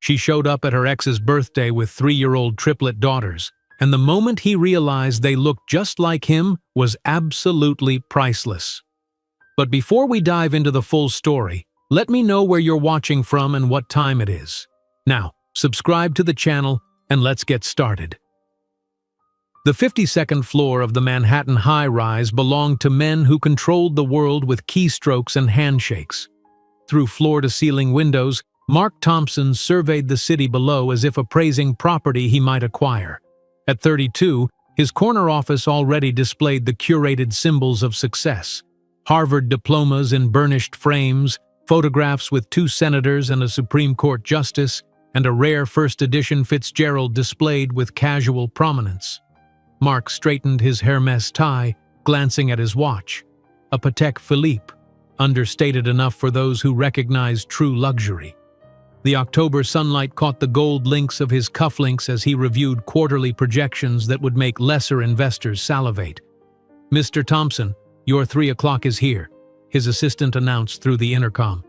She showed up at her ex's birthday with 3-year-old triplet daughters, and the moment he realized they looked just like him was absolutely priceless. But before we dive into the full story, let me know where you're watching from and what time it is. Now, subscribe to the channel and let's get started. The 52nd floor of the Manhattan high-rise belonged to men who controlled the world with keystrokes and handshakes. Through floor-to-ceiling windows, Mark Thompson surveyed the city below as if appraising property he might acquire. At 32, his corner office already displayed the curated symbols of success: Harvard diplomas in burnished frames, photographs with 2 senators and a Supreme Court justice, and a rare first-edition Fitzgerald displayed with casual prominence. Mark straightened his Hermes tie, glancing at his watch. A Patek Philippe, understated enough for those who recognized true luxury. The October sunlight caught the gold links of his cufflinks as he reviewed quarterly projections that would make lesser investors salivate. "Mr. Thompson, your 3 o'clock is here," his assistant announced through the intercom.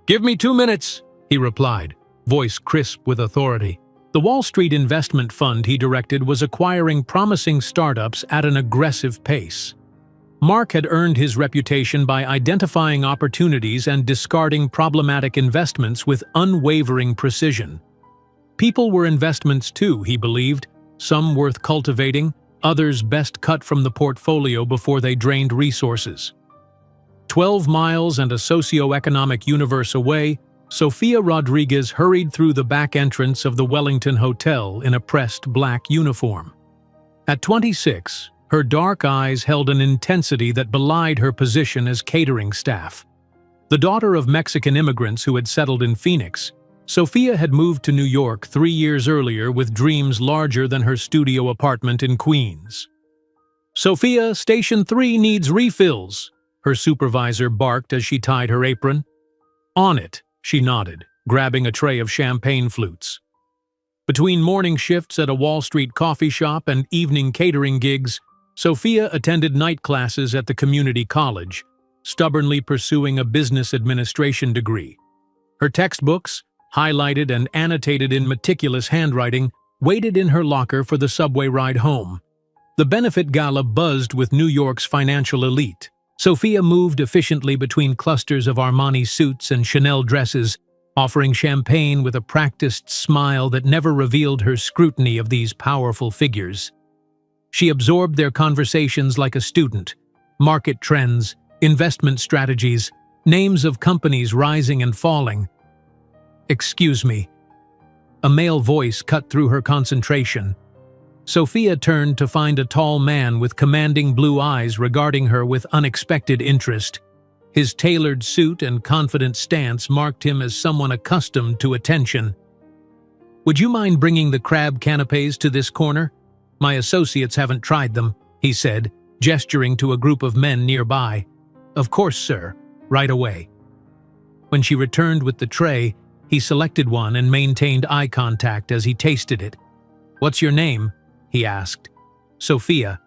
"Give me 2 minutes," he replied, voice crisp with authority. The Wall Street investment fund he directed was acquiring promising startups at an aggressive pace. Mark had earned his reputation by identifying opportunities and discarding problematic investments with unwavering precision. People were investments too, he believed, some worth cultivating, others best cut from the portfolio before they drained resources. 12 miles and a socio-economic universe away, Sofia Rodriguez hurried through the back entrance of the Wellington Hotel in a pressed black uniform. At 26, her dark eyes held an intensity that belied her position as catering staff. The daughter of Mexican immigrants who had settled in Phoenix, Sofia had moved to New York 3 years earlier with dreams larger than her studio apartment in Queens. "Sofia, Station 3 needs refills," her supervisor barked as she tied her apron. "On it," she nodded, grabbing a tray of champagne flutes. Between morning shifts at a Wall Street coffee shop and evening catering gigs, Sofia attended night classes at the community college, stubbornly pursuing a business administration degree. Her textbooks, highlighted and annotated in meticulous handwriting, waited in her locker for the subway ride home. The benefit gala buzzed with New York's financial elite. Sofia moved efficiently between clusters of Armani suits and Chanel dresses, offering champagne with a practiced smile that never revealed her scrutiny of these powerful figures. She absorbed their conversations like a student: market trends, investment strategies, names of companies rising and falling. "Excuse me." A male voice cut through her concentration. Sofia turned to find a tall man with commanding blue eyes regarding her with unexpected interest. His tailored suit and confident stance marked him as someone accustomed to attention. "Would you mind bringing the crab canapes to this corner? My associates haven't tried them," he said, gesturing to a group of men nearby. "Of course, sir. Right away." When she returned with the tray, he selected one and maintained eye contact as he tasted it. "What's your name?" he asked. "Sofia.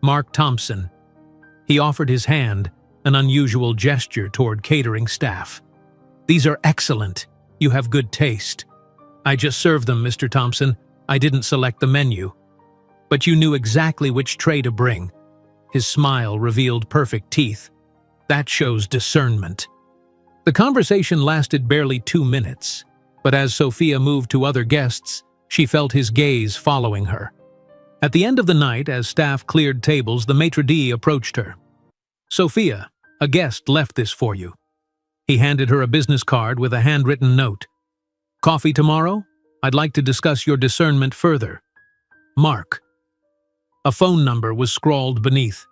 Mark Thompson." He offered his hand, an unusual gesture toward catering staff. "These are excellent. You have good taste." "I just served them, Mr. Thompson. I didn't select the menu." "But you knew exactly which tray to bring." His smile revealed perfect teeth. "That shows discernment." The conversation lasted barely 2 minutes, but as Sofia moved to other guests, she felt his gaze following her. At the end of the night, as staff cleared tables, the maitre d' approached her. "Sofia, a guest left this for you." He handed her a business card with a handwritten note. "Coffee tomorrow? I'd like to discuss your discernment further. Mark." A phone number was scrawled beneath.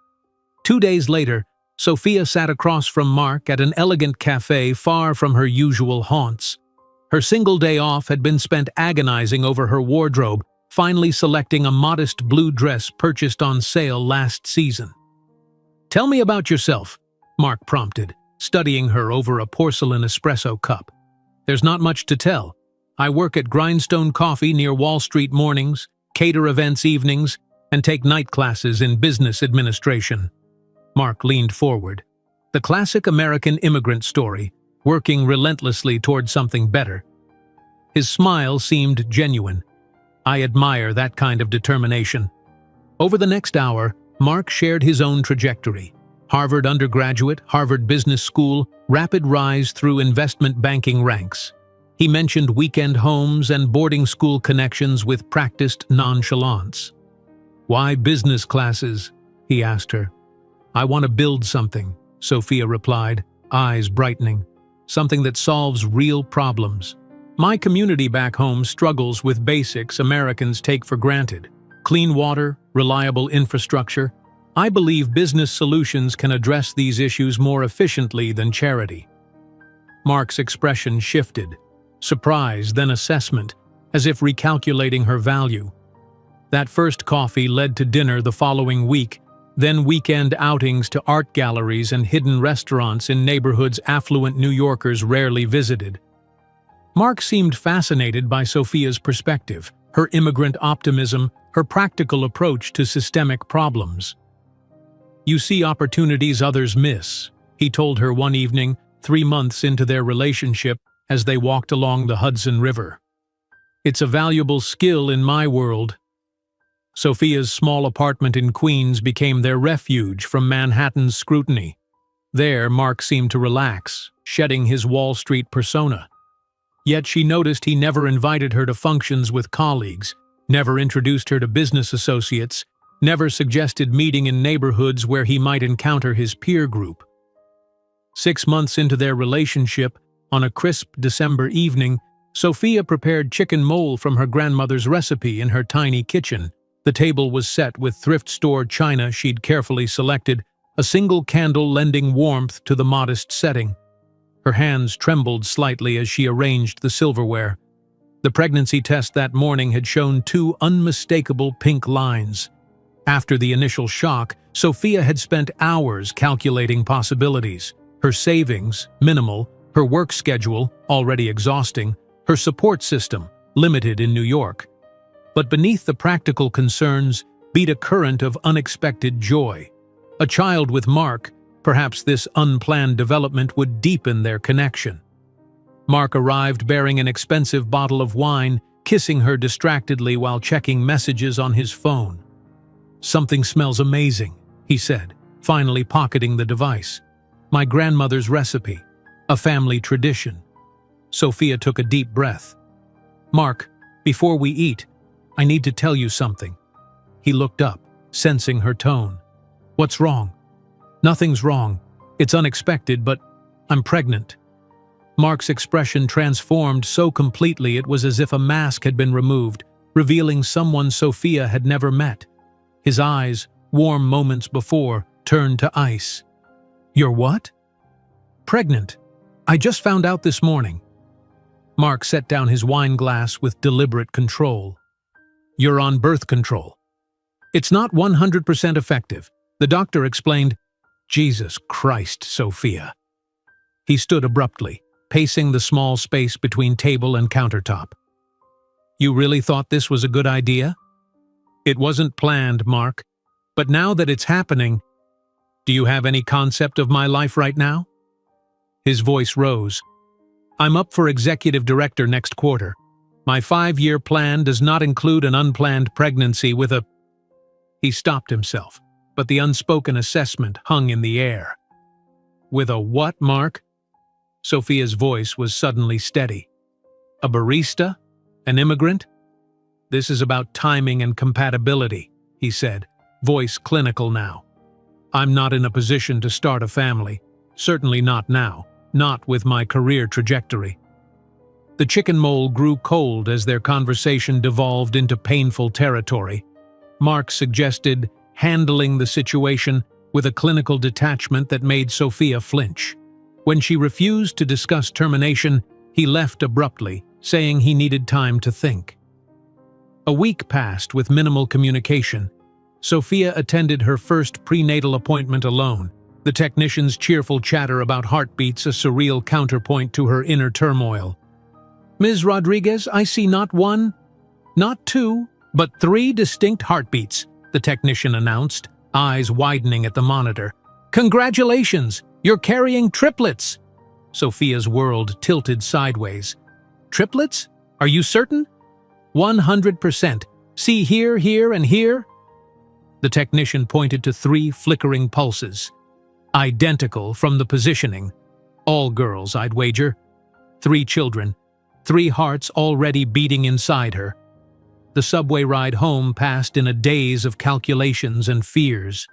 2 days later, Sofia sat across from Mark at an elegant cafe far from her usual haunts. Her single day off had been spent agonizing over her wardrobe, finally selecting a modest blue dress purchased on sale last season. "Tell me about yourself," Mark prompted, studying her over a porcelain espresso cup. "There's not much to tell. I work at Grindstone Coffee near Wall Street mornings, cater events evenings, and take night classes in business administration." Mark leaned forward. The classic American immigrant story, working relentlessly toward something better. His smile seemed genuine. I admire that kind of determination. Over the next hour, Mark shared his own trajectory. Harvard undergraduate, Harvard Business School, rapid rise through investment banking ranks. He mentioned weekend homes and boarding school connections with practiced nonchalance. "Why business classes?" he asked her. "I want to build something," Sophia replied, eyes brightening. "Something that solves real problems. My community back home struggles with basics Americans take for granted. Clean water, reliable infrastructure. I believe business solutions can address these issues more efficiently than charity." Mark's expression shifted. Surprise, then assessment, as if recalculating her value. That first coffee led to dinner the following week, then weekend outings to art galleries and hidden restaurants in neighborhoods affluent New Yorkers rarely visited. Mark seemed fascinated by Sophia's perspective, her immigrant optimism, her practical approach to systemic problems. "You see opportunities others miss," he told her one evening, 3 months into their relationship, as they walked along the Hudson River. "It's a valuable skill in my world." Sophia's small apartment in Queens became their refuge from Manhattan's scrutiny. There, Mark seemed to relax, shedding his Wall Street persona. Yet she noticed he never invited her to functions with colleagues, never introduced her to business associates, never suggested meeting in neighborhoods where he might encounter his peer group. 6 months into their relationship, on a crisp December evening, Sophia prepared chicken mole from her grandmother's recipe in her tiny kitchen. The table was set with thrift store china she'd carefully selected, a single candle lending warmth to the modest setting. Her hands trembled slightly as she arranged the silverware. The pregnancy test that morning had shown 2 unmistakable pink lines. After the initial shock, Sophia had spent hours calculating possibilities. Her savings, minimal, her work schedule, already exhausting, her support system, limited in New York. But beneath the practical concerns beat a current of unexpected joy. A child with Mark, perhaps this unplanned development would deepen their connection. Mark arrived bearing an expensive bottle of wine, kissing her distractedly while checking messages on his phone. "Something smells amazing," he said, finally pocketing the device. "My grandmother's recipe. A family tradition." Sophia took a deep breath. "Mark, before we eat, I need to tell you something." He looked up, sensing her tone. "What's wrong?" "Nothing's wrong. It's unexpected, but I'm pregnant." Mark's expression transformed so completely it was as if a mask had been removed, revealing someone Sophia had never met. His eyes, warm moments before, turned to ice. "You're what?" "Pregnant. I just found out this morning." Mark set down his wine glass with deliberate control. "You're on birth control. It's not 100% effective," the doctor explained. "Jesus Christ, Sophia." He stood abruptly, pacing the small space between table and countertop. "You really thought this was a good idea?" "It wasn't planned, Mark. But now that it's happening, do you have any concept of my life right now?" His voice rose. "I'm up for executive director next quarter. My 5-year plan does not include an unplanned pregnancy with a—" He stopped himself, but the unspoken assessment hung in the air. "With a what, Mark?" Sophia's voice was suddenly steady. "A barista? An immigrant?" "This is about timing and compatibility," he said, voice clinical now. "I'm not in a position to start a family. Certainly not now. Not with my career trajectory." The chicken mole grew cold as their conversation devolved into painful territory. Mark suggested handling the situation with a clinical detachment that made Sophia flinch. When she refused to discuss termination, he left abruptly, saying he needed time to think. A week passed with minimal communication. Sophia attended her first prenatal appointment alone, the technician's cheerful chatter about heartbeats a surreal counterpoint to her inner turmoil. "Ms. Rodriguez, I see not 1, not 2, but 3 distinct heartbeats," the technician announced, eyes widening at the monitor. "Congratulations! You're carrying triplets!" Sophia's world tilted sideways. "Triplets? Are you certain? 100%. See here, here, and here? The technician pointed to 3 flickering pulses. Identical from the positioning. All girls, I'd wager. 3 children. 3 hearts already beating inside her. The subway ride home passed in a daze of calculations and fears.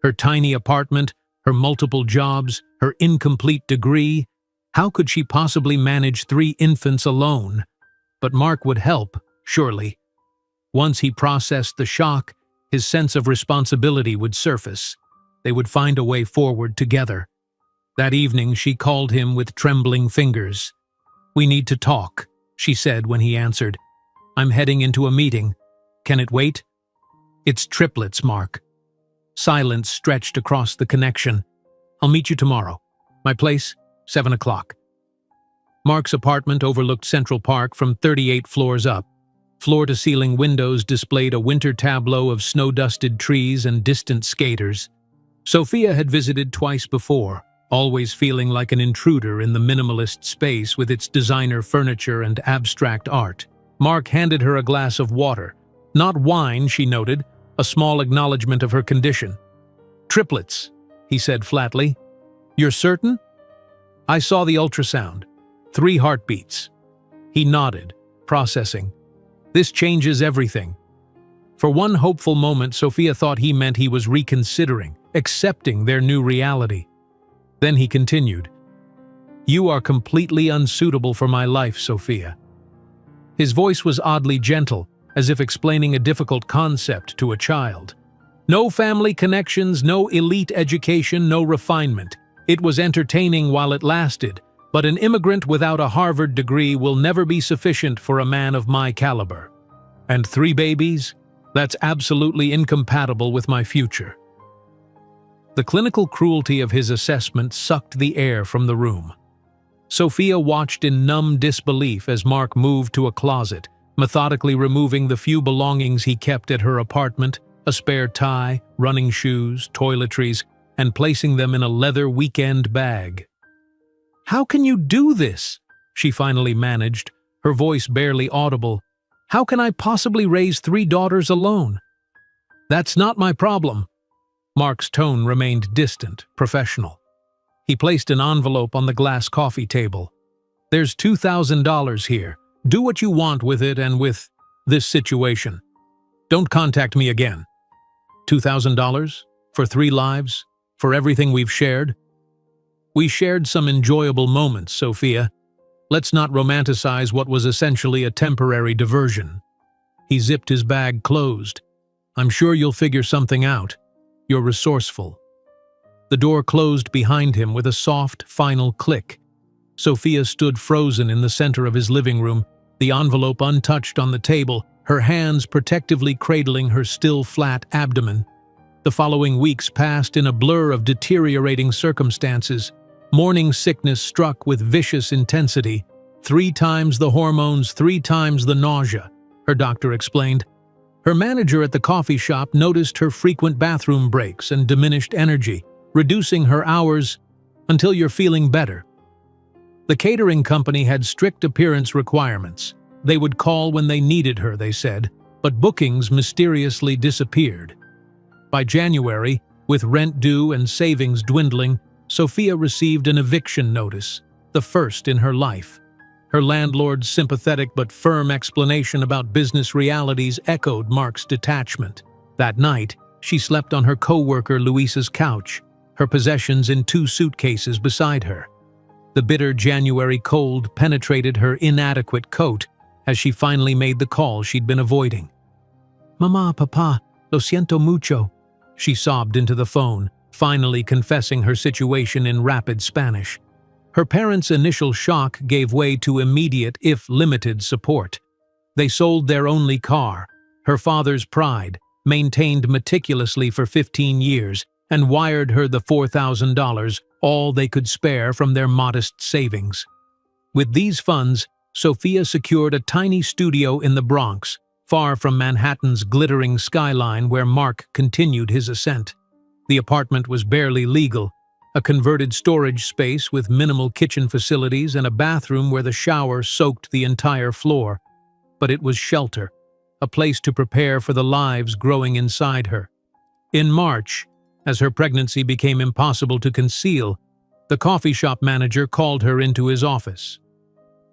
Her tiny apartment, her multiple jobs, her incomplete degree. How could she possibly manage 3 infants alone? But Mark would help, surely. Once he processed the shock, his sense of responsibility would surface. They would find a way forward together. That evening, she called him with trembling fingers. "We need to talk," she said when he answered. "I'm heading into a meeting. Can it wait?" "It's Triplets, Mark." Silence stretched across the connection. "I'll meet you tomorrow. My place, 7 o'clock. Mark's apartment overlooked Central Park from 38 floors up. Floor-to-ceiling windows displayed a winter tableau of snow-dusted trees and distant skaters. Sophia had visited twice before, always feeling like an intruder in the minimalist space with its designer furniture and abstract art. Mark handed her a glass of water. Not wine, she noted, a small acknowledgement of her condition. "Triplets," he said flatly. "You're certain?" "I saw the ultrasound. 3 heartbeats." He nodded, processing. "This changes everything." For one hopeful moment, Sophia thought he meant he was reconsidering, accepting their new reality. Then he continued, "You are completely unsuitable for my life, Sophia." His voice was oddly gentle, as if explaining a difficult concept to a child. No family connections, no elite education, no refinement. It was entertaining while it lasted, but an immigrant without a Harvard degree will never be sufficient for a man of my caliber. And 3 babies? That's absolutely incompatible with my future. The clinical cruelty of his assessment sucked the air from the room. Sophia watched in numb disbelief as Mark moved to a closet, methodically removing the few belongings he kept at her apartment, a spare tie, running shoes, toiletries, and placing them in a leather weekend bag. "How can you do this?" she finally managed, her voice barely audible. "How can I possibly raise 3 daughters alone?" "That's not my problem." Mark's tone remained distant, professional. He placed an envelope on the glass coffee table. "There's $2,000 here. Do what you want with it and with this situation. Don't contact me again." $2,000? For 3 lives? For everything we've shared? "We shared some enjoyable moments, Sophia. Let's not romanticize what was essentially a temporary diversion." He zipped his bag closed. "I'm sure you'll figure something out. You're resourceful." The door closed behind him with a soft, final click. Sophia stood frozen in the center of his living room, the envelope untouched on the table, her hands protectively cradling her still flat abdomen. The following weeks passed in a blur of deteriorating circumstances. Morning sickness struck with vicious intensity. 3 times the hormones, 3 times the nausea, her doctor explained. Her manager at the coffee shop noticed her frequent bathroom breaks and diminished energy, reducing her hours until you're feeling better. The catering company had strict appearance requirements. They would call when they needed her, they said, but bookings mysteriously disappeared. By January, with rent due and savings dwindling, Sophia received an eviction notice, the first in her life. Her landlord's sympathetic but firm explanation about business realities echoed Mark's detachment. That night, she slept on her co-worker Luisa's couch, her possessions in 2 suitcases beside her. The bitter January cold penetrated her inadequate coat as she finally made the call she'd been avoiding. "Mamá, papá, lo siento mucho," she sobbed into the phone, finally confessing her situation in rapid Spanish. Her parents' initial shock gave way to immediate, if limited, support. They sold their only car, her father's pride, maintained meticulously for 15 years, and wired her the $4,000, all they could spare from their modest savings. With these funds, Sophia secured a tiny studio in the Bronx, far from Manhattan's glittering skyline where Mark continued his ascent. The apartment was barely legal, a converted storage space with minimal kitchen facilities and a bathroom where the shower soaked the entire floor. but it was shelter, a place to prepare for the lives growing inside her. In March, as her pregnancy became impossible to conceal, the coffee shop manager called her into his office.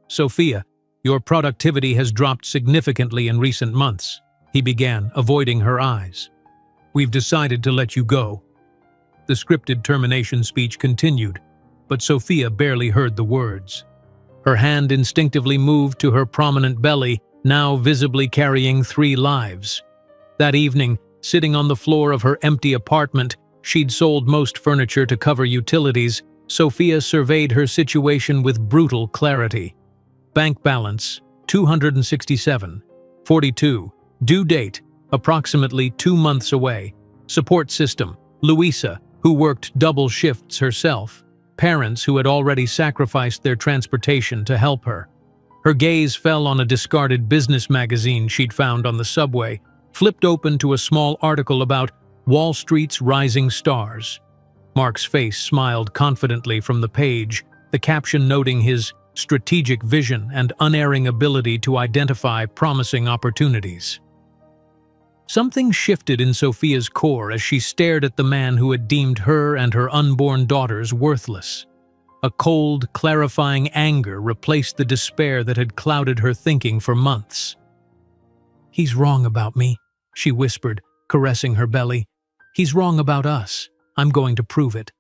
"Sophia, your productivity has dropped significantly in recent months," he began, avoiding her eyes. "We've decided to let you go." The scripted termination speech continued, but Sophia barely heard the words. Her hand instinctively moved to her prominent belly, now visibly carrying 3 lives. That evening, sitting on the floor of her empty apartment, she'd sold most furniture to cover utilities, Sophia surveyed her situation with brutal clarity. Bank balance, $267. 42. Due date, approximately 2 months away. Support system, Louisa, who worked double shifts herself. Parents who had already sacrificed their transportation to help her. Her gaze fell on a discarded business magazine she'd found on the subway, flipped open to a small article about Wall Street's rising stars. Mark's face smiled confidently from the page, the caption noting his strategic vision and unerring ability to identify promising opportunities. Something shifted in Sophia's core as she stared at the man who had deemed her and her unborn daughters worthless. A cold, clarifying anger replaced the despair that had clouded her thinking for months. "He's wrong about me," she whispered, caressing her belly. "He's wrong about us. I'm going to prove it."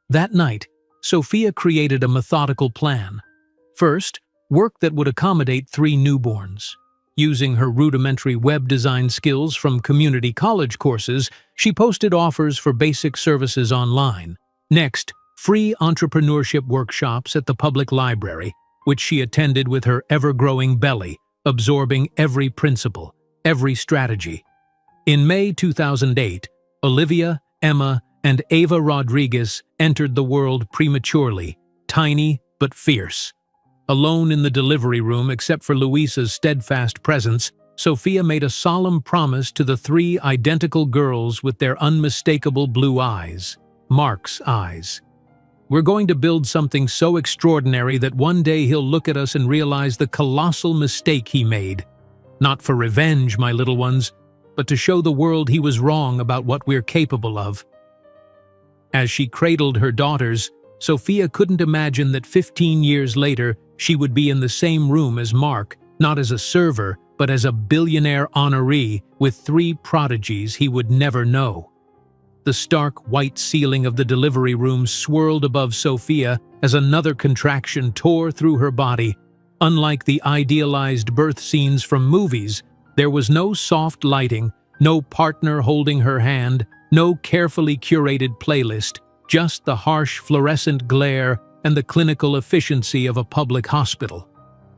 That night, Sophia created a methodical plan. First, work that would accommodate 3 newborns. Using her rudimentary web design skills from community college courses, she posted offers for basic services online. Next, free entrepreneurship workshops at the public library, which she attended with her ever-growing belly, absorbing every principle, every strategy. In May 2008, Olivia, Emma, and Ava Rodriguez entered the world prematurely, tiny but fierce. Alone in the delivery room except for Louisa's steadfast presence, Sophia made a solemn promise to the 3 identical girls with their unmistakable blue eyes, Mark's eyes. "We're going to build something so extraordinary that one day he'll look at us and realize the colossal mistake he made. Not for revenge, my little ones, but to show the world he was wrong about what we're capable of." As she cradled her daughters, Sophia couldn't imagine that 15 years later, she would be in the same room as Mark, not as a server, but as a billionaire honoree with 3 prodigies he would never know. The stark white ceiling of the delivery room swirled above Sophia as another contraction tore through her body. Unlike the idealized birth scenes from movies, there was no soft lighting, no partner holding her hand, no carefully curated playlist, just the harsh fluorescent glare and the clinical efficiency of a public hospital.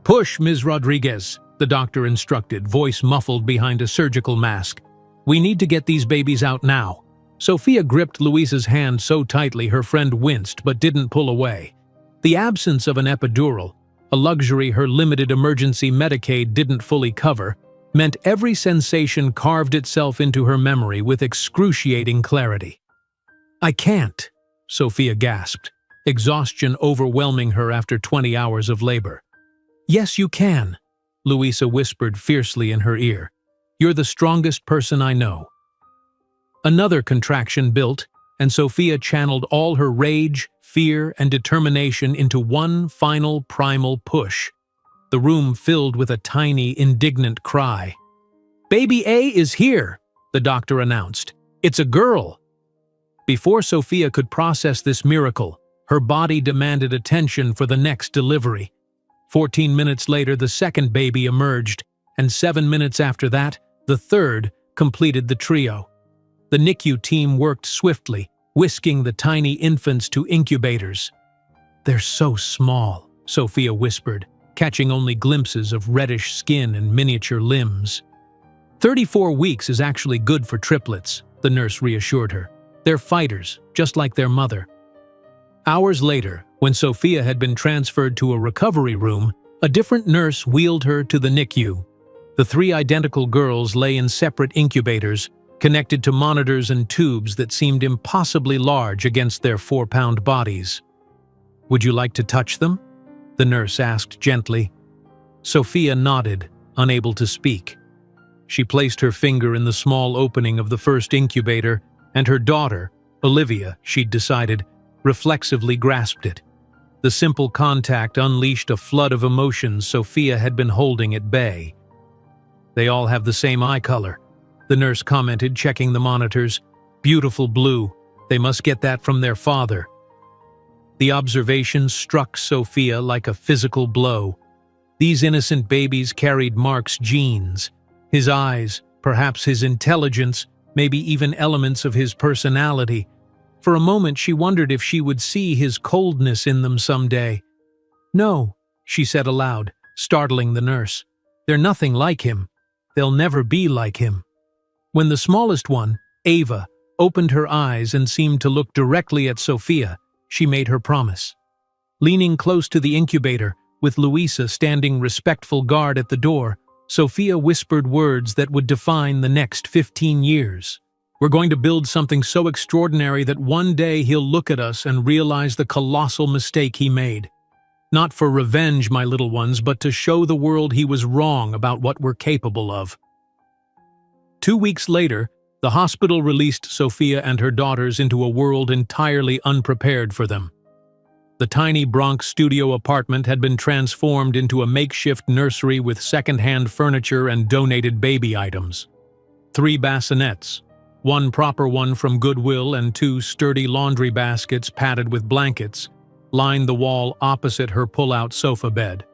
"Push, Ms. Rodriguez," the doctor instructed, voice muffled behind a surgical mask. "We need to get these babies out now." Sophia gripped Louisa's hand so tightly her friend winced but didn't pull away. The absence of an epidural, a luxury her limited emergency Medicaid didn't fully cover, meant every sensation carved itself into her memory with excruciating clarity. "I can't," Sophia gasped, exhaustion overwhelming her after 20 hours of labor. "Yes, you can," Louisa whispered fiercely in her ear. "You're the strongest person I know." Another contraction built, and Sophia channeled all her rage, fear, and determination into one final primal push. The room filled with a tiny, indignant cry. "Baby A is here," the doctor announced. "It's a girl." Before Sophia could process this miracle, her body demanded attention for the next delivery. 14 minutes later, the second baby emerged, and 7 minutes after that, the third completed the trio. The NICU team worked swiftly, whisking the tiny infants to incubators. "They're so small," Sophia whispered, catching only glimpses of reddish skin and miniature limbs. 34 weeks is actually good for triplets, the nurse reassured her. "They're fighters, just like their mother." Hours later, when Sophia had been transferred to a recovery room, a different nurse wheeled her to the NICU. The 3 identical girls lay in separate incubators, connected to monitors and tubes that seemed impossibly large against their 4-pound bodies. "Would you like to touch them?" the nurse asked gently. Sophia nodded, unable to speak. She placed her finger in the small opening of the first incubator, and her daughter, Olivia, she'd decided, reflexively grasped it. The simple contact unleashed a flood of emotions Sophia had been holding at bay. "They all have the same eye color," the nurse commented, checking the monitors. "Beautiful blue. They must get that from their father." The observation struck Sophia like a physical blow. These innocent babies carried Mark's genes. His eyes, perhaps his intelligence, maybe even elements of his personality. For a moment she wondered if she would see his coldness in them someday. "No," she said aloud, startling the nurse. "They're nothing like him. They'll never be like him." When the smallest one, Ava, opened her eyes and seemed to look directly at Sophia, she made her promise. Leaning close to the incubator, with Louisa standing respectful guard at the door, Sophia whispered words that would define the next 15 years. "We're going to build something so extraordinary that one day he'll look at us and realize the colossal mistake he made. Not for revenge, my little ones, but to show the world he was wrong about what we're capable of." 2 weeks later, the hospital released Sophia and her daughters into a world entirely unprepared for them. The tiny Bronx studio apartment had been transformed into a makeshift nursery with second-hand furniture and donated baby items. 3 bassinets, 1 proper one from Goodwill and 2 sturdy laundry baskets padded with blankets, lined the wall opposite her pull-out sofa bed.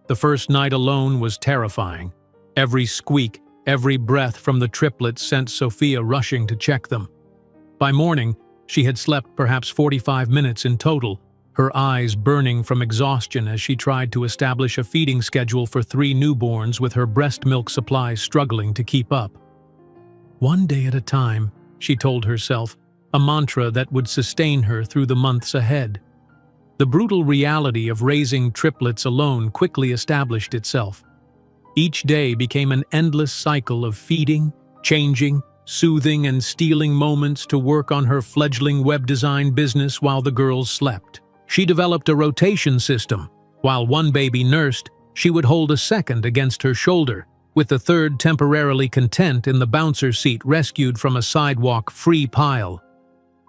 The first night alone was terrifying. Every squeak, every breath from the triplets sent Sophia rushing to check them. By morning, she had slept perhaps 45 minutes in total, her eyes burning from exhaustion as she tried to establish a feeding schedule for 3 newborns with her breast milk supply struggling to keep up. "One day at a time," she told herself, a mantra that would sustain her through the months ahead. The brutal reality of raising triplets alone quickly established itself. Each day became an endless cycle of feeding, changing, soothing, and stealing moments to work on her fledgling web design business while the girls slept. She developed a rotation system. While one baby nursed, she would hold a second against her shoulder, with the third temporarily content in the bouncer seat rescued from a sidewalk-free pile.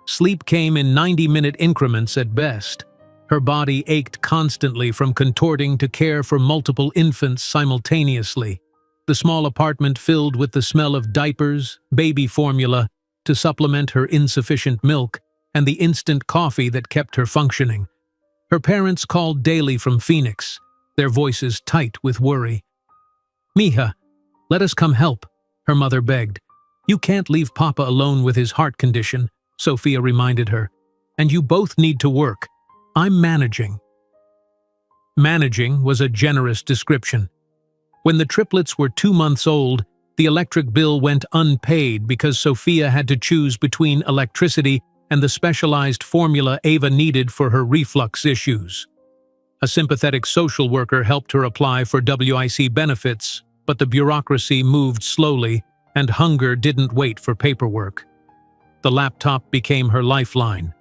Sleep came in 90-minute increments at best. Her body ached constantly from contorting to care for multiple infants simultaneously. The small apartment filled with the smell of diapers, baby formula, to supplement her insufficient milk, and the instant coffee that kept her functioning. Her parents called daily from Phoenix, their voices tight with worry. "Mija, let us come help," her mother begged. "You can't leave Papa alone with his heart condition," Sophia reminded her. "And you both need to work. I'm managing." Managing was a generous description. When the triplets were 2 months old, the electric bill went unpaid because Sophia had to choose between electricity and the specialized formula Ava needed for her reflux issues. A sympathetic social worker helped her apply for WIC benefits, but the bureaucracy moved slowly, and hunger didn't wait for paperwork. The laptop became her lifeline.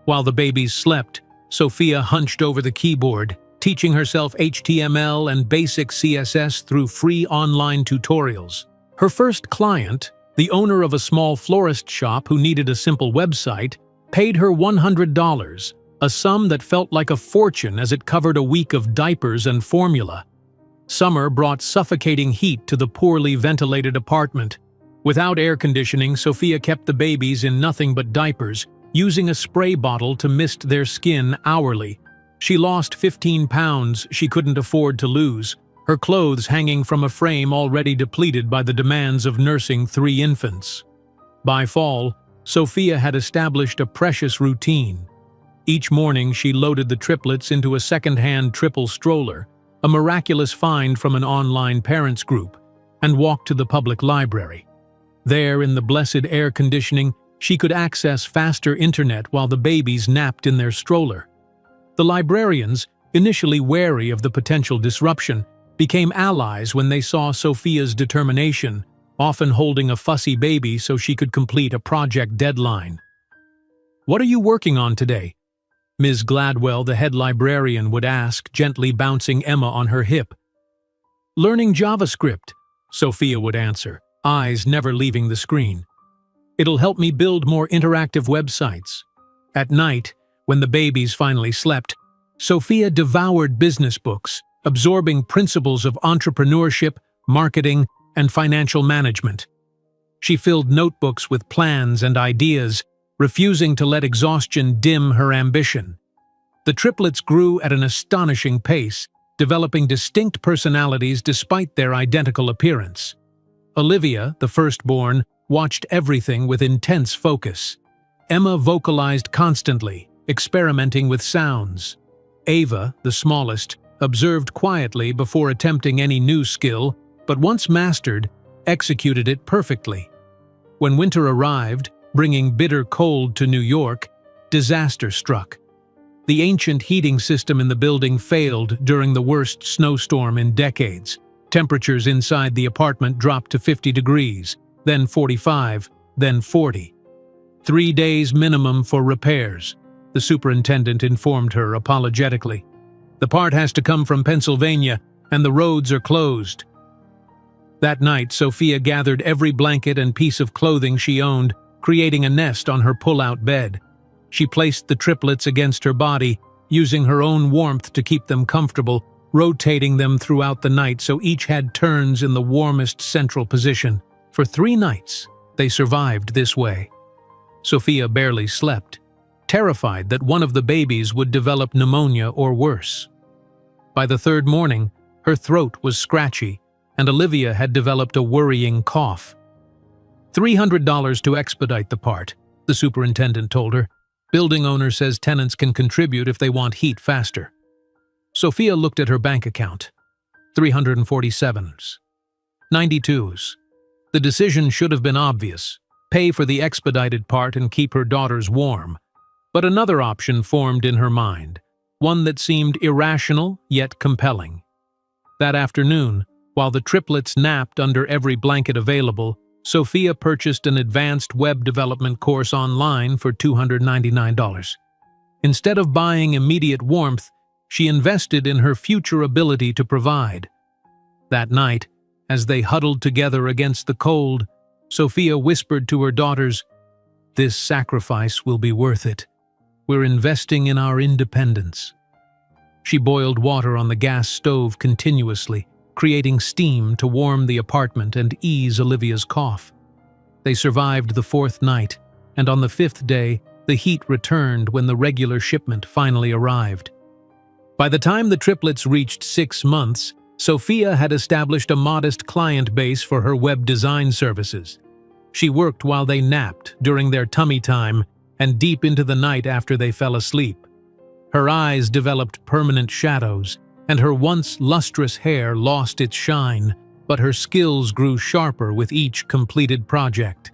While the babies slept, Sophia hunched over the keyboard, teaching herself HTML and basic CSS through free online tutorials. Her first client, the owner of a small florist shop who needed a simple website, paid her $100, a sum that felt like a fortune as it covered a week of diapers and formula. Summer brought suffocating heat to the poorly ventilated apartment. Without air conditioning, Sophia kept the babies in nothing but diapers, using a spray bottle to mist their skin hourly. She lost 15 pounds she couldn't afford to lose, her clothes hanging from a frame already depleted by the demands of nursing 3 infants. By fall, Sophia had established a precious routine. Each morning she loaded the triplets into a second-hand triple stroller, a miraculous find from an online parents group, and walked to the public library. There, in the blessed air conditioning, she could access faster internet while the babies napped in their stroller. The librarians, initially wary of the potential disruption, became allies when they saw Sophia's determination, often holding a fussy baby so she could complete a project deadline. "What are you working on today?" Ms. Gladwell, the head librarian, would ask, gently bouncing Emma on her hip. "Learning JavaScript," Sophia would answer, eyes never leaving the screen. "It'll help me build more interactive websites." At night, when the babies finally slept, Sophia devoured business books, absorbing principles of entrepreneurship, marketing, and financial management. She filled notebooks with plans and ideas, refusing to let exhaustion dim her ambition. The triplets grew at an astonishing pace, developing distinct personalities despite their identical appearance. Olivia, the firstborn, watched everything with intense focus. Emma vocalized constantly, experimenting with sounds. Ava, the smallest, observed quietly before attempting any new skill, but once mastered, executed it perfectly. When winter arrived, bringing bitter cold to New York, disaster struck. The ancient heating system in the building failed during the worst snowstorm in decades. Temperatures inside the apartment dropped to 50 degrees, then 45, then 40. 3 days minimum for repairs, the superintendent informed her apologetically. "The part has to come from Pennsylvania, and the roads are closed." That night, Sophia gathered every blanket and piece of clothing she owned, creating a nest on her pull-out bed. She placed the triplets against her body, using her own warmth to keep them comfortable, rotating them throughout the night so each had turns in the warmest central position. For 3 nights, they survived this way. Sophia barely slept, terrified that one of the babies would develop pneumonia or worse. By the 3rd morning, her throat was scratchy, and Olivia had developed a worrying cough. $300 to expedite the part, the superintendent told her. "Building owner says tenants can contribute if they want heat faster." Sophia looked at her bank account. 347s. 92s. The decision should have been obvious: pay for the expedited part and keep her daughters warm. But another option formed in her mind, one that seemed irrational yet compelling. That afternoon, while the triplets napped under every blanket available, Sophia purchased an advanced web development course online for $299. Instead of buying immediate warmth, she invested in her future ability to provide. That night, as they huddled together against the cold, Sophia whispered to her daughters, "This sacrifice will be worth it. We're investing in our independence." She boiled water on the gas stove continuously, creating steam to warm the apartment and ease Olivia's cough. They survived the 4th night, and on the 5th day, the heat returned when the regular shipment finally arrived. By the time the triplets reached 6 months, Sophia had established a modest client base for her web design services. She worked while they napped, during their tummy time, and deep into the night after they fell asleep. Her eyes developed permanent shadows, and her once lustrous hair lost its shine, but her skills grew sharper with each completed project.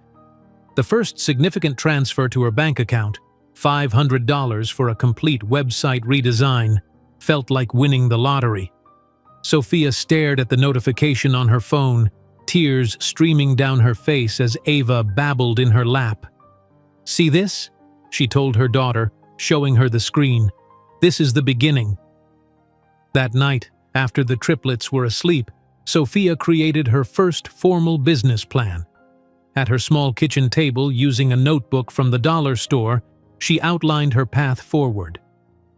The first significant transfer to her bank account, $500 for a complete website redesign, felt like winning the lottery. Sophia stared at the notification on her phone, tears streaming down her face as Ava babbled in her lap. "See this?" she told her daughter, showing her the screen. "This is the beginning." That night, after the triplets were asleep, Sophia created her first formal business plan. At her small kitchen table, using a notebook from the dollar store, she outlined her path forward.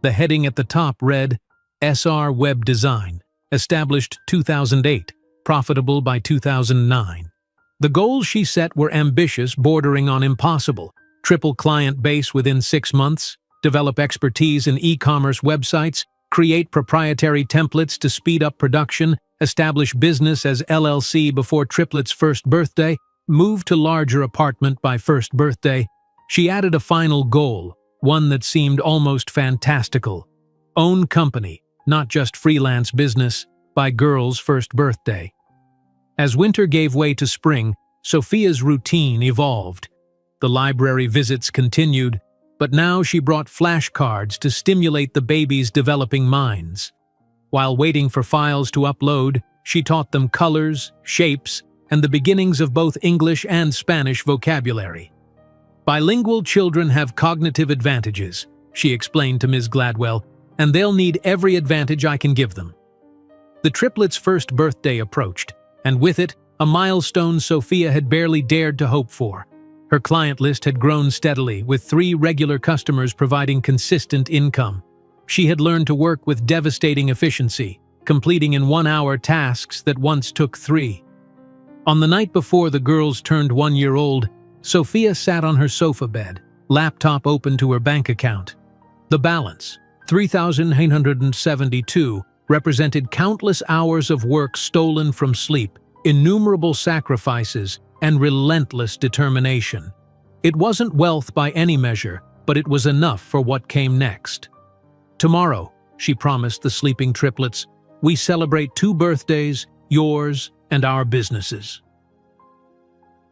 The heading at the top read, "SR Web Design, established 2008, profitable by 2009. The goals she set were ambitious, bordering on impossible: triple client base within 6 months, develop expertise in e-commerce websites, create proprietary templates to speed up production, establish business as LLC before triplets' first birthday, move to larger apartment by first birthday. She added a final goal, one that seemed almost fantastical: own company, not just freelance business, by girl's first birthday. As winter gave way to spring, Sophia's routine evolved. The library visits continued, but now she brought flashcards to stimulate the baby's developing minds. While waiting for files to upload, she taught them colors, shapes, and the beginnings of both English and Spanish vocabulary. "Bilingual children have cognitive advantages," she explained to Ms. Gladwell, "and they'll need every advantage I can give them." The triplets' first birthday approached, and with it, a milestone Sophia had barely dared to hope for. Her client list had grown steadily, with 3 regular customers providing consistent income. She had learned to work with devastating efficiency, completing in 1 hour tasks that once took 3. On the night before the girls turned 1 year old, Sophia sat on her sofa bed, laptop open to her bank account. The balance, $3,872, represented countless hours of work stolen from sleep, innumerable sacrifices, and relentless determination. It wasn't wealth by any measure, but it was enough for what came next. "Tomorrow," she promised the sleeping triplets, "we celebrate 2 birthdays, yours and our businesses."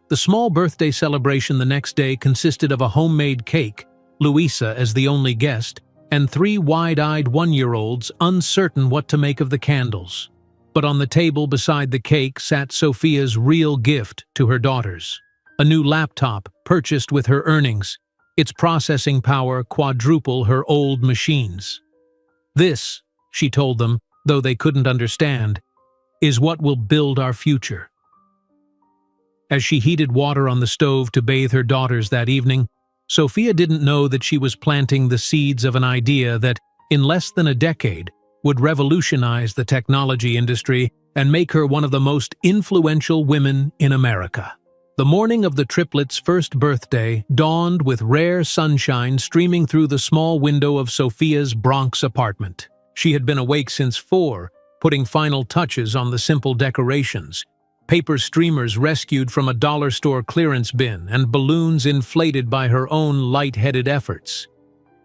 The small birthday celebration the next day consisted of a homemade cake, Louisa as the only guest, and 3 wide-eyed 1-year-olds uncertain what to make of the candles. But on the table beside the cake sat Sophia's real gift to her daughters, a new laptop purchased with her earnings, its processing power quadruple her old machines. "This," she told them, though they couldn't understand, "is what will build our future." As she heated water on the stove to bathe her daughters that evening, Sophia didn't know that she was planting the seeds of an idea that, in less than a decade, would revolutionize the technology industry and make her one of the most influential women in America. The morning of the triplets' first birthday dawned with rare sunshine streaming through the small window of Sophia's Bronx apartment. She had been awake since 4, putting final touches on the simple decorations. Paper streamers rescued from a dollar store clearance bin and balloons inflated by her own light-headed efforts.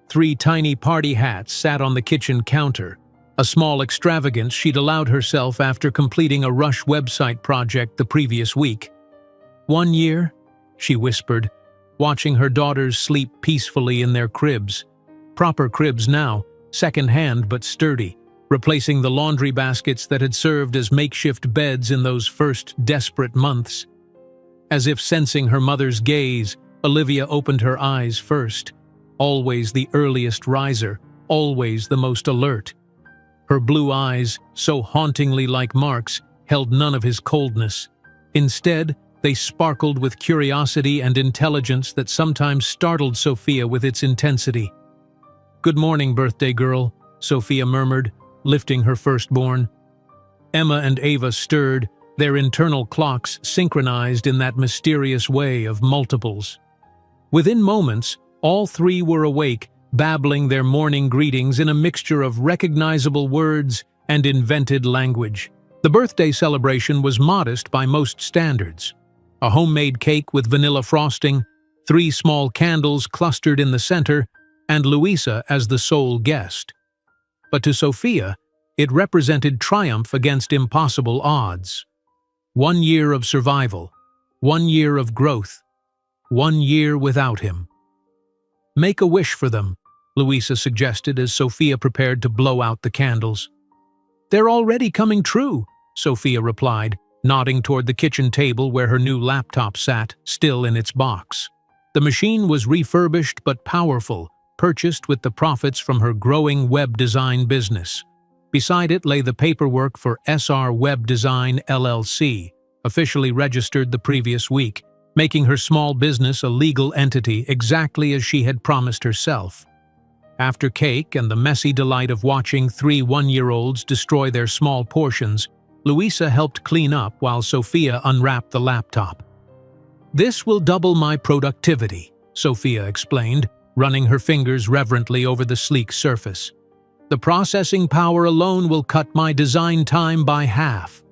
3 tiny party hats sat on the kitchen counter, a small extravagance she'd allowed herself after completing a rush website project the previous week. "1 year," she whispered, watching her daughters sleep peacefully in their cribs. Proper cribs now, second-hand but sturdy, replacing the laundry baskets that had served as makeshift beds in those first desperate months. As if sensing her mother's gaze, Olivia opened her eyes first. Always the earliest riser, always the most alert. Her blue eyes, so hauntingly like Mark's, held none of his coldness. Instead, they sparkled with curiosity and intelligence that sometimes startled Sophia with its intensity. "Good morning, birthday girl," Sophia murmured, lifting her firstborn. Emma and Ava stirred, their internal clocks synchronized in that mysterious way of multiples. Within moments, all 3 were awake, babbling their morning greetings in a mixture of recognizable words and invented language. The birthday celebration was modest by most standards. A homemade cake with vanilla frosting, 3 small candles clustered in the center, and Louisa as the sole guest. But to Sophia, it represented triumph against impossible odds. 1 year of survival, 1 year of growth, 1 year without him. "Make a wish for them," Louisa suggested as Sophia prepared to blow out the candles. "They're already coming true," Sophia replied, nodding toward the kitchen table where her new laptop sat, still in its box. The machine was refurbished but powerful, purchased with the profits from her growing web design business. Beside it lay the paperwork for SR Web Design LLC, officially registered the previous week, making her small business a legal entity exactly as she had promised herself. After cake and the messy delight of watching 3 one-year-olds destroy their small portions, Louisa helped clean up while Sophia unwrapped the laptop. "This will double my productivity," Sophia explained, running her fingers reverently over the sleek surface. "The processing power alone will cut my design time by half."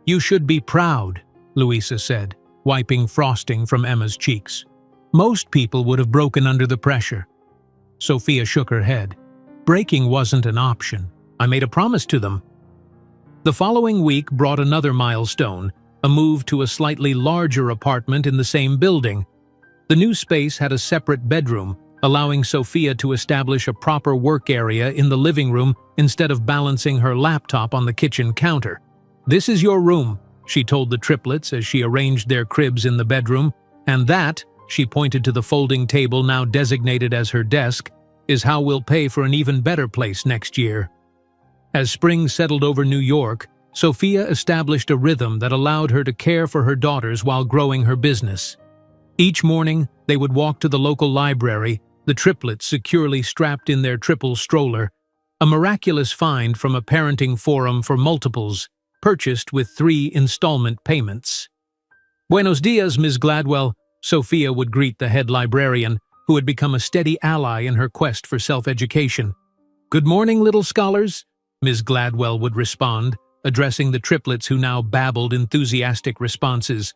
"You should be proud," Louisa said, wiping frosting from Emma's cheeks. "Most people would have broken under the pressure." Sophia shook her head. "Breaking wasn't an option. I made a promise to them." The following week brought another milestone, a move to a slightly larger apartment in the same building. The new space had a separate bedroom, allowing Sophia to establish a proper work area in the living room instead of balancing her laptop on the kitchen counter. "This is your room," she told the triplets as she arranged their cribs in the bedroom, "and that," she pointed to the folding table now designated as her desk, "is how we'll pay for an even better place next year." As spring settled over New York, Sophia established a rhythm that allowed her to care for her daughters while growing her business. Each morning, they would walk to the local library, the triplets securely strapped in their triple stroller, a miraculous find from a parenting forum for multiples, purchased with 3 installment payments. "Buenos dias, Ms. Gladwell," Sophia would greet the head librarian, who had become a steady ally in her quest for self-education. "Good morning, little scholars," Ms. Gladwell would respond, addressing the triplets who now babbled enthusiastic responses.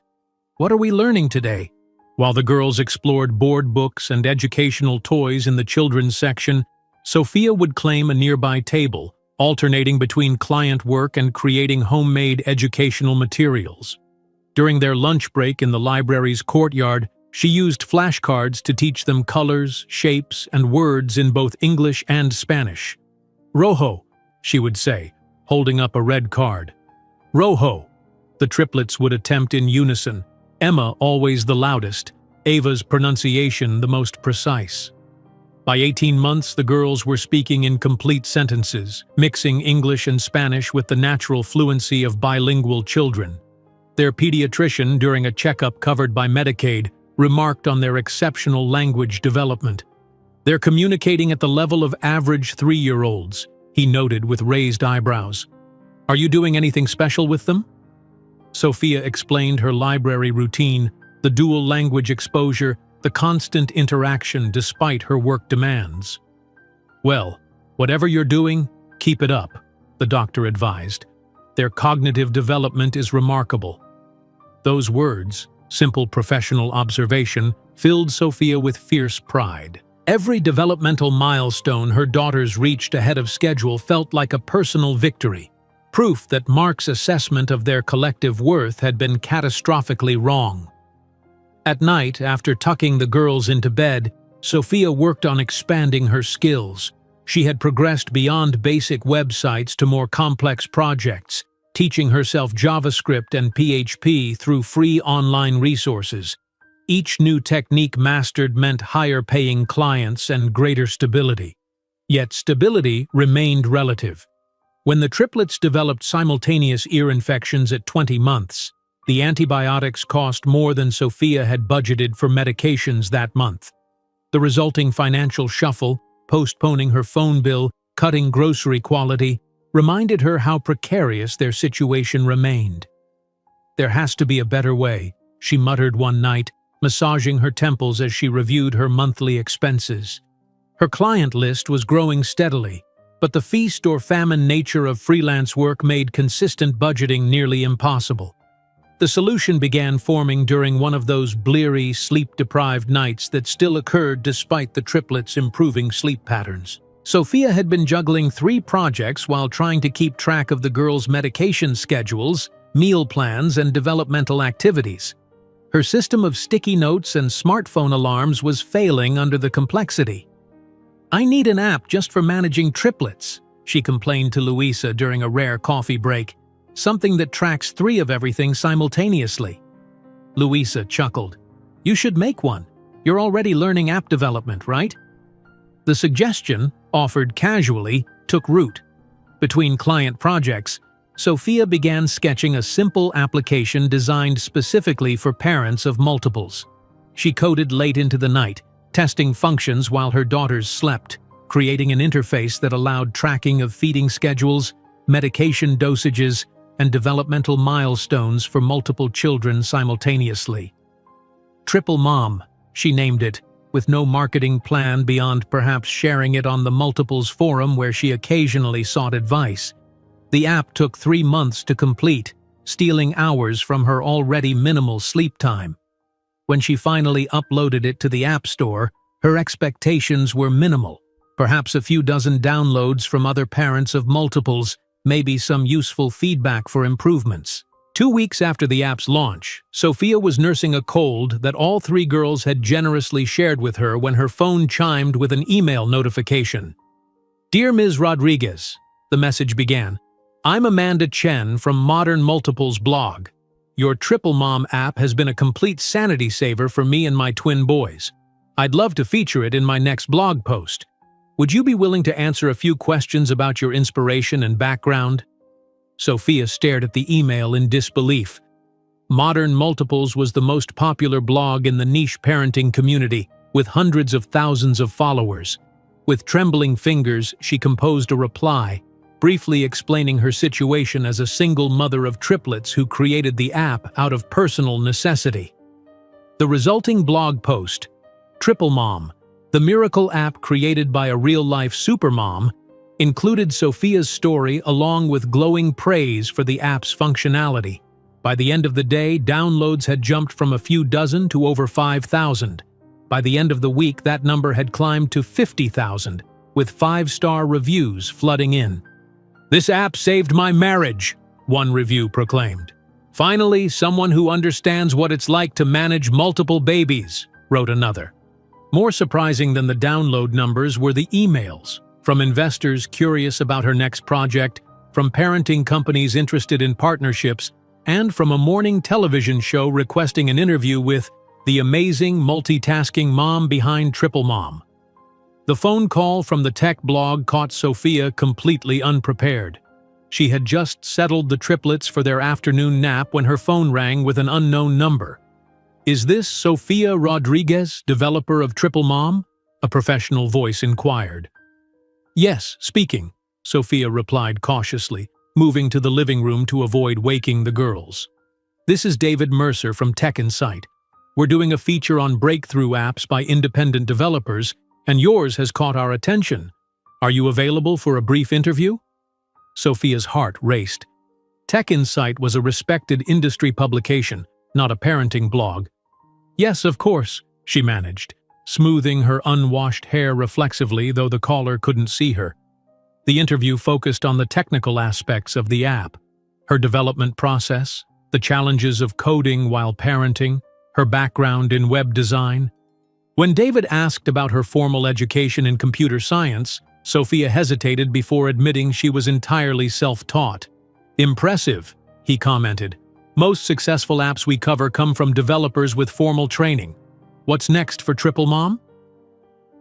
"What are we learning today?" While the girls explored board books and educational toys in the children's section, Sophia would claim a nearby table, alternating between client work and creating homemade educational materials. During their lunch break in the library's courtyard, she used flashcards to teach them colors, shapes, and words in both English and Spanish. "Rojo," she would say, holding up a red card. "Rojo," the triplets would attempt in unison, Emma always the loudest, Ava's pronunciation the most precise. By 18 months, the girls were speaking in complete sentences, mixing English and Spanish with the natural fluency of bilingual children. Their pediatrician, during a checkup covered by Medicaid, remarked on their exceptional language development. "They're communicating at the level of average 3-year-olds, he noted with raised eyebrows. "Are you doing anything special with them?" Sophia explained her library routine, the dual language exposure, the constant interaction despite her work demands. "Well, whatever you're doing, keep it up," the doctor advised. "Their cognitive development is remarkable." Those words, simple professional observation, filled Sophia with fierce pride. Every developmental milestone her daughters reached ahead of schedule felt like a personal victory, proof that Mark's assessment of their collective worth had been catastrophically wrong. At night, after tucking the girls into bed, Sophia worked on expanding her skills. She had progressed beyond basic websites to more complex projects, teaching herself JavaScript and PHP through free online resources. Each new technique mastered meant higher-paying clients and greater stability. Yet stability remained relative. When the triplets developed simultaneous ear infections at 20 months, the antibiotics cost more than Sophia had budgeted for medications that month. The resulting financial shuffle, postponing her phone bill, cutting grocery quality, reminded her how precarious their situation remained. "There has to be a better way," she muttered one night, massaging her temples as she reviewed her monthly expenses. Her client list was growing steadily, but the feast or famine nature of freelance work made consistent budgeting nearly impossible. The solution began forming during one of those bleary, sleep-deprived nights that still occurred despite the triplets' improving sleep patterns. Sophia had been juggling 3 projects while trying to keep track of the girls' medication schedules, meal plans, and developmental activities. Her system of sticky notes and smartphone alarms was failing under the complexity. "I need an app just for managing triplets," she complained to Louisa during a rare coffee break. "Something that tracks 3 of everything simultaneously." Louisa chuckled. "You should make one. You're already learning app development, right?" The suggestion, offered casually, took root. Between client projects, Sophia began sketching a simple application designed specifically for parents of multiples. She coded late into the night, testing functions while her daughters slept, creating an interface that allowed tracking of feeding schedules, medication dosages, and developmental milestones for multiple children simultaneously. Triple Mom, she named it, with no marketing plan beyond perhaps sharing it on the Multiples forum where she occasionally sought advice. The app took 3 months to complete, stealing hours from her already minimal sleep time. When she finally uploaded it to the App Store, her expectations were minimal. Perhaps a few dozen downloads from other parents of multiples, maybe some useful feedback for improvements. 2 weeks after the app's launch, Sophia was nursing a cold that all 3 girls had generously shared with her when her phone chimed with an email notification. "Dear Ms. Rodriguez," the message began, "I'm Amanda Chen from Modern Multiples blog. Your Triple Mom app has been a complete sanity saver for me and my twin boys. I'd love to feature it in my next blog post. Would you be willing to answer a few questions about your inspiration and background? Sophia stared at the email in disbelief. Modern Multiples was the most popular blog in the niche parenting community, with hundreds of thousands of followers. With trembling fingers, she composed a reply, briefly explaining her situation as a single mother of triplets who created the app out of personal necessity. The resulting blog post, Triple Mom, the miracle app created by a real-life supermom, included Sophia's story along with glowing praise for the app's functionality. By the end of the day, downloads had jumped from a few dozen to over 5,000. By the end of the week, that number had climbed to 50,000, with 5-star reviews flooding in. "This app saved my marriage," one review proclaimed. "Finally, someone who understands what it's like to manage multiple babies," wrote another. More surprising than the download numbers were the emails, from investors curious about her next project, from parenting companies interested in partnerships, and from a morning television show requesting an interview with the amazing multitasking mom behind Triple Mom. The phone call from the tech blog caught Sophia completely unprepared. She had just settled the triplets for their afternoon nap when her phone rang with an unknown number. "Is this Sofia Rodriguez, developer of Triple Mom?" a professional voice inquired. "Yes, speaking," Sophia replied cautiously, moving to the living room to avoid waking the girls. "This is David Mercer from Tech Insight. We're doing a feature on breakthrough apps by independent developers, and yours has caught our attention. Are you available for a brief interview?" Sophia's heart raced. Tech Insight was a respected industry publication, not a parenting blog. "Yes, of course," she managed, smoothing her unwashed hair reflexively though the caller couldn't see her. The interview focused on the technical aspects of the app, her development process, the challenges of coding while parenting, her background in web design. When David asked about her formal education in computer science, Sophia hesitated before admitting she was entirely self-taught. "Impressive," he commented. "Most successful apps we cover come from developers with formal training. What's next for Triple Mom?"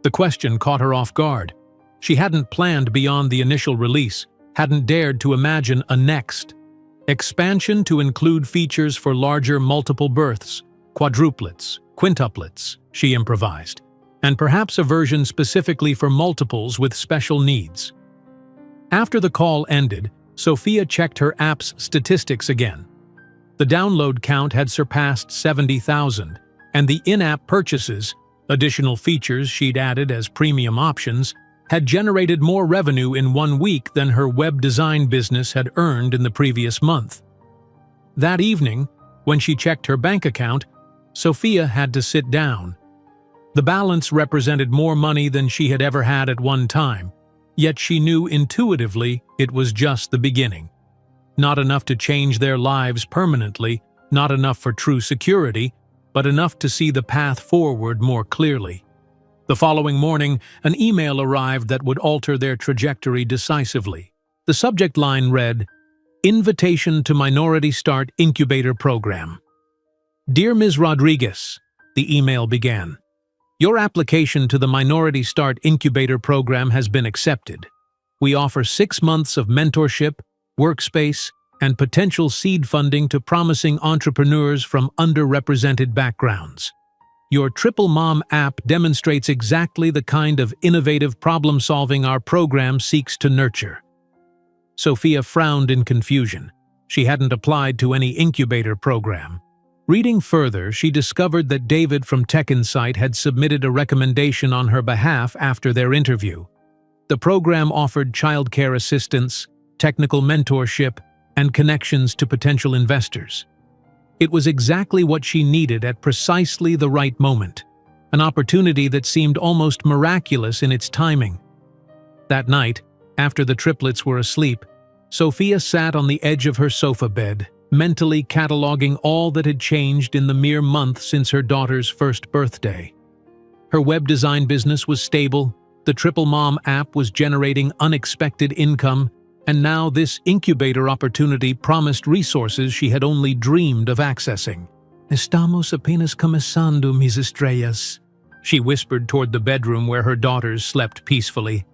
The question caught her off guard. She hadn't planned beyond the initial release, hadn't dared to imagine a next. Expansion to include features for larger multiple births, quadruplets, quintuplets, she improvised, and perhaps a version specifically for multiples with special needs. After the call ended, Sophia checked her app's statistics again. The download count had surpassed 70,000, and the in-app purchases, additional features she'd added as premium options, had generated more revenue in 1 week than her web design business had earned in the previous month. That evening, when she checked her bank account, Sophia had to sit down. The balance represented more money than she had ever had at one time, yet she knew intuitively it was just the beginning. Not enough to change their lives permanently, not enough for true security, but enough to see the path forward more clearly. The following morning, an email arrived that would alter their trajectory decisively. The subject line read, "Invitation to Minority Start Incubator Program." "Dear Ms. Rodriguez," the email began, "your application to the Minority Start Incubator Program has been accepted. We offer 6 months of mentorship, workspace, and potential seed funding to promising entrepreneurs from underrepresented backgrounds. Your Triple Mom app demonstrates exactly the kind of innovative problem-solving our program seeks to nurture." Sophia frowned in confusion. She hadn't applied to any incubator program. Reading further, she discovered that David from Tech Insight had submitted a recommendation on her behalf after their interview. The program offered childcare assistance, technical mentorship, and connections to potential investors. It was exactly what she needed at precisely the right moment, an opportunity that seemed almost miraculous in its timing. That night, after the triplets were asleep, Sophia sat on the edge of her sofa bed, mentally cataloging all that had changed in the mere month since her daughter's first birthday. Her web design business was stable, the Triple Mom app was generating unexpected income, and now this incubator opportunity promised resources she had only dreamed of accessing. "Estamos apenas comenzando, mis estrellas," she whispered toward the bedroom where her daughters slept peacefully.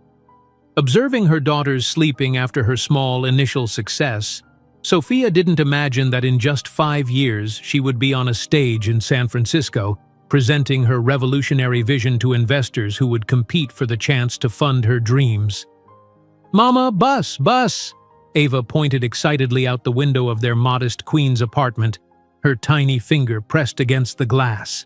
Observing her daughters sleeping after her small initial success, Sophia didn't imagine that in just 5 years she would be on a stage in San Francisco, presenting her revolutionary vision to investors who would compete for the chance to fund her dreams. "Mama, bus, bus!" Ava pointed excitedly out the window of their modest Queens apartment, her tiny finger pressed against the glass.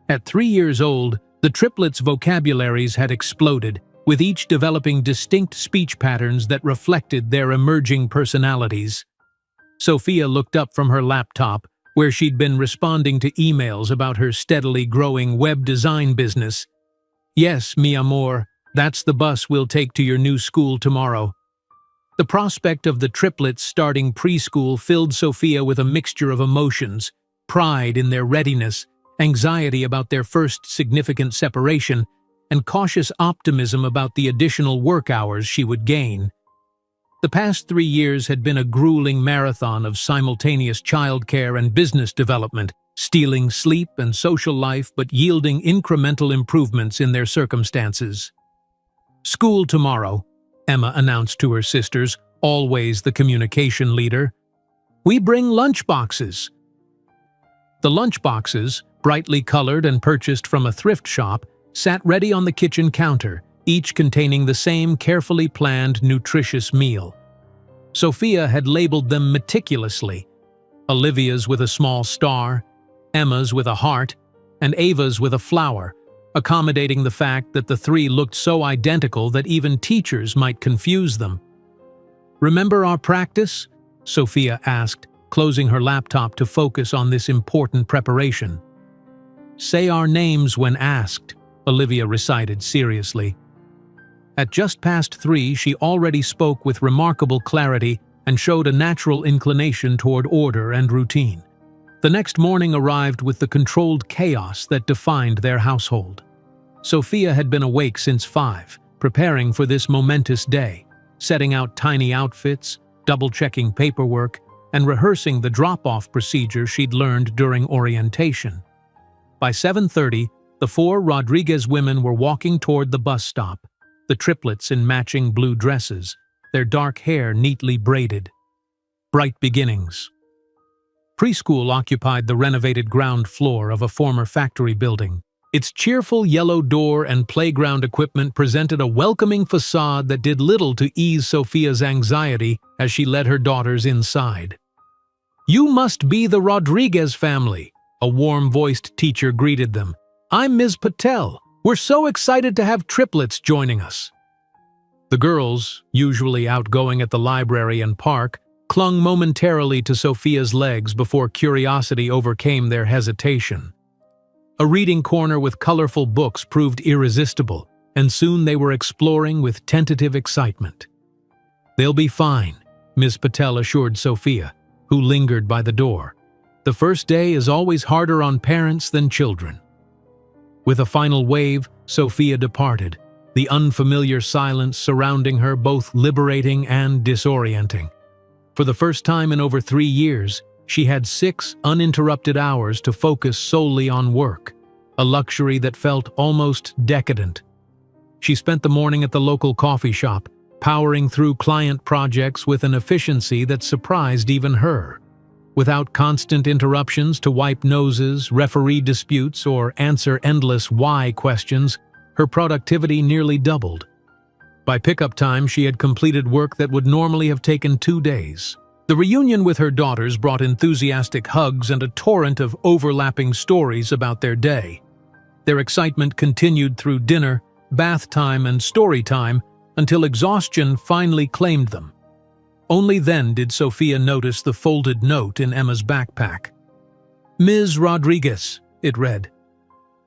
At 3 years old, the triplets' vocabularies had exploded, with each developing distinct speech patterns that reflected their emerging personalities. Sophia looked up from her laptop, where she'd been responding to emails about her steadily growing web design business. "Yes, mi amor, that's the bus we'll take to your new school tomorrow." The prospect of the triplets starting preschool filled Sophia with a mixture of emotions: pride in their readiness, anxiety about their first significant separation, and cautious optimism about the additional work hours she would gain. The past 3 years had been a grueling marathon of simultaneous childcare and business development, stealing sleep and social life but yielding incremental improvements in their circumstances. "School tomorrow," Emma announced to her sisters, always the communication leader. "We bring lunchboxes." The lunchboxes, brightly colored and purchased from a thrift shop, sat ready on the kitchen counter, each containing the same carefully planned, nutritious meal. Sophia had labeled them meticulously: Olivia's with a small star, Emma's with a heart, and Ava's with a flower, accommodating the fact that the 3 looked so identical that even teachers might confuse them. "Remember our practice?" Sophia asked, closing her laptop to focus on this important preparation. "Say our names when asked," Olivia recited seriously. At just past 3, she already spoke with remarkable clarity and showed a natural inclination toward order and routine. The next morning arrived with the controlled chaos that defined their household. Sophia had been awake since 5, preparing for this momentous day, setting out tiny outfits, double-checking paperwork, and rehearsing the drop-off procedure she'd learned during orientation. By 7:30, the 4 Rodriguez women were walking toward the bus stop, the triplets in matching blue dresses, their dark hair neatly braided. Bright beginnings. Preschool occupied the renovated ground floor of a former factory building. Its cheerful yellow door and playground equipment presented a welcoming facade that did little to ease Sophia's anxiety as she led her daughters inside. "You must be the Rodriguez family," a warm-voiced teacher greeted them. "I'm Ms. Patel. We're so excited to have triplets joining us." The girls, usually outgoing at the library and park, clung momentarily to Sophia's legs before curiosity overcame their hesitation. A reading corner with colorful books proved irresistible, and soon they were exploring with tentative excitement. "They'll be fine," Ms. Patel assured Sophia, who lingered by the door. "The first day is always harder on parents than children." With a final wave, Sophia departed, the unfamiliar silence surrounding her both liberating and disorienting. For the first time in over 3 years, she had 6 uninterrupted hours to focus solely on work, a luxury that felt almost decadent. She spent the morning at the local coffee shop, powering through client projects with an efficiency that surprised even her. Without constant interruptions to wipe noses, referee disputes, or answer endless why questions, her productivity nearly doubled. By pickup time, she had completed work that would normally have taken 2 days. The reunion with her daughters brought enthusiastic hugs and a torrent of overlapping stories about their day. Their excitement continued through dinner, bath time, and story time until exhaustion finally claimed them. Only then did Sophia notice the folded note in Emma's backpack. "Ms. Rodriguez," it read.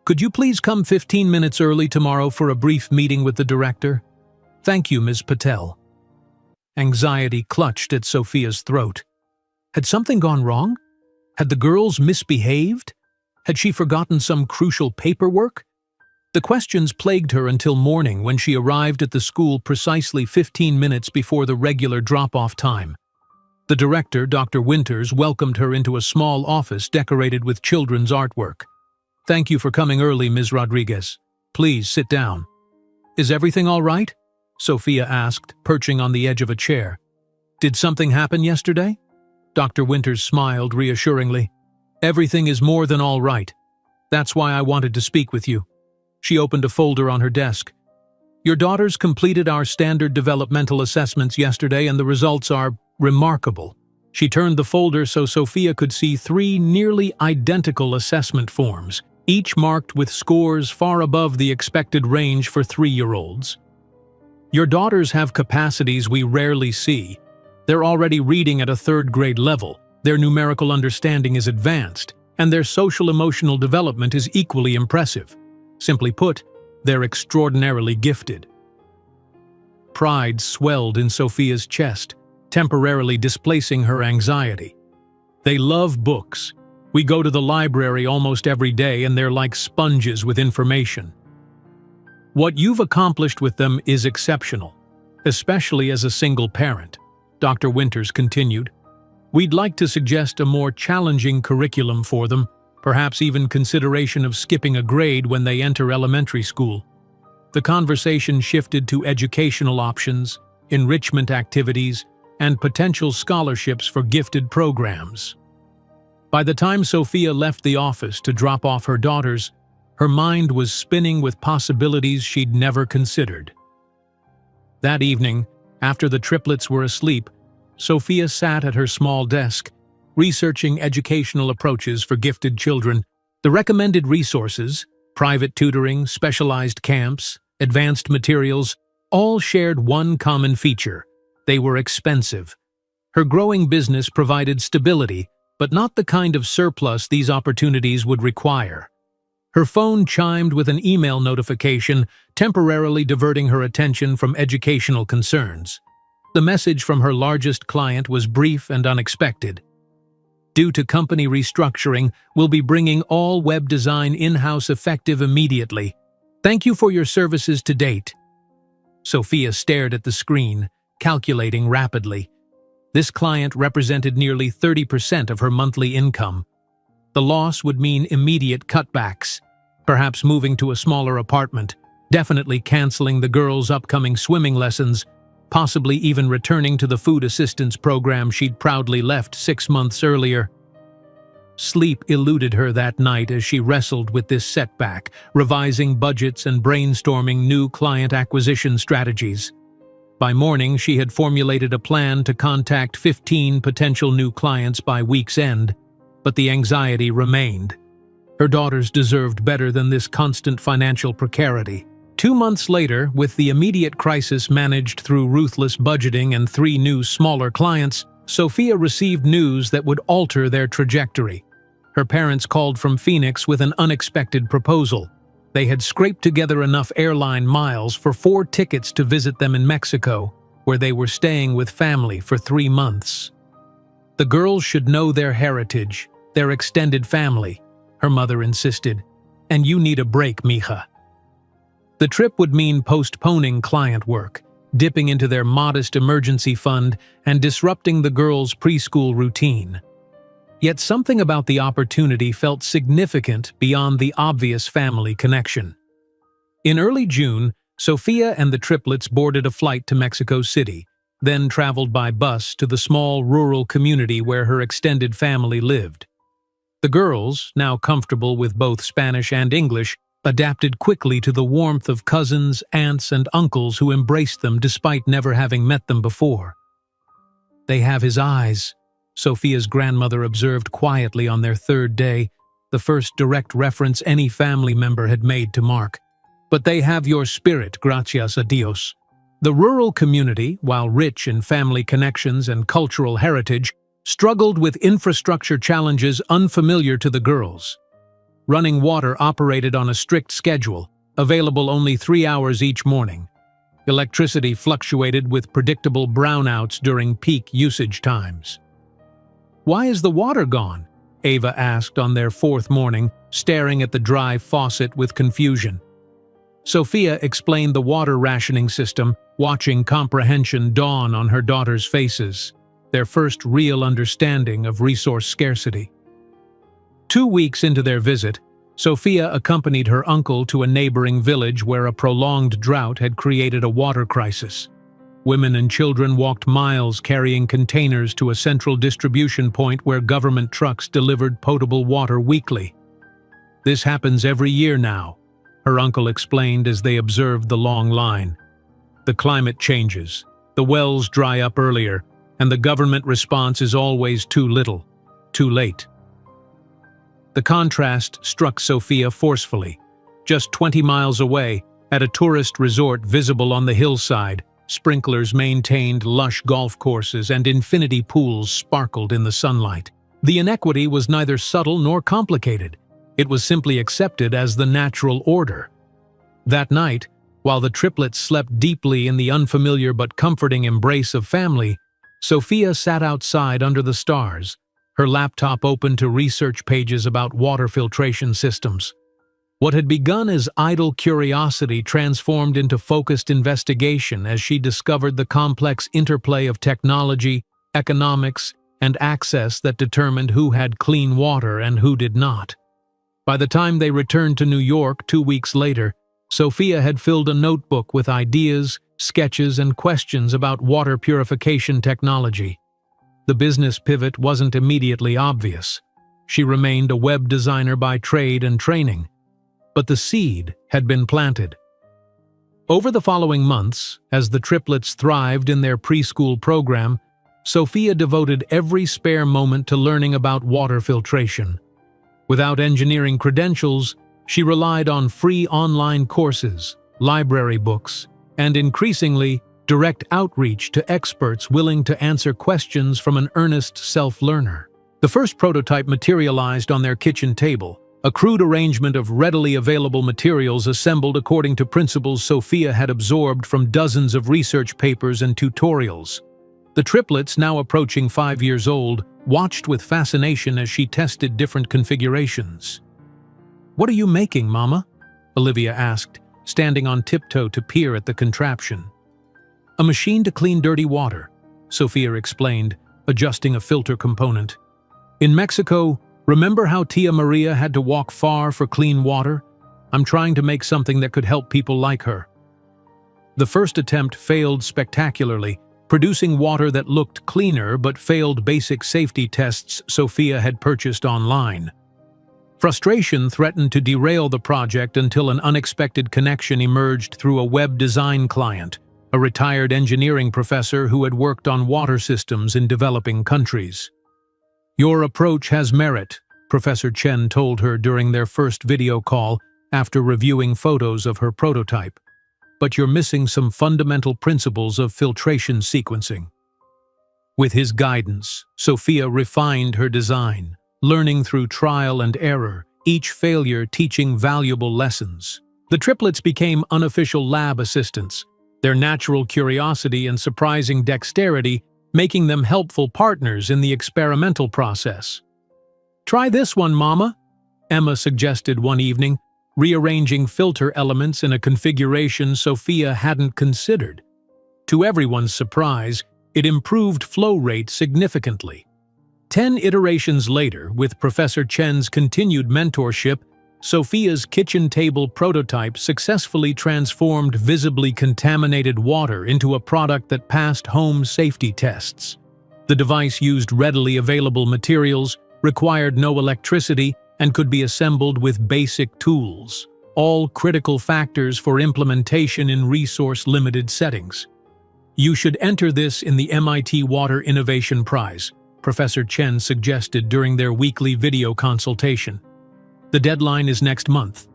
"Could you please come 15 minutes early tomorrow for a brief meeting with the director? Thank you, Ms. Patel." Anxiety clutched at Sophia's throat. Had something gone wrong? Had the girls misbehaved? Had she forgotten some crucial paperwork? The questions plagued her until morning when she arrived at the school precisely 15 minutes before the regular drop-off time. The director, Dr. Winters, welcomed her into a small office decorated with children's artwork. "Thank you for coming early, Ms. Rodriguez. Please sit down." "Is everything all right?" Sophia asked, perching on the edge of a chair. "Did something happen yesterday?" Dr. Winters smiled reassuringly. "Everything is more than all right. That's why I wanted to speak with you." She opened a folder on her desk. "Your daughters completed our standard developmental assessments yesterday, and the results are remarkable." She turned the folder so Sophia could see 3 nearly identical assessment forms, each marked with scores far above the expected range for 3-year-olds. "Your daughters have capacities we rarely see. They're already reading at a 3rd-grade level, their numerical understanding is advanced, and their social-emotional development is equally impressive. Simply put, they're extraordinarily gifted." Pride swelled in Sophia's chest, temporarily displacing her anxiety. "They love books. We go to the library almost every day, and they're like sponges with information. What you've accomplished with them is exceptional, especially as a single parent," Dr. Winters continued. "We'd like to suggest a more challenging curriculum for them, perhaps even consideration of skipping a grade when they enter elementary school." The conversation shifted to educational options, enrichment activities, and potential scholarships for gifted programs. By the time Sophia left the office to drop off her daughters, her mind was spinning with possibilities she'd never considered. That evening, after the triplets were asleep, Sophia sat at her small desk, researching educational approaches for gifted children. The recommended resources, private tutoring, specialized camps, advanced materials, all shared one common feature: they were expensive. Her growing business provided stability, but not the kind of surplus these opportunities would require. Her phone chimed with an email notification, temporarily diverting her attention from educational concerns. The message from her largest client was brief and unexpected. "Due to company restructuring, we'll be bringing all web design in-house effective immediately. Thank you for your services to date." Sophia stared at the screen, calculating rapidly. This client represented nearly 30% of her monthly income. The loss would mean immediate cutbacks, perhaps moving to a smaller apartment, definitely canceling the girls' upcoming swimming lessons, possibly even returning to the food assistance program she'd proudly left 6 months earlier. Sleep eluded her that night as she wrestled with this setback, revising budgets and brainstorming new client acquisition strategies. By morning, she had formulated a plan to contact 15 potential new clients by week's end, but the anxiety remained. Her daughters deserved better than this constant financial precarity. 2 months later, with the immediate crisis managed through ruthless budgeting and 3 new smaller clients, Sophia received news that would alter their trajectory. Her parents called from Phoenix with an unexpected proposal. They had scraped together enough airline miles for 4 tickets to visit them in Mexico, where they were staying with family for 3 months. The girls should know their heritage, their extended family, her mother insisted. "And you need a break, mija." The trip would mean postponing client work, dipping into their modest emergency fund, and disrupting the girls' preschool routine. Yet something about the opportunity felt significant beyond the obvious family connection. In early June, Sophia and the triplets boarded a flight to Mexico City, then traveled by bus to the small rural community where her extended family lived. The girls, now comfortable with both Spanish and English, adapted quickly to the warmth of cousins, aunts, and uncles who embraced them despite never having met them before. "They have his eyes," Sophia's grandmother observed quietly on their 3rd day, the first direct reference any family member had made to Mark. "But they have your spirit, gracias a Dios." The rural community, while rich in family connections and cultural heritage, struggled with infrastructure challenges unfamiliar to the girls. Running water operated on a strict schedule, available only 3 hours each morning. Electricity fluctuated with predictable brownouts during peak usage times. "Why is the water gone?" Ava asked on their 4th morning, staring at the dry faucet with confusion. Sophia explained the water rationing system, watching comprehension dawn on her daughters' faces, their first real understanding of resource scarcity. 2 weeks into their visit, Sophia accompanied her uncle to a neighboring village where a prolonged drought had created a water crisis. Women and children walked miles carrying containers to a central distribution point where government trucks delivered potable water weekly. "This happens every year now," her uncle explained as they observed the long line. "The climate changes, the wells dry up earlier, and the government response is always too little, too late." The contrast struck Sophia forcefully. Just 20 miles away, at a tourist resort visible on the hillside, sprinklers maintained lush golf courses and infinity pools sparkled in the sunlight. The inequity was neither subtle nor complicated. It was simply accepted as the natural order. That night, while the triplets slept deeply in the unfamiliar but comforting embrace of family, Sophia sat outside under the stars, her laptop open to research pages about water filtration systems. What had begun as idle curiosity transformed into focused investigation as she discovered the complex interplay of technology, economics, and access that determined who had clean water and who did not. By the time they returned to New York 2 weeks later, Sophia had filled a notebook with ideas, sketches, and questions about water purification technology. The business pivot wasn't immediately obvious. She remained a web designer by trade and training. But the seed had been planted. Over the following months, as the triplets thrived in their preschool program, Sophia devoted every spare moment to learning about water filtration. Without engineering credentials, she relied on free online courses, library books, and increasingly, direct outreach to experts willing to answer questions from an earnest self-learner. The first prototype materialized on their kitchen table, a crude arrangement of readily available materials assembled according to principles Sophia had absorbed from dozens of research papers and tutorials. The triplets, now approaching 5 years old, watched with fascination as she tested different configurations. "What are you making, Mama?" Olivia asked, standing on tiptoe to peer at the contraption. "A machine to clean dirty water," Sophia explained, adjusting a filter component. "In Mexico, remember how Tia Maria had to walk far for clean water? I'm trying to make something that could help people like her." The first attempt failed spectacularly, producing water that looked cleaner but failed basic safety tests Sophia had purchased online. Frustration threatened to derail the project until an unexpected connection emerged through a web design client, a retired engineering professor who had worked on water systems in developing countries. "Your approach has merit," Professor Chen told her during their first video call after reviewing photos of her prototype. "But you're missing some fundamental principles of filtration sequencing." With his guidance, Sophia refined her design, learning through trial and error, each failure teaching valuable lessons. The triplets became unofficial lab assistants, their natural curiosity and surprising dexterity making them helpful partners in the experimental process. "Try this one, Mama," Emma suggested one evening, rearranging filter elements in a configuration Sophia hadn't considered. To everyone's surprise, it improved flow rate significantly. 10 iterations later, with Professor Chen's continued mentorship, Sophia's kitchen table prototype successfully transformed visibly contaminated water into a product that passed home safety tests. The device used readily available materials, required no electricity, and could be assembled with basic tools, all critical factors for implementation in resource-limited settings. "You should enter this in the MIT Water Innovation Prize," Professor Chen suggested during their weekly video consultation. "The deadline is next month."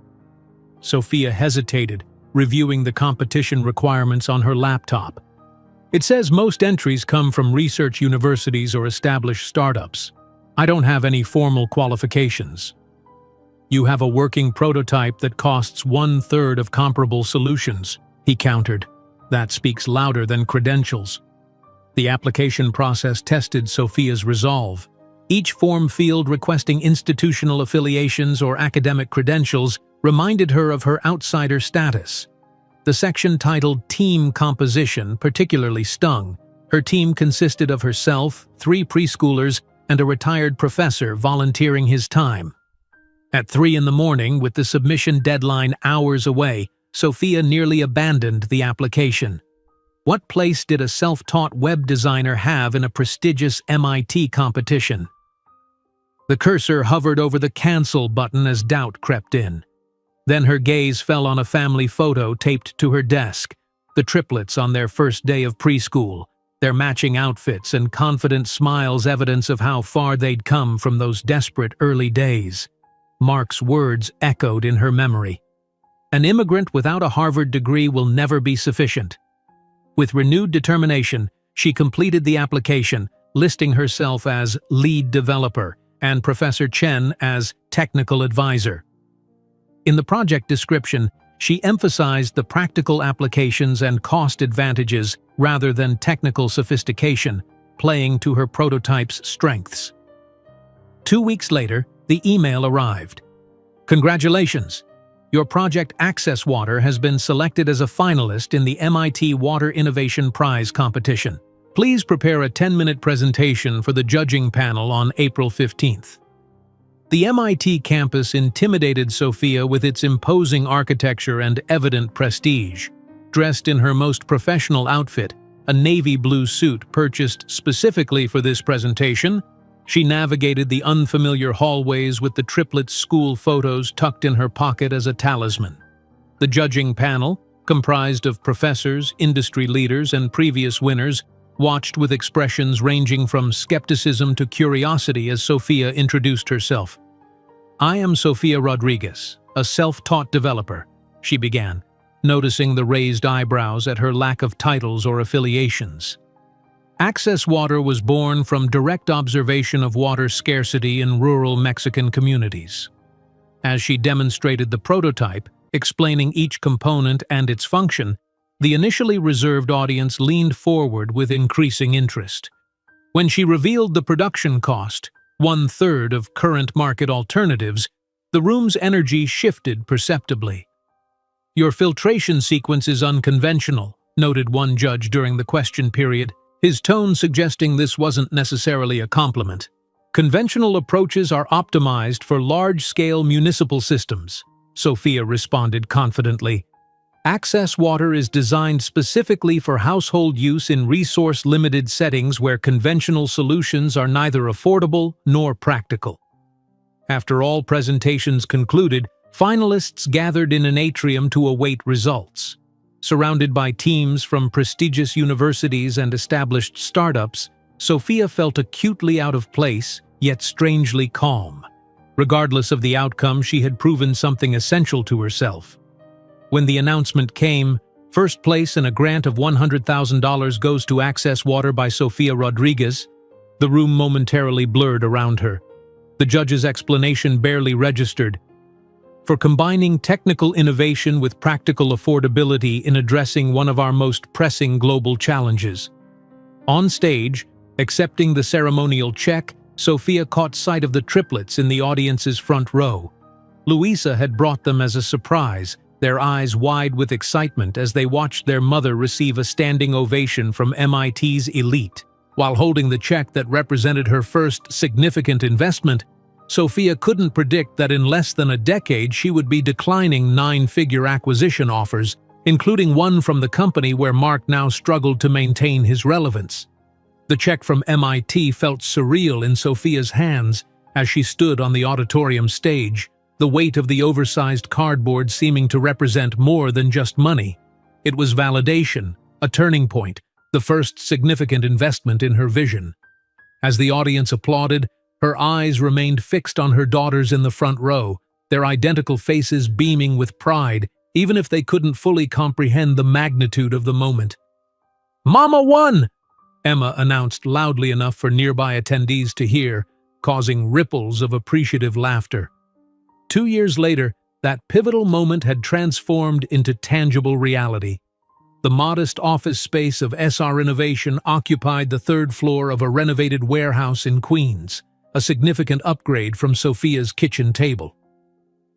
Sophia hesitated, reviewing the competition requirements on her laptop. "It says most entries come from research universities or established startups. I don't have any formal qualifications." "You have a working prototype that costs 1/3 of comparable solutions," he countered. "That speaks louder than credentials." The application process tested Sophia's resolve. Each form field requesting institutional affiliations or academic credentials reminded her of her outsider status. The section titled Team Composition particularly stung. Her team consisted of herself, 3 preschoolers, and a retired professor volunteering his time. At 3 in the morning, with the submission deadline hours away, Sophia nearly abandoned the application. What place did a self-taught web designer have in a prestigious MIT competition? The cursor hovered over the cancel button as doubt crept in. Then her gaze fell on a family photo taped to her desk, the triplets on their first day of preschool, their matching outfits and confident smiles evidence of how far they'd come from those desperate early days. Mark's words echoed in her memory. An immigrant without a Harvard degree will never be sufficient. With renewed determination, she completed the application, listing herself as lead developer and Professor Chen as technical advisor. In the project description, she emphasized the practical applications and cost advantages rather than technical sophistication, playing to her prototype's strengths. 2 weeks later, the email arrived. Congratulations! Your project Access Water has been selected as a finalist in the MIT Water Innovation Prize competition. Please prepare a 10-minute presentation for the judging panel on April 15th. The MIT campus intimidated Sophia with its imposing architecture and evident prestige. Dressed in her most professional outfit, a navy blue suit purchased specifically for this presentation, she navigated the unfamiliar hallways with the triplets' school photos tucked in her pocket as a talisman. The judging panel, comprised of professors, industry leaders, and previous winners, watched with expressions ranging from skepticism to curiosity as Sophia introduced herself. "I am Sophia Rodriguez, a self-taught developer," she began, noticing the raised eyebrows at her lack of titles or affiliations. Access Water was born from direct observation of water scarcity in rural Mexican communities. As she demonstrated the prototype, explaining each component and its function, the initially reserved audience leaned forward with increasing interest. When she revealed the production cost, 1/3 of current market alternatives, the room's energy shifted perceptibly. "Your filtration sequence is unconventional," noted one judge during the question period, his tone suggesting this wasn't necessarily a compliment. "Conventional approaches are optimized for large-scale municipal systems," Sophia responded confidently. "Access Water is designed specifically for household use in resource-limited settings where conventional solutions are neither affordable nor practical." After all presentations concluded, finalists gathered in an atrium to await results. Surrounded by teams from prestigious universities and established startups, Sophia felt acutely out of place, yet strangely calm. Regardless of the outcome, she had proven something essential to herself. When the announcement came, first place and a grant of $100,000 goes to Access Water by Sophia Rodriguez, the room momentarily blurred around her. The judge's explanation barely registered. "For combining technical innovation with practical affordability in addressing one of our most pressing global challenges." On stage, accepting the ceremonial check, Sophia caught sight of the triplets in the audience's front row. Louisa had brought them as a surprise, their eyes wide with excitement as they watched their mother receive a standing ovation from MIT's elite. While holding the check that represented her first significant investment, Sophia couldn't predict that in less than a decade she would be declining 9-figure acquisition offers, including one from the company where Mark now struggled to maintain his relevance. The check from MIT felt surreal in Sophia's hands as she stood on the auditorium stage, the weight of the oversized cardboard seeming to represent more than just money. It was validation, a turning point, the first significant investment in her vision. As the audience applauded, her eyes remained fixed on her daughters in the front row, their identical faces beaming with pride, even if they couldn't fully comprehend the magnitude of the moment. "Mama won!" Emma announced loudly enough for nearby attendees to hear, causing ripples of appreciative laughter. 2 years later, that pivotal moment had transformed into tangible reality. The modest office space of SR Innovation occupied the 3rd floor of a renovated warehouse in Queens, a significant upgrade from Sophia's kitchen table.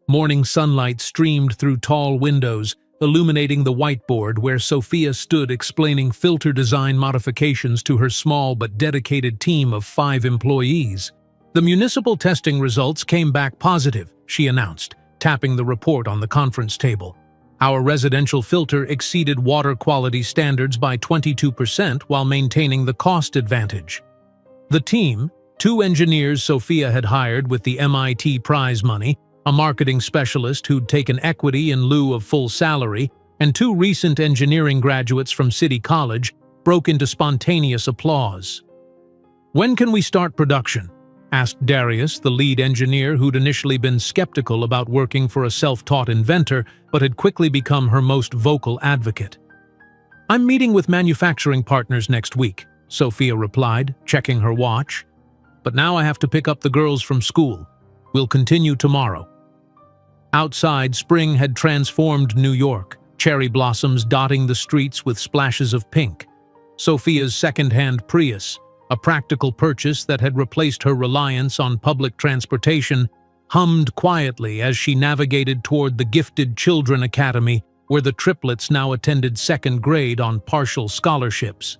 Morning sunlight streamed through tall windows, illuminating the whiteboard where Sophia stood explaining filter design modifications to her small but dedicated team of 5 employees. The municipal testing results came back positive, she announced, tapping the report on the conference table. Our residential filter exceeded water quality standards by 22% while maintaining the cost advantage. The team, 2 engineers Sophia had hired with the MIT prize money, a marketing specialist who'd taken equity in lieu of full salary, and 2 recent engineering graduates from City College, broke into spontaneous applause. "When can we start production?" asked Darius, the lead engineer who'd initially been skeptical about working for a self-taught inventor but had quickly become her most vocal advocate. "I'm meeting with manufacturing partners next week," Sophia replied, checking her watch. "But now I have to pick up the girls from school. We'll continue tomorrow." Outside, spring had transformed New York, cherry blossoms dotting the streets with splashes of pink. Sophia's second-hand Prius, a practical purchase that had replaced her reliance on public transportation, hummed quietly as she navigated toward the Gifted Children Academy, where the triplets now attended 2nd grade on partial scholarships.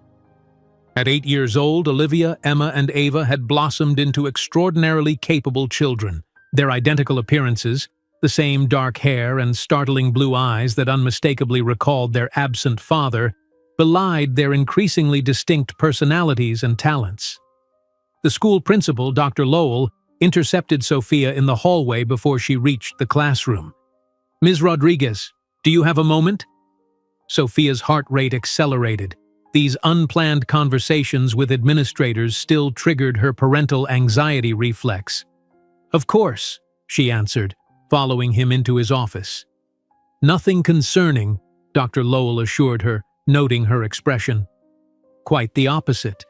At 8 years old, Olivia, Emma, and Ava had blossomed into extraordinarily capable children. Their identical appearances, the same dark hair and startling blue eyes that unmistakably recalled their absent father, belied their increasingly distinct personalities and talents. The school principal, Dr. Lowell, intercepted Sophia in the hallway before she reached the classroom. "Ms. Rodriguez, do you have a moment?" Sophia's heart rate accelerated. These unplanned conversations with administrators still triggered her parental anxiety reflex. "Of course," she answered, following him into his office. "Nothing concerning," Dr. Lowell assured her, noting her expression. "Quite the opposite.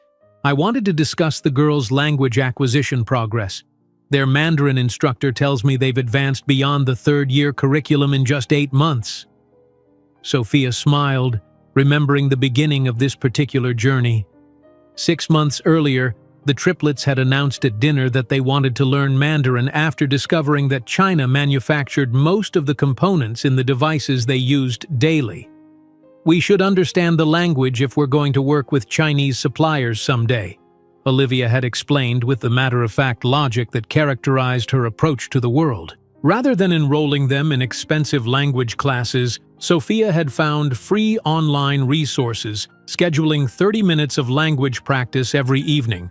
I wanted to discuss the girls' language acquisition progress. Their Mandarin instructor tells me they've advanced beyond the 3rd-year curriculum in just 8 months." Sophia smiled, remembering the beginning of this particular journey. 6 months earlier, the triplets had announced at dinner that they wanted to learn Mandarin after discovering that China manufactured most of the components in the devices they used daily. "We should understand the language if we're going to work with Chinese suppliers someday," Olivia had explained with the matter-of-fact logic that characterized her approach to the world. Rather than enrolling them in expensive language classes, Sophia had found free online resources, scheduling 30 minutes of language practice every evening.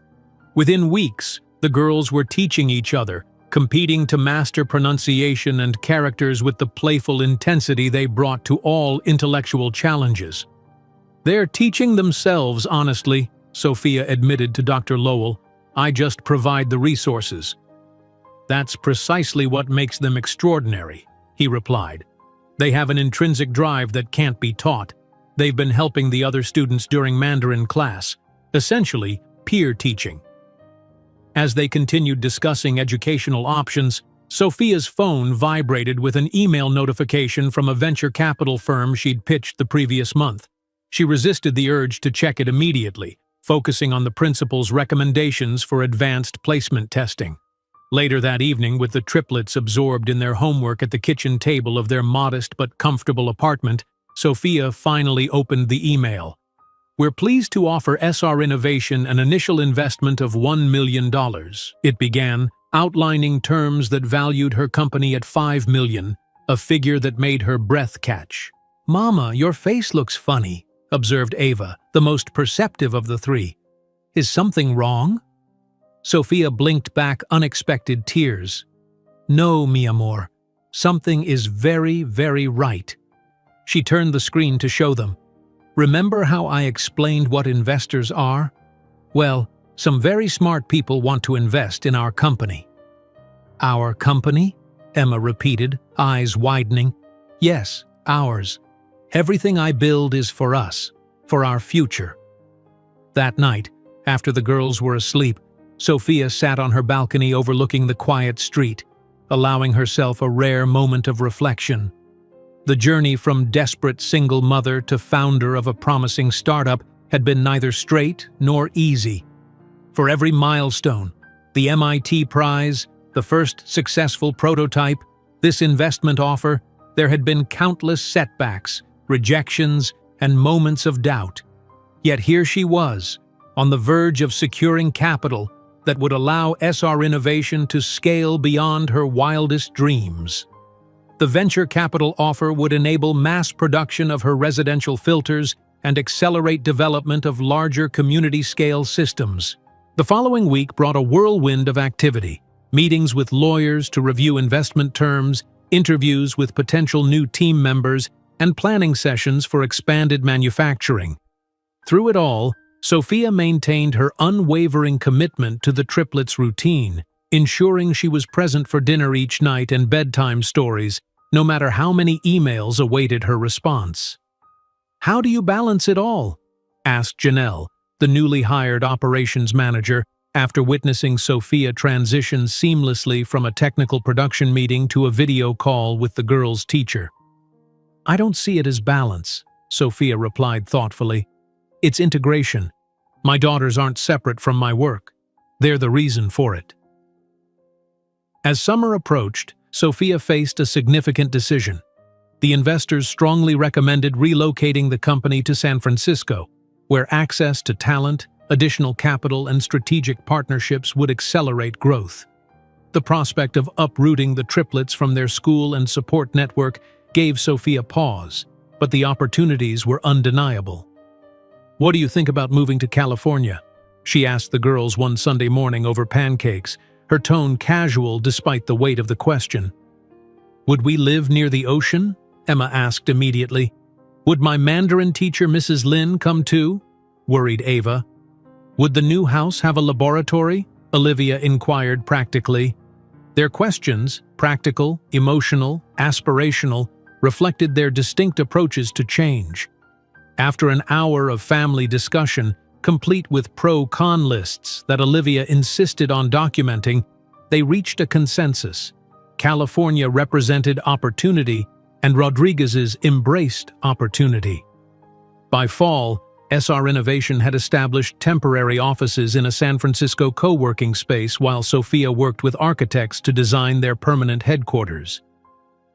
Within weeks, the girls were teaching each other, competing to master pronunciation and characters with the playful intensity they brought to all intellectual challenges. "They're teaching themselves, honestly," Sophia admitted to Dr. Lowell. "I just provide the resources." "That's precisely what makes them extraordinary," he replied. "They have an intrinsic drive that can't be taught. They've been helping the other students during Mandarin class, essentially peer teaching." As they continued discussing educational options, Sophia's phone vibrated with an email notification from a venture capital firm she'd pitched the previous month. She resisted the urge to check it immediately, focusing on the principal's recommendations for advanced placement testing. Later that evening, with the triplets absorbed in their homework at the kitchen table of their modest but comfortable apartment, Sophia finally opened the email. "We're pleased to offer SR Innovation an initial investment of $1 million, it began, outlining terms that valued her company at $5 million, a figure that made her breath catch. "Mama, your face looks funny," observed Ava, the most perceptive of the 3. "Is something wrong?" Sophia blinked back unexpected tears. "No, mi amor. Something is very, very right." She turned the screen to show them. "Remember how I explained what investors are? Well, some very smart people want to invest in our company." "Our company?" Emma repeated, eyes widening. "Yes, ours. Everything I build is for us, for our future." That night, after the girls were asleep, Sophia sat on her balcony overlooking the quiet street, allowing herself a rare moment of reflection. The journey from desperate single mother to founder of a promising startup had been neither straight nor easy. For every milestone, the MIT prize, the first successful prototype, this investment offer, there had been countless setbacks, rejections, and moments of doubt. Yet here she was, on the verge of securing capital, that would allow SR Innovation to scale beyond her wildest dreams. The venture capital offer would enable mass production of her residential filters and accelerate development of larger community-scale systems. The following week brought a whirlwind of activity: meetings with lawyers to review investment terms, interviews with potential new team members, and planning sessions for expanded manufacturing. Through it all, Sophia maintained her unwavering commitment to the Triplets' routine, ensuring she was present for dinner each night and bedtime stories, no matter how many emails awaited her response. "How do you balance it all?" asked Janelle, the newly hired operations manager, after witnessing Sophia transition seamlessly from a technical production meeting to a video call with the girls' teacher. "I don't see it as balance," Sophia replied thoughtfully. "It's integration. My daughters aren't separate from my work. They're the reason for it." As summer approached, Sophia faced a significant decision. The investors strongly recommended relocating the company to San Francisco, where access to talent, additional capital, and strategic partnerships would accelerate growth. The prospect of uprooting the Triplets from their school and support network gave Sophia pause, but the opportunities were undeniable. "What do you think about moving to California?" she asked the girls one Sunday morning over pancakes, her tone casual despite the weight of the question. "Would we live near the ocean?" Emma asked immediately. "Would my Mandarin teacher, Mrs. Lin, come too?" worried Ava. "Would the new house have a laboratory?" Olivia inquired practically. Their questions, practical, emotional, aspirational, reflected their distinct approaches to change. After an hour of family discussion, complete with pro-con lists that Olivia insisted on documenting, they reached a consensus. California represented opportunity, and Rodriguez's embraced opportunity. By fall, SR Innovation had established temporary offices in a San Francisco co-working space while Sophia worked with architects to design their permanent headquarters.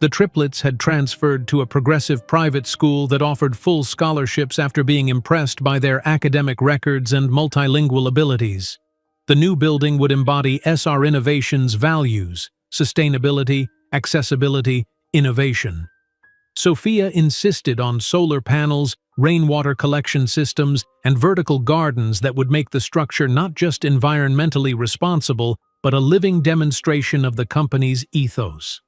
The Triplets had transferred to a progressive private school that offered full scholarships after being impressed by their academic records and multilingual abilities. The new building would embody SR Innovation's values: sustainability, accessibility, innovation. Sophia insisted on solar panels, rainwater collection systems, and vertical gardens that would make the structure not just environmentally responsible, but a living demonstration of the company's ethos.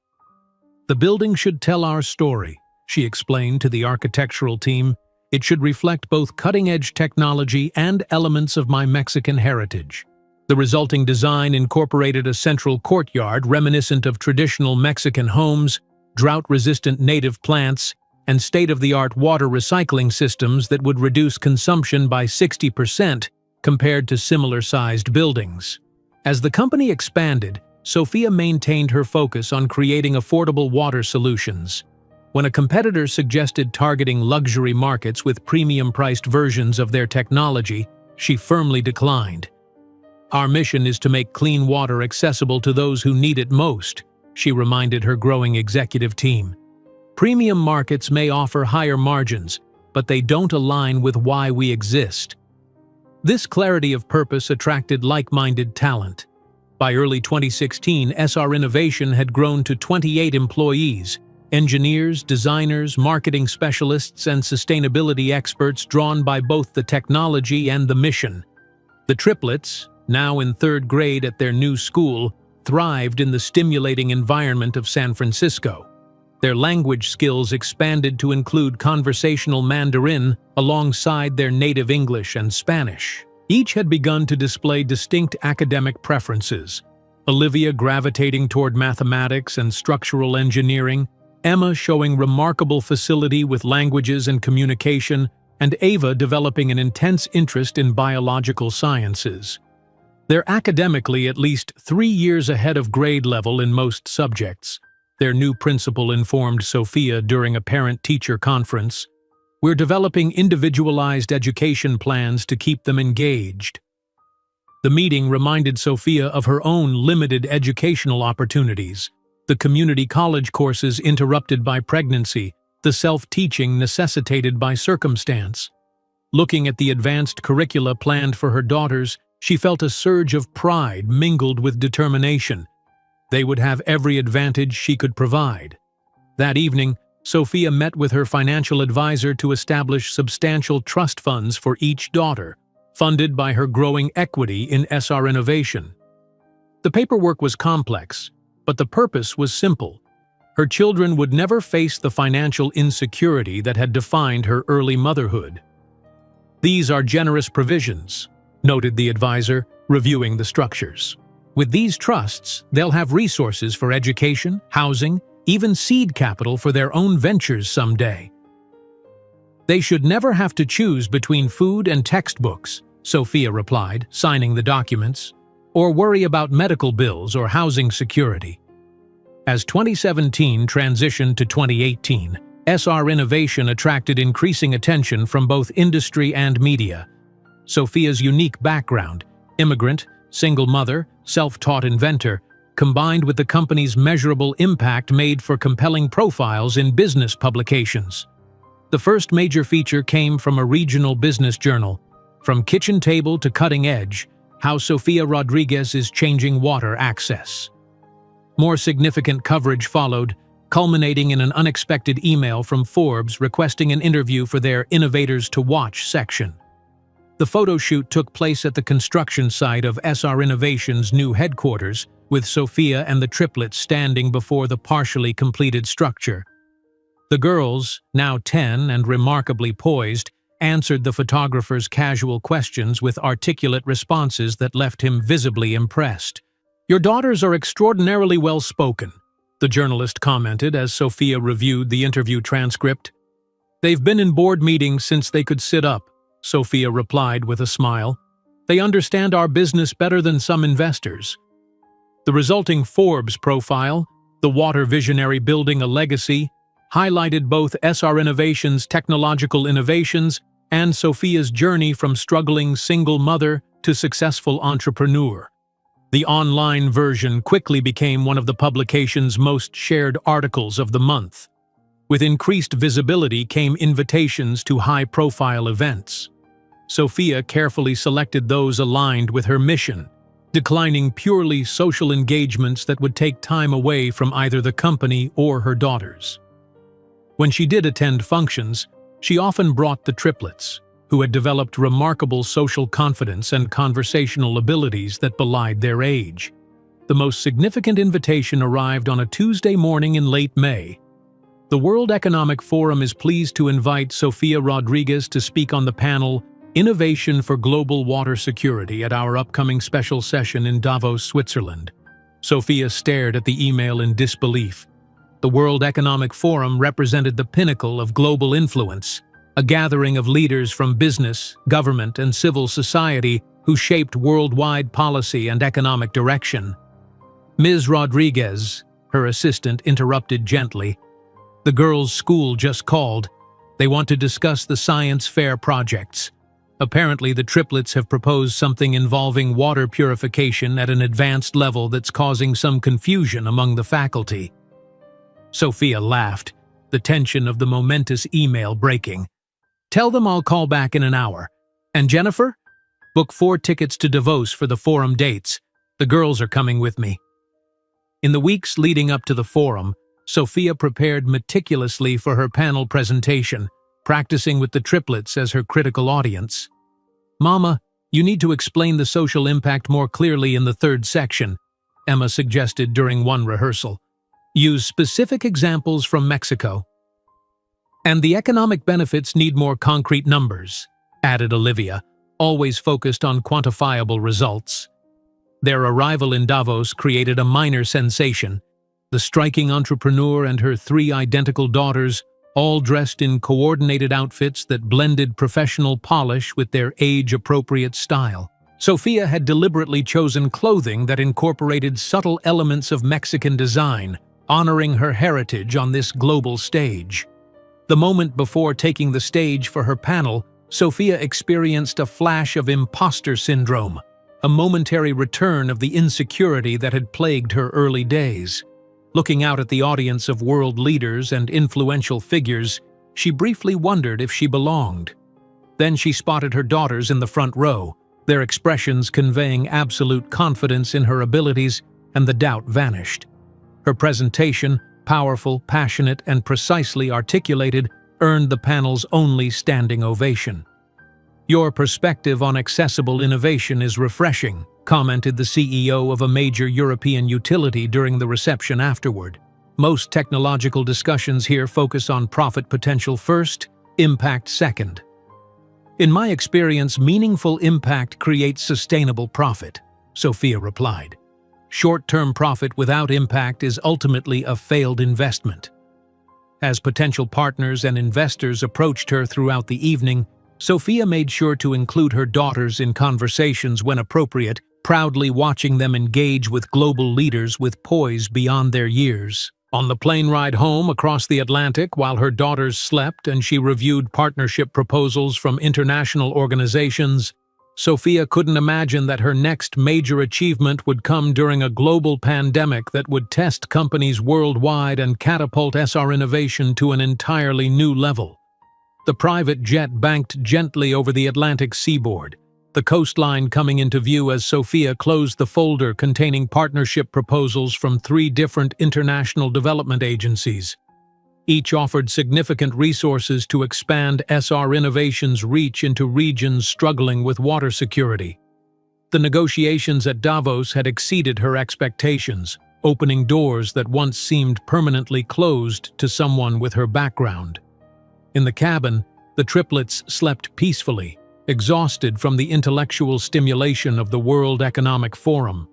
"The building should tell our story," she explained to the architectural team. "It should reflect both cutting-edge technology and elements of my Mexican heritage." The resulting design incorporated a central courtyard reminiscent of traditional Mexican homes, drought-resistant native plants, and state-of-the-art water recycling systems that would reduce consumption by 60% compared to similar-sized buildings. As the company expanded, Sophia maintained her focus on creating affordable water solutions. When a competitor suggested targeting luxury markets with premium-priced versions of their technology, she firmly declined. "Our mission is to make clean water accessible to those who need it most," she reminded her growing executive team. "Premium markets may offer higher margins, but they don't align with why we exist." This clarity of purpose attracted like-minded talent. By early 2016, SR Innovation had grown to 28 employees, engineers, designers, marketing specialists, and sustainability experts drawn by both the technology and the mission. The Triplets, now in third grade at their new school, thrived in the stimulating environment of San Francisco. Their language skills expanded to include conversational Mandarin alongside their native English and Spanish. Each had begun to display distinct academic preferences: Olivia gravitating toward mathematics and structural engineering, Emma showing remarkable facility with languages and communication, and Ava developing an intense interest in biological sciences. They're academically at least 3 years ahead of grade level in most subjects. Their new principal informed Sophia during a parent-teacher conference. "We're developing individualized education plans to keep them engaged." The meeting reminded Sophia of her own limited educational opportunities: the community college courses interrupted by pregnancy, the self-teaching necessitated by circumstance. Looking at the advanced curricula planned for her daughters, She felt a surge of pride mingled with determination. They would have every advantage she could provide. That evening, Sophia met with her financial advisor to establish substantial trust funds for each daughter, funded by her growing equity in SR Innovation. The paperwork was complex, but the purpose was simple. Her children would never face the financial insecurity that had defined her early motherhood. "These are generous provisions," noted the advisor, reviewing the structures. "With these trusts, they'll have resources for education, housing, even seed capital for their own ventures someday. They should never have to choose between food and textbooks," Sophia replied, signing the documents, "or worry about medical bills or housing security." As 2017 transitioned to 2018, SR Innovation attracted increasing attention from both industry and media. Sophia's unique background, immigrant, single mother, self-taught inventor, combined with the company's measurable impact made for compelling profiles in business publications. The first major feature came from a regional business journal, From Kitchen Table to Cutting Edge, How Sofia Rodriguez is Changing Water Access. More significant coverage followed, culminating in an unexpected email from Forbes requesting an interview for their Innovators to Watch section. The photo shoot took place at the construction site of SR Innovation's new headquarters, with Sophia and the triplets standing before the partially completed structure. The girls, now 10 and remarkably poised, answered the photographer's casual questions with articulate responses that left him visibly impressed. "Your daughters are extraordinarily well-spoken," the journalist commented as Sophia reviewed the interview transcript. "They've been in board meetings since they could sit up," Sophia replied with a smile. "They understand our business better than some investors." The resulting Forbes profile, "The Water Visionary Building a Legacy," highlighted both SR Innovation's technological innovations and Sophia's journey from struggling single mother to successful entrepreneur. The online version quickly became one of the publication's most shared articles of the month. With increased visibility came invitations to high-profile events. Sophia carefully selected those aligned with her mission, declining purely social engagements that would take time away from either the company or her daughters. When she did attend functions, she often brought the triplets, who had developed remarkable social confidence and conversational abilities that belied their age. The most significant invitation arrived on a Tuesday morning in late May. The World Economic Forum is pleased to invite Sofia Rodriguez to speak on the panel Innovation for Global Water Security at our upcoming special session in Davos, Switzerland. Sophia stared at the email in disbelief. The World Economic Forum represented the pinnacle of global influence, a gathering of leaders from business, government, and civil society who shaped worldwide policy and economic direction. Ms. Rodriguez, her assistant, interrupted gently. "The girls' school just called. They want to discuss the science fair projects. Apparently, the triplets have proposed something involving water purification at an advanced level that's causing some confusion among the faculty." Sophia laughed, the tension of the momentous email breaking. "Tell them I'll call back in an hour. And Jennifer? Book 4 tickets to Davos for the forum dates. The girls are coming with me." In the weeks leading up to the forum, Sophia prepared meticulously for her panel presentation, practicing with the triplets as her critical audience. "Mama, you need to explain the social impact more clearly in the third section," Emma suggested during one rehearsal. "Use specific examples from Mexico." "And the economic benefits need more concrete numbers," added Olivia, always focused on quantifiable results. Their arrival in Davos created a minor sensation. The striking entrepreneur and her 3 identical daughters, all dressed in coordinated outfits that blended professional polish with their age-appropriate style. Sophia had deliberately chosen clothing that incorporated subtle elements of Mexican design, honoring her heritage on this global stage. The moment before taking the stage for her panel, Sophia experienced a flash of imposter syndrome, a momentary return of the insecurity that had plagued her early days. Looking out at the audience of world leaders and influential figures, she briefly wondered if she belonged. Then she spotted her daughters in the front row, their expressions conveying absolute confidence in her abilities, and the doubt vanished. Her presentation, powerful, passionate, and precisely articulated, earned the panel's only standing ovation. "Your perspective on accessible innovation is refreshing," commented the CEO of a major European utility during the reception afterward. "Most technological discussions here focus on profit potential first, impact second. In my experience, meaningful impact creates sustainable profit," Sophia replied. "Short-term profit without impact is ultimately a failed investment." As potential partners and investors approached her throughout the evening, Sophia made sure to include her daughters in conversations when appropriate, proudly watching them engage with global leaders with poise beyond their years. On the plane ride home across the Atlantic, while her daughters slept and she reviewed partnership proposals from international organizations, Sophia couldn't imagine that her next major achievement would come during a global pandemic that would test companies worldwide and catapult SR innovation to an entirely new level. The private jet banked gently over the Atlantic seaboard, the coastline coming into view as Sophia closed the folder containing partnership proposals from 3 different international development agencies. Each offered significant resources to expand SR Innovation's reach into regions struggling with water security. The negotiations at Davos had exceeded her expectations, opening doors that once seemed permanently closed to someone with her background. In the cabin, the triplets slept peacefully, exhausted from the intellectual stimulation of the World Economic Forum.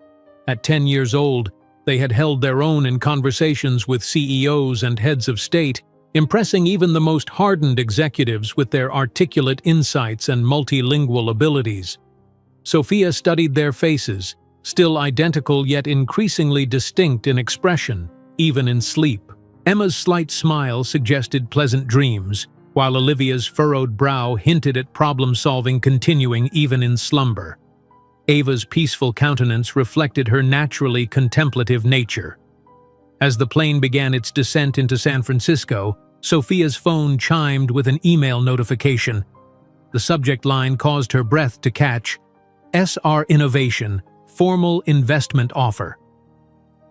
At 10 years old, they had held their own in conversations with CEOs and heads of state, impressing even the most hardened executives with their articulate insights and multilingual abilities. Sophia studied their faces, still identical yet increasingly distinct in expression, even in sleep. Emma's slight smile suggested pleasant dreams, while Olivia's furrowed brow hinted at problem-solving continuing even in slumber. Ava's peaceful countenance reflected her naturally contemplative nature. As the plane began its descent into San Francisco, Sophia's phone chimed with an email notification. The subject line caused her breath to catch: SR Innovation, Formal Investment Offer.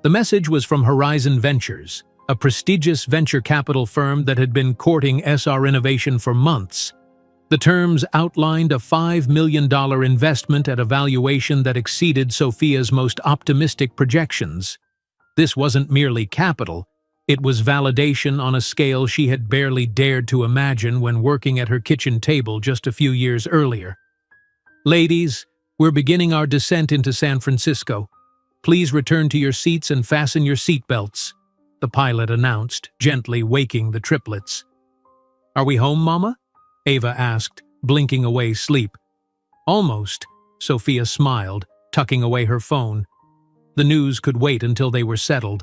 The message was from Horizon Ventures, a prestigious venture capital firm that had been courting SR Innovation for months. The terms outlined a $5 million investment at a valuation that exceeded Sophia's most optimistic projections. This wasn't merely capital, it was validation on a scale she had barely dared to imagine when working at her kitchen table just a few years earlier. "Ladies, we're beginning our descent into San Francisco. Please return to your seats and fasten your seatbelts," the pilot announced, gently waking the triplets. "Are we home, Mama?" Ava asked, blinking away sleep. "Almost," Sophia smiled, tucking away her phone. The news could wait until they were settled.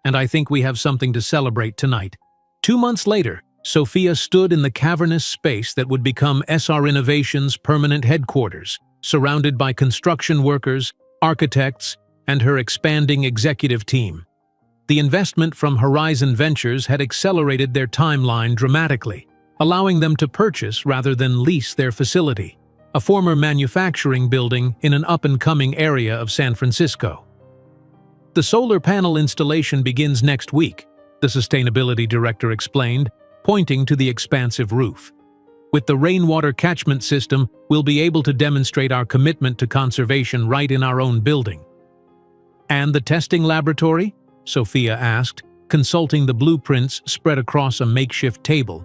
"And I think we have something to celebrate tonight." 2 months later, Sophia stood in the cavernous space that would become SR Innovation's permanent headquarters, surrounded by construction workers, architects, and her expanding executive team. The investment from Horizon Ventures had accelerated their timeline dramatically, allowing them to purchase rather than lease their facility, a former manufacturing building in an up-and-coming area of San Francisco. "The solar panel installation begins next week," the sustainability director explained, pointing to the expansive roof. "With the rainwater catchment system, we'll be able to demonstrate our commitment to conservation right in our own building." "And the testing laboratory?" Sophia asked, consulting the blueprints spread across a makeshift table.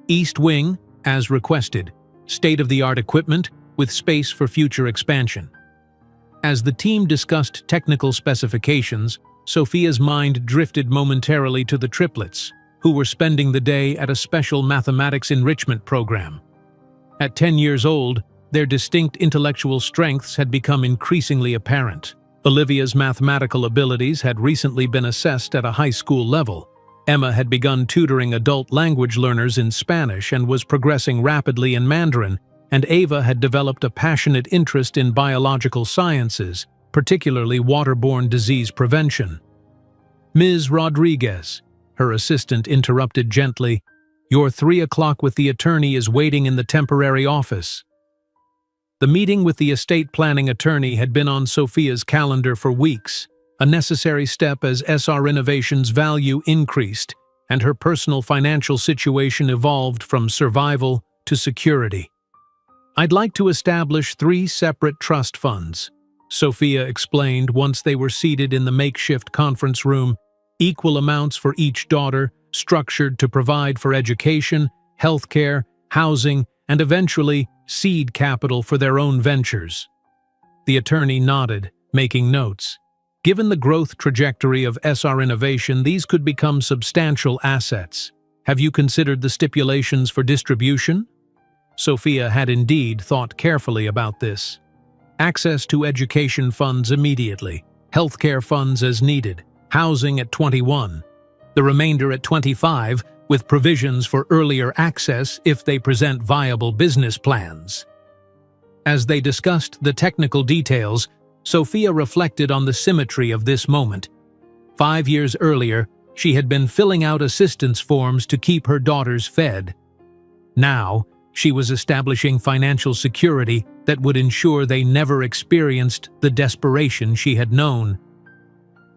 "East Wing, as requested, state-of-the-art equipment with space for future expansion." As the team discussed technical specifications, Sophia's mind drifted momentarily to the triplets, who were spending the day at a special mathematics enrichment program. At 10 years old, their distinct intellectual strengths had become increasingly apparent. Olivia's mathematical abilities had recently been assessed at a high school level. Emma had begun tutoring adult language learners in Spanish and was progressing rapidly in Mandarin, and Ava had developed a passionate interest in biological sciences, particularly waterborne disease prevention. "Ms. Rodriguez," her assistant interrupted gently, "your 3 o'clock with the attorney is waiting in the temporary office." The meeting with the estate planning attorney had been on Sophia's calendar for weeks, a necessary step as SR Innovation's value increased and her personal financial situation evolved from survival to security. "I'd like to establish 3 separate trust funds," Sophia explained once they were seated in the makeshift conference room, "equal amounts for each daughter, structured to provide for education, healthcare, housing, and eventually seed capital for their own ventures." The attorney nodded, making notes. Given the growth trajectory of SR Innovation, these could become substantial assets. "Have you considered the stipulations for distribution?" Sophia had indeed thought carefully about this. Access to education funds immediately, healthcare funds as needed, housing at 21, the remainder at 25, with provisions for earlier access if they present viable business plans. As they discussed the technical details, Sophia reflected on the symmetry of this moment. 5 years earlier, she had been filling out assistance forms to keep her daughters fed. Now, she was establishing financial security that would ensure they never experienced the desperation she had known.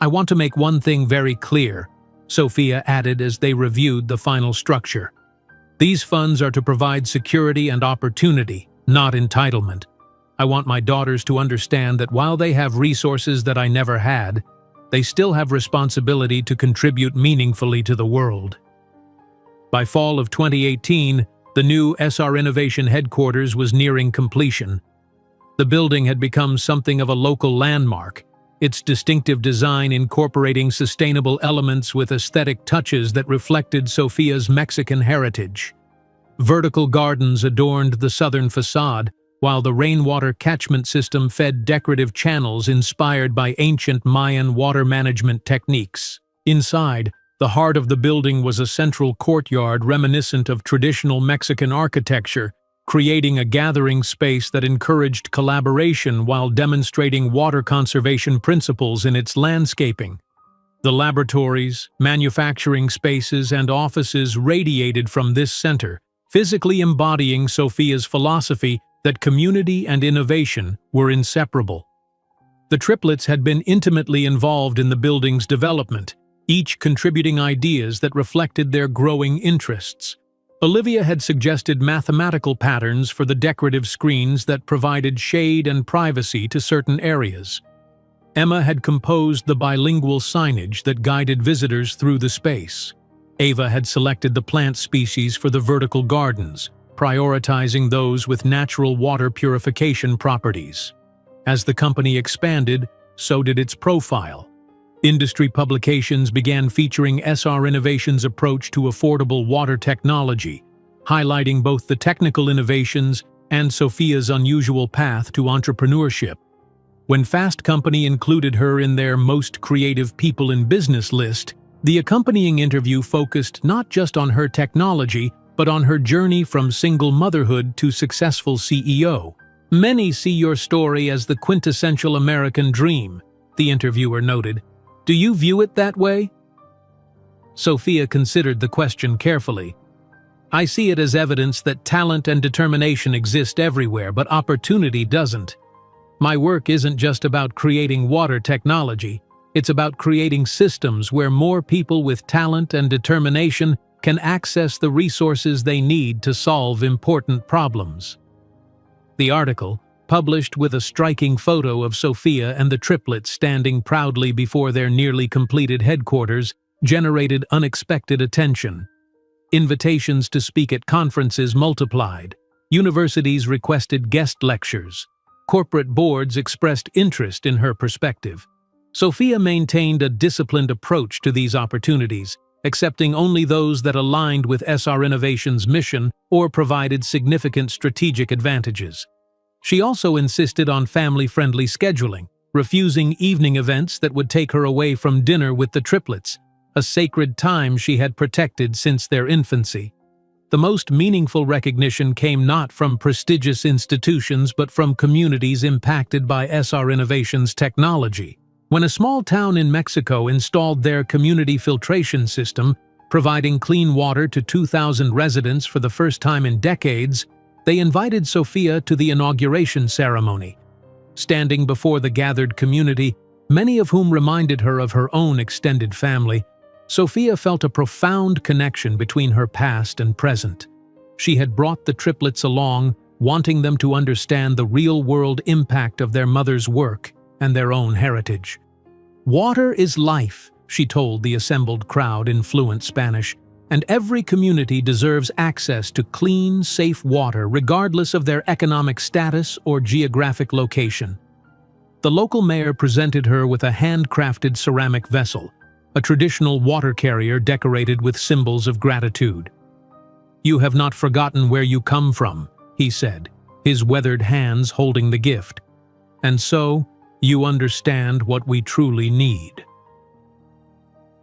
"I want to make one thing very clear," Sophia added as they reviewed the final structure. "These funds are to provide security and opportunity, not entitlement. I want my daughters to understand that while they have resources that I never had, they still have responsibility to contribute meaningfully to the world." By fall of 2018, the new SR Innovation headquarters was nearing completion. The building had become something of a local landmark, its distinctive design incorporating sustainable elements with aesthetic touches that reflected Sophia's Mexican heritage. Vertical gardens adorned the southern facade, while the rainwater catchment system fed decorative channels inspired by ancient Mayan water management techniques. Inside, the heart of the building was a central courtyard reminiscent of traditional Mexican architecture, creating a gathering space that encouraged collaboration while demonstrating water conservation principles in its landscaping. The laboratories, manufacturing spaces, and offices radiated from this center, physically embodying Sophia's philosophy that community and innovation were inseparable. The triplets had been intimately involved in the building's development, each contributing ideas that reflected their growing interests. Olivia had suggested mathematical patterns for the decorative screens that provided shade and privacy to certain areas. Emma had composed the bilingual signage that guided visitors through the space. Ava had selected the plant species for the vertical gardens, prioritizing those with natural water purification properties. As the company expanded, so did its profile. Industry publications began featuring SR Innovation's approach to affordable water technology, highlighting both the technical innovations and Sophia's unusual path to entrepreneurship. When Fast Company included her in their Most Creative People in Business list, the accompanying interview focused not just on her technology, but on her journey from single motherhood to successful CEO. "Many see your story as the quintessential American dream," the interviewer noted. "Do you view it that way?" Sophia considered the question carefully. "I see it as evidence that talent and determination exist everywhere, but opportunity doesn't. My work isn't just about creating water technology, it's about creating systems where more people with talent and determination can access the resources they need to solve important problems." The article, published with a striking photo of Sophia and the triplets standing proudly before their nearly completed headquarters, generated unexpected attention. Invitations to speak at conferences multiplied. Universities requested guest lectures. Corporate boards expressed interest in her perspective. Sophia maintained a disciplined approach to these opportunities, accepting only those that aligned with SR Innovation's mission or provided significant strategic advantages. She also insisted on family-friendly scheduling, refusing evening events that would take her away from dinner with the triplets, a sacred time she had protected since their infancy. The most meaningful recognition came not from prestigious institutions but from communities impacted by SR Innovation's technology. When a small town in Mexico installed their community filtration system, providing clean water to 2,000 residents for the first time in decades, They invited Sophia to the inauguration ceremony. Standing before the gathered community, many of whom reminded her of her own extended family, Sophia felt a profound connection between her past and present. She had brought the triplets along, wanting them to understand the real-world impact of their mother's work and their own heritage. "Water is life," she told the assembled crowd in fluent Spanish, "and every community deserves access to clean, safe water regardless of their economic status or geographic location." The local mayor presented her with a handcrafted ceramic vessel, a traditional water carrier decorated with symbols of gratitude. "You have not forgotten where you come from," he said, his weathered hands holding the gift. "And so, you understand what we truly need."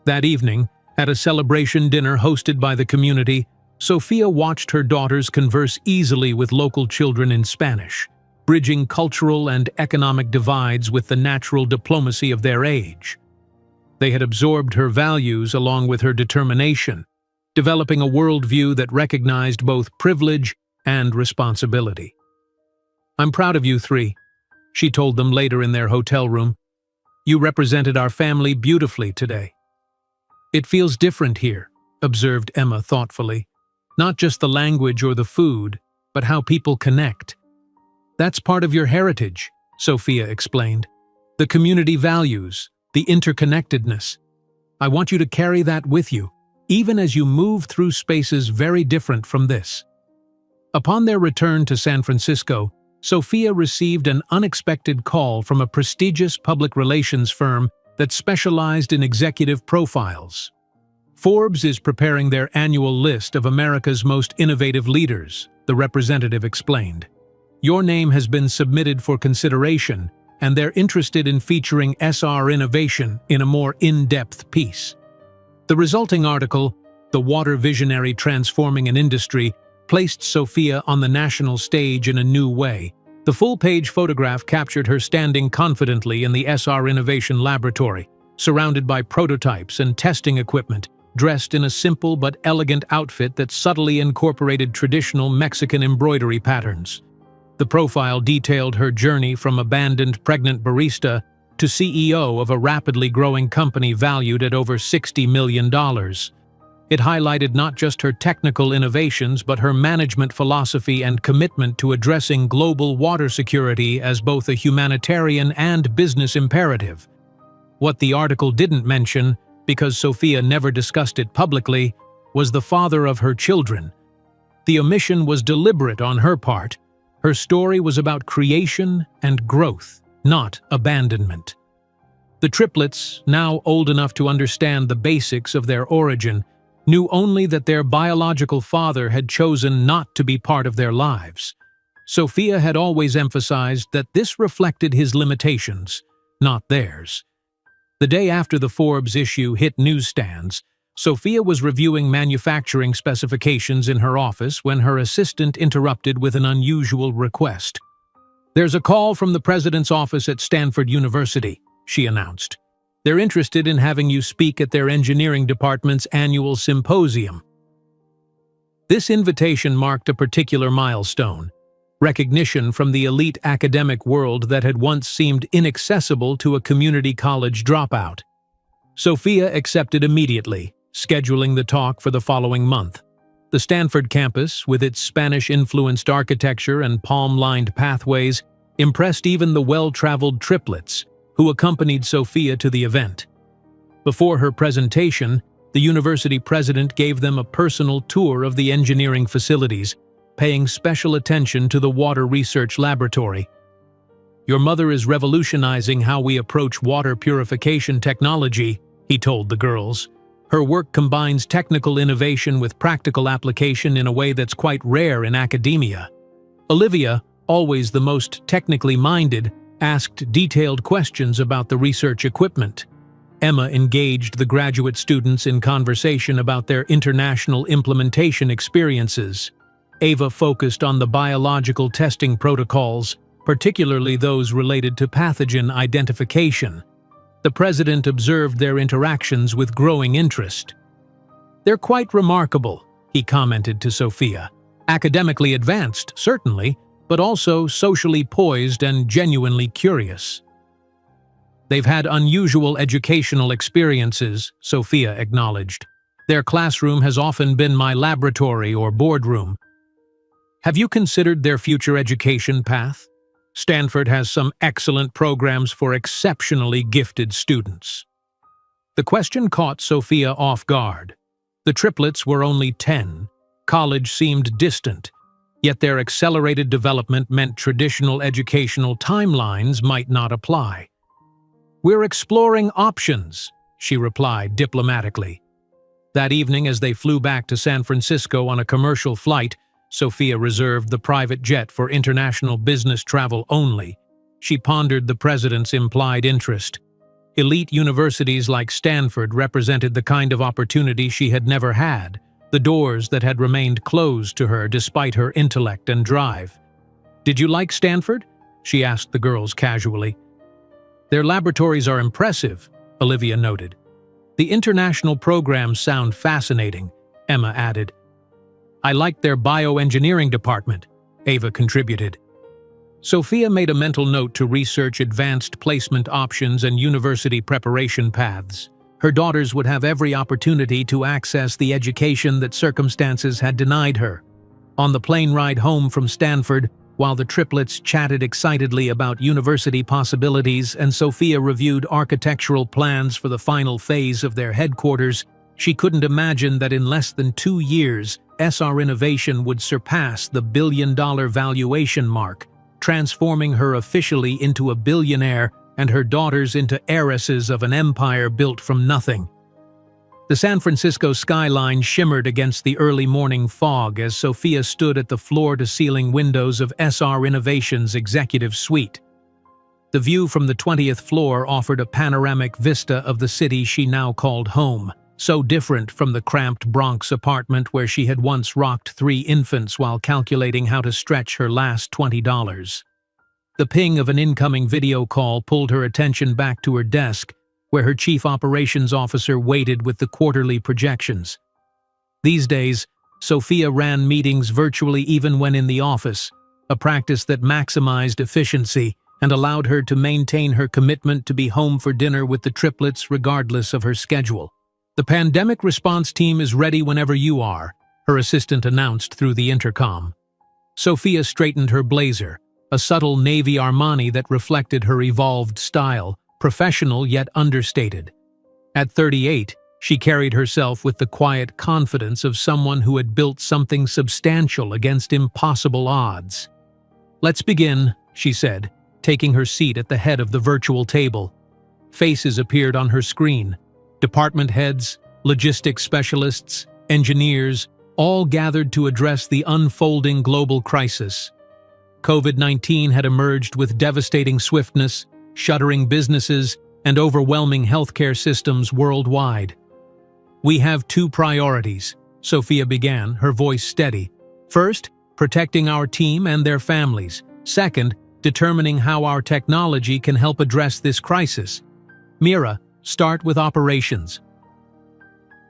That evening, at a celebration dinner hosted by the community, Sophia watched her daughters converse easily with local children in Spanish, bridging cultural and economic divides with the natural diplomacy of their age. They had absorbed her values along with her determination, developing a worldview that recognized both privilege and responsibility. "I'm proud of you three," she told them later in their hotel room. "You represented our family beautifully today." "It feels different here," observed Emma thoughtfully. "Not just the language or the food, but how people connect." "That's part of your heritage," Sophia explained. "The community values, the interconnectedness. I want you to carry that with you, even as you move through spaces very different from this." Upon their return to San Francisco, Sophia received an unexpected call from a prestigious public relations firm that specialized in executive profiles. "Forbes is preparing their annual list of America's most innovative leaders," the representative explained. "Your name has been submitted for consideration, and they're interested in featuring SR innovation in a more in-depth piece." The resulting article, "The Water Visionary Transforming an Industry," placed Sophia on the national stage in a new way. The full-page photograph captured her standing confidently in the SR Innovation Laboratory, surrounded by prototypes and testing equipment, dressed in a simple but elegant outfit that subtly incorporated traditional Mexican embroidery patterns. The profile detailed her journey from abandoned pregnant barista to CEO of a rapidly growing company valued at over $60 million. It highlighted not just her technical innovations but her management philosophy and commitment to addressing global water security as both a humanitarian and business imperative. What the article didn't mention, because Sophia never discussed it publicly, was the father of her children. The omission was deliberate on her part. Her story was about creation and growth, not abandonment. The triplets, now old enough to understand the basics of their origin, knew only that their biological father had chosen not to be part of their lives. Sophia had always emphasized that this reflected his limitations, not theirs. The day after the Forbes issue hit newsstands, Sophia was reviewing manufacturing specifications in her office when her assistant interrupted with an unusual request. "There's a call from the president's office at Stanford University," she announced. "They're interested in having you speak at their engineering department's annual symposium." This invitation marked a particular milestone, recognition from the elite academic world that had once seemed inaccessible to a community college dropout. Sophia accepted immediately, scheduling the talk for the following month. The Stanford campus, with its Spanish-influenced architecture and palm-lined pathways, impressed even the well-traveled triplets, who accompanied Sophia to the event. Before her presentation, the university president gave them a personal tour of the engineering facilities, paying special attention to the water research laboratory. "Your mother is revolutionizing how we approach water purification technology," he told the girls. "Her work combines technical innovation with practical application in a way that's quite rare in academia." Olivia, always the most technically minded, asked detailed questions about the research equipment. Emma engaged the graduate students in conversation about their international implementation experiences. Ava focused on the biological testing protocols, particularly those related to pathogen identification. The president observed their interactions with growing interest. "They're quite remarkable," he commented to Sophia. Academically advanced, certainly, but also socially poised and genuinely curious. They've had unusual educational experiences, Sophia acknowledged. Their classroom has often been my laboratory or boardroom. Have you considered their future education path? Stanford has some excellent programs for exceptionally gifted students. The question caught Sophia off guard. The triplets were only 10. College seemed distant, yet their accelerated development meant traditional educational timelines might not apply. "We're exploring options," she replied diplomatically. That evening, as they flew back to San Francisco on a commercial flight, Sophia reserved the private jet for international business travel only. She pondered the president's implied interest. Elite universities like Stanford represented the kind of opportunity she had never had, the doors that had remained closed to her despite her intellect and drive. "Did you like Stanford?" she asked the girls casually. "Their laboratories are impressive," Olivia noted. "The international programs sound fascinating," Emma added. "I liked their bioengineering department," Ava contributed. Sophia made a mental note to research advanced placement options and university preparation paths. Her daughters would have every opportunity to access the education that circumstances had denied her. On the plane ride home from Stanford, while the triplets chatted excitedly about university possibilities and Sophia reviewed architectural plans for the final phase of their headquarters, she couldn't imagine that in less than 2 years, SR Innovation would surpass the billion-dollar valuation mark, transforming her officially into a billionaire and her daughters into heiresses of an empire built from nothing. The San Francisco skyline shimmered against the early morning fog as Sophia stood at the floor-to-ceiling windows of SR Innovation's executive suite. The view from the 20th floor offered a panoramic vista of the city she now called home, so different from the cramped Bronx apartment where she had once rocked 3 infants while calculating how to stretch her last $20. The ping of an incoming video call pulled her attention back to her desk, where her chief operations officer waited with the quarterly projections. These days, Sophia ran meetings virtually even when in the office, a practice that maximized efficiency and allowed her to maintain her commitment to be home for dinner with the triplets regardless of her schedule. "The pandemic response team is ready whenever you are," her assistant announced through the intercom. Sophia straightened her blazer, a subtle navy Armani that reflected her evolved style, professional yet understated. At 38, she carried herself with the quiet confidence of someone who had built something substantial against impossible odds. "Let's begin," she said, taking her seat at the head of the virtual table. Faces appeared on her screen. Department heads, logistics specialists, engineers, all gathered to address the unfolding global crisis. COVID-19 had emerged with devastating swiftness, shuttering businesses and overwhelming healthcare systems worldwide. "We have 2 priorities," Sophia began, her voice steady. "First, protecting our team and their families. Second, determining how our technology can help address this crisis. Mira, start with operations."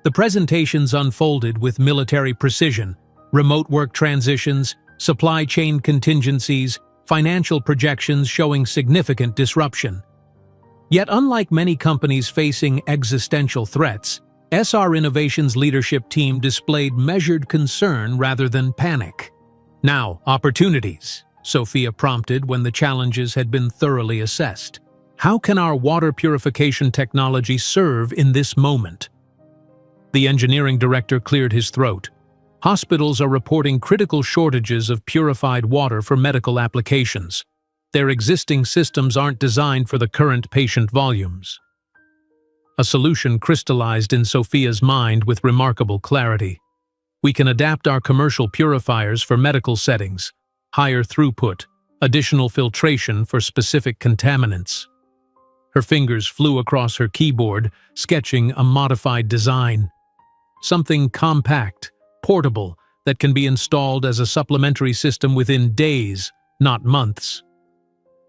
The presentations unfolded with military precision: remote work transitions, supply chain contingencies, financial projections showing significant disruption. Yet unlike many companies facing existential threats, SR Innovation's leadership team displayed measured concern rather than panic. "Now, opportunities," Sophia prompted when the challenges had been thoroughly assessed. "How can our water purification technology serve in this moment?" The engineering director cleared his throat. "Hospitals are reporting critical shortages of purified water for medical applications. Their existing systems aren't designed for the current patient volumes." A solution crystallized in Sophia's mind with remarkable clarity. "We can adapt our commercial purifiers for medical settings, higher throughput, additional filtration for specific contaminants." Her fingers flew across her keyboard, sketching a modified design. Something compact, portable, that can be installed as a supplementary system within days, not months.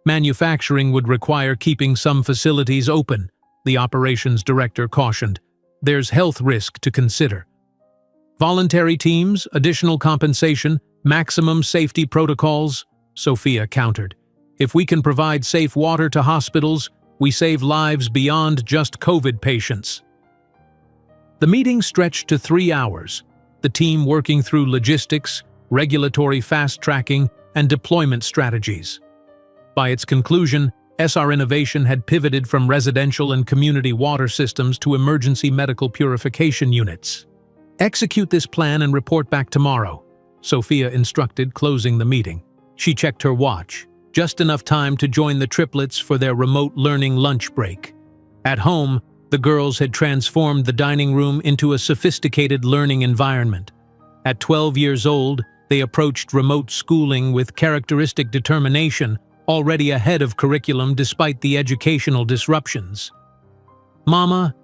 "Manufacturing would require keeping some facilities open," the operations director cautioned. "There's health risk to consider." Voluntary teams, additional compensation, maximum safety protocols, Sophia countered. If we can provide safe water to hospitals, we save lives beyond just COVID patients. The meeting stretched to 3 hours, the team working through logistics, regulatory fast-tracking, and deployment strategies. By its conclusion, SR Innovation had pivoted from residential and community water systems to emergency medical purification units. Execute this plan and report back tomorrow, Sophia instructed, closing the meeting. She checked her watch, just enough time to join the triplets for their remote learning lunch break. At home, the girls had transformed the dining room into a sophisticated learning environment. At 12 years old, they approached remote schooling with characteristic determination, already ahead of curriculum despite the educational disruptions. "Mama,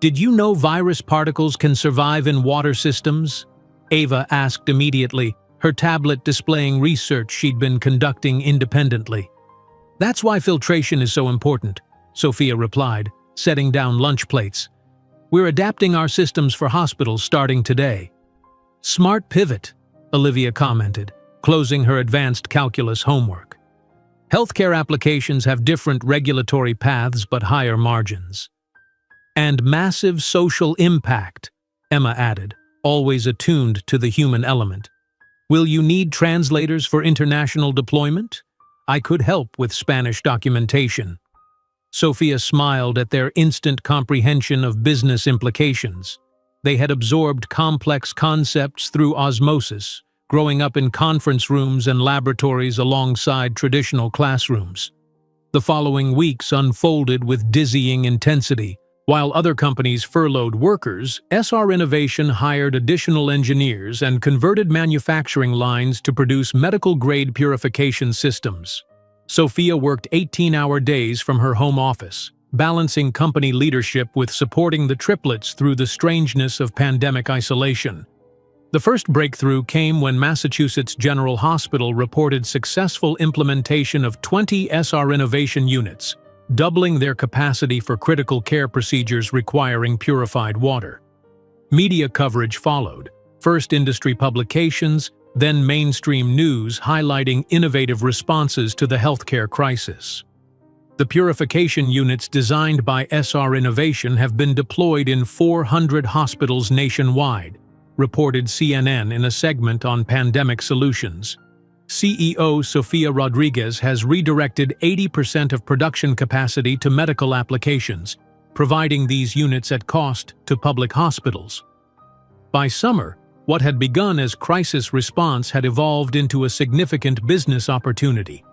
did you know virus particles can survive in water systems?" Ava asked immediately, her tablet displaying research she'd been conducting independently. "That's why filtration is so important," Sophia replied, setting down lunch plates. "We're adapting our systems for hospitals starting today." "Smart pivot," Olivia commented, closing her advanced calculus homework. "Healthcare applications have different regulatory paths but higher margins." "And massive social impact," Emma added, always attuned to the human element. "Will you need translators for international deployment? I could help with Spanish documentation." Sophia smiled at their instant comprehension of business implications. They had absorbed complex concepts through osmosis, growing up in conference rooms and laboratories alongside traditional classrooms. The following weeks unfolded with dizzying intensity. While other companies furloughed workers, SR Innovation hired additional engineers and converted manufacturing lines to produce medical-grade purification systems. Sophia worked 18-hour days from her home office, balancing company leadership with supporting the triplets through the strangeness of pandemic isolation. The first breakthrough came when Massachusetts General Hospital reported successful implementation of 20 SR Innovation units, doubling their capacity for critical care procedures requiring purified water. Media coverage followed, first industry publications, then mainstream news highlighting innovative responses to the healthcare crisis. The purification units designed by SR Innovation have been deployed in 400 hospitals nationwide, reported CNN in a segment on pandemic solutions. CEO Sofia Rodriguez has redirected 80% of production capacity to medical applications, providing these units at cost to public hospitals. By summer, what had begun as crisis response had evolved into a significant business opportunity.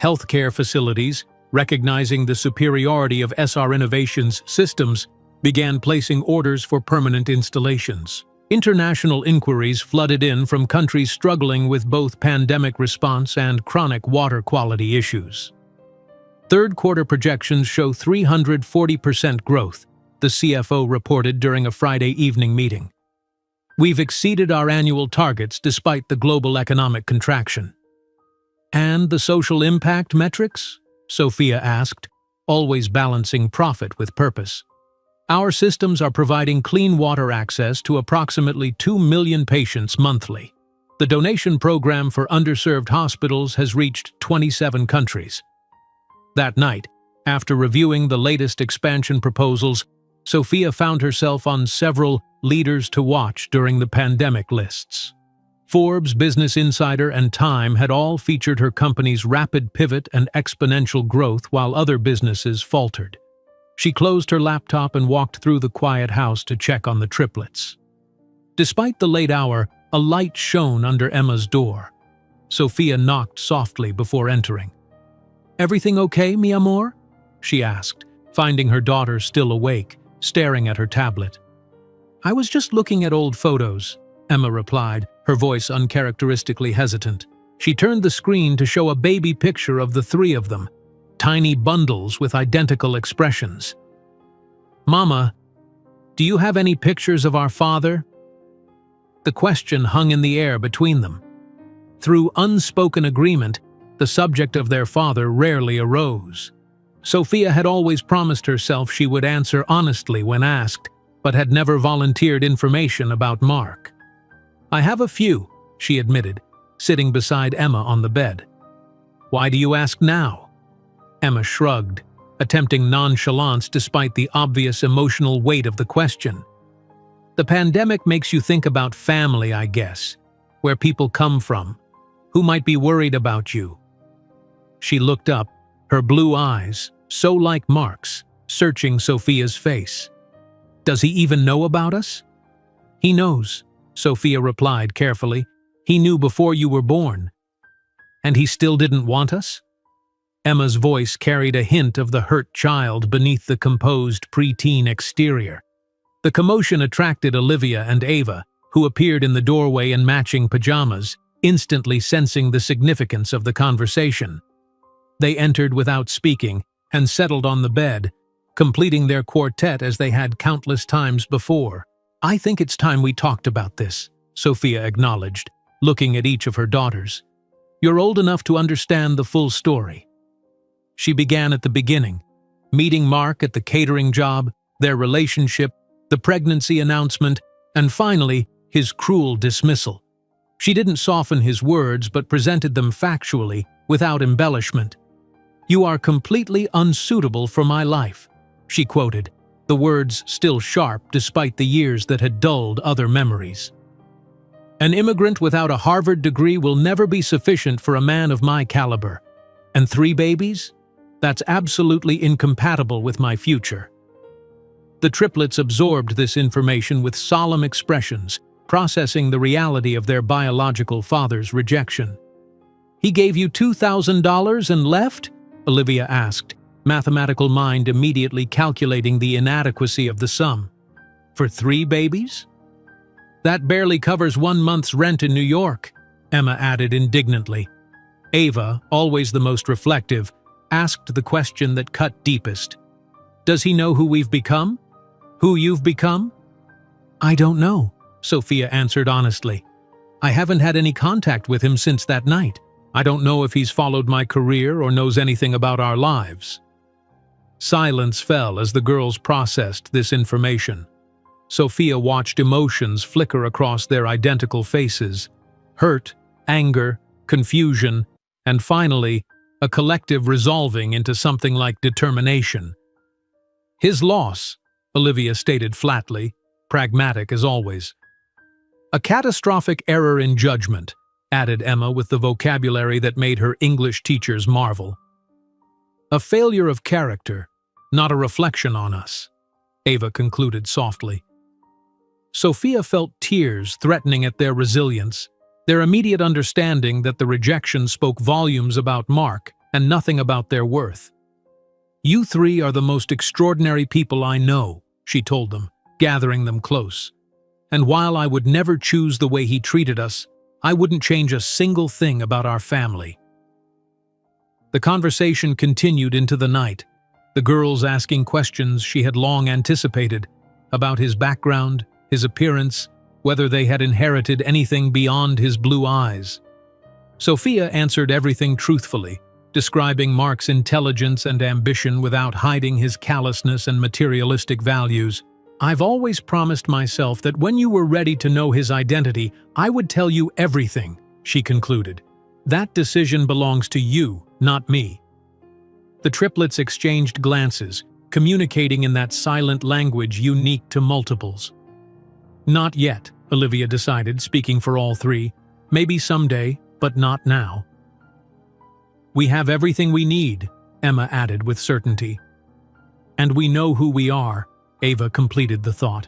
Healthcare facilities, recognizing the superiority of SR Innovation's systems, began placing orders for permanent installations. International inquiries flooded in from countries struggling with both pandemic response and chronic water quality issues. Third-quarter projections show 340% growth, the CFO reported during a Friday evening meeting. "We've exceeded our annual targets despite the global economic contraction." "And the social impact metrics?" Sophia asked, always balancing profit with purpose. "Our systems are providing clean water access to approximately 2 million patients monthly. The donation program for underserved hospitals has reached 27 countries." That night, after reviewing the latest expansion proposals, Sophia found herself on several leaders to watch during the pandemic lists. Forbes, Business Insider, and Time had all featured her company's rapid pivot and exponential growth while other businesses faltered. She closed her laptop and walked through the quiet house to check on the triplets. Despite the late hour, a light shone under Emma's door. Sophia knocked softly before entering. "Everything okay, mi amor?" she asked, finding her daughter still awake, staring at her tablet. "I was just looking at old photos," Emma replied, her voice uncharacteristically hesitant. She turned the screen to show a baby picture of the three of them, tiny bundles with identical expressions. "Mama, do you have any pictures of our father?" The question hung in the air between them. Through unspoken agreement, the subject of their father rarely arose. Sophia had always promised herself she would answer honestly when asked, but had never volunteered information about Mark. I have a few, she admitted, sitting beside Emma on the bed. Why do you ask now? Emma shrugged, attempting nonchalance despite the obvious emotional weight of the question. The pandemic makes you think about family, I guess, where people come from, who might be worried about you. She looked up, her blue eyes, so like Mark's, searching Sophia's face. Does he even know about us? He knows, Sophia replied carefully. He knew before you were born. And he still didn't want us? Emma's voice carried a hint of the hurt child beneath the composed preteen exterior. The commotion attracted Olivia and Ava, who appeared in the doorway in matching pajamas, instantly sensing the significance of the conversation. They entered without speaking and settled on the bed, completing their quartet as they had countless times before. I think it's time we talked about this, Sophia acknowledged, looking at each of her daughters. You're old enough to understand the full story. She began at the beginning, meeting Mark at the catering job, their relationship, the pregnancy announcement, and finally, his cruel dismissal. She didn't soften his words but presented them factually, without embellishment. You are completely unsuitable for my life, she quoted, the words still sharp despite the years that had dulled other memories. An immigrant without a Harvard degree will never be sufficient for a man of my caliber. And 3 babies? That's absolutely incompatible with my future. The triplets absorbed this information with solemn expressions, processing the reality of their biological father's rejection. He gave you $2,000 and left? Olivia asked, mathematical mind immediately calculating the inadequacy of the sum. For 3 babies? That barely covers 1 month's rent in New York, Emma added indignantly. Ava, always the most reflective, asked the question that cut deepest. Does he know who we've become? Who you've become? I don't know, Sophia answered honestly. I haven't had any contact with him since that night. I don't know if he's followed my career or knows anything about our lives. Silence fell as the girls processed this information. Sophia watched emotions flicker across their identical faces. Hurt, anger, confusion, and finally, a collective resolving into something like determination. His loss, Olivia stated flatly, pragmatic as always. A catastrophic error in judgment, added Emma with the vocabulary that made her English teachers marvel. A failure of character, not a reflection on us, Ava concluded softly. Sophia felt tears threatening at their resilience, their immediate understanding that the rejection spoke volumes about Mark and nothing about their worth. You 3 are the most extraordinary people I know, she told them, gathering them close. And while I would never choose the way he treated us, I wouldn't change a single thing about our family. The conversation continued into the night, the girls asking questions she had long anticipated about his background, his appearance, whether they had inherited anything beyond his blue eyes. Sophia answered everything truthfully, describing Mark's intelligence and ambition without hiding his callousness and materialistic values. I've always promised myself that when you were ready to know his identity, I would tell you everything, she concluded. That decision belongs to you, not me. The triplets exchanged glances, communicating in that silent language unique to multiples. Not yet, Olivia decided, speaking for all 3. Maybe someday, but not now. We have everything we need, Emma added with certainty. And we know who we are, Ava completed the thought.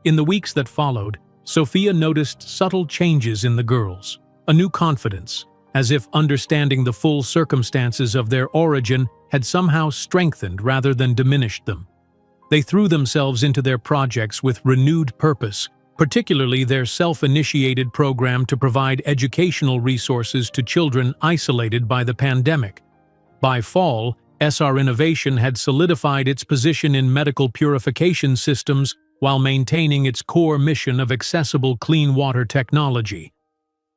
In the weeks that followed, Sophia noticed subtle changes in the girls, a new confidence, as if understanding the full circumstances of their origin had somehow strengthened rather than diminished them. They threw themselves into their projects with renewed purpose, particularly their self-initiated program to provide educational resources to children isolated by the pandemic. By fall, SR Innovation had solidified its position in medical purification systems while maintaining its core mission of accessible clean water technology.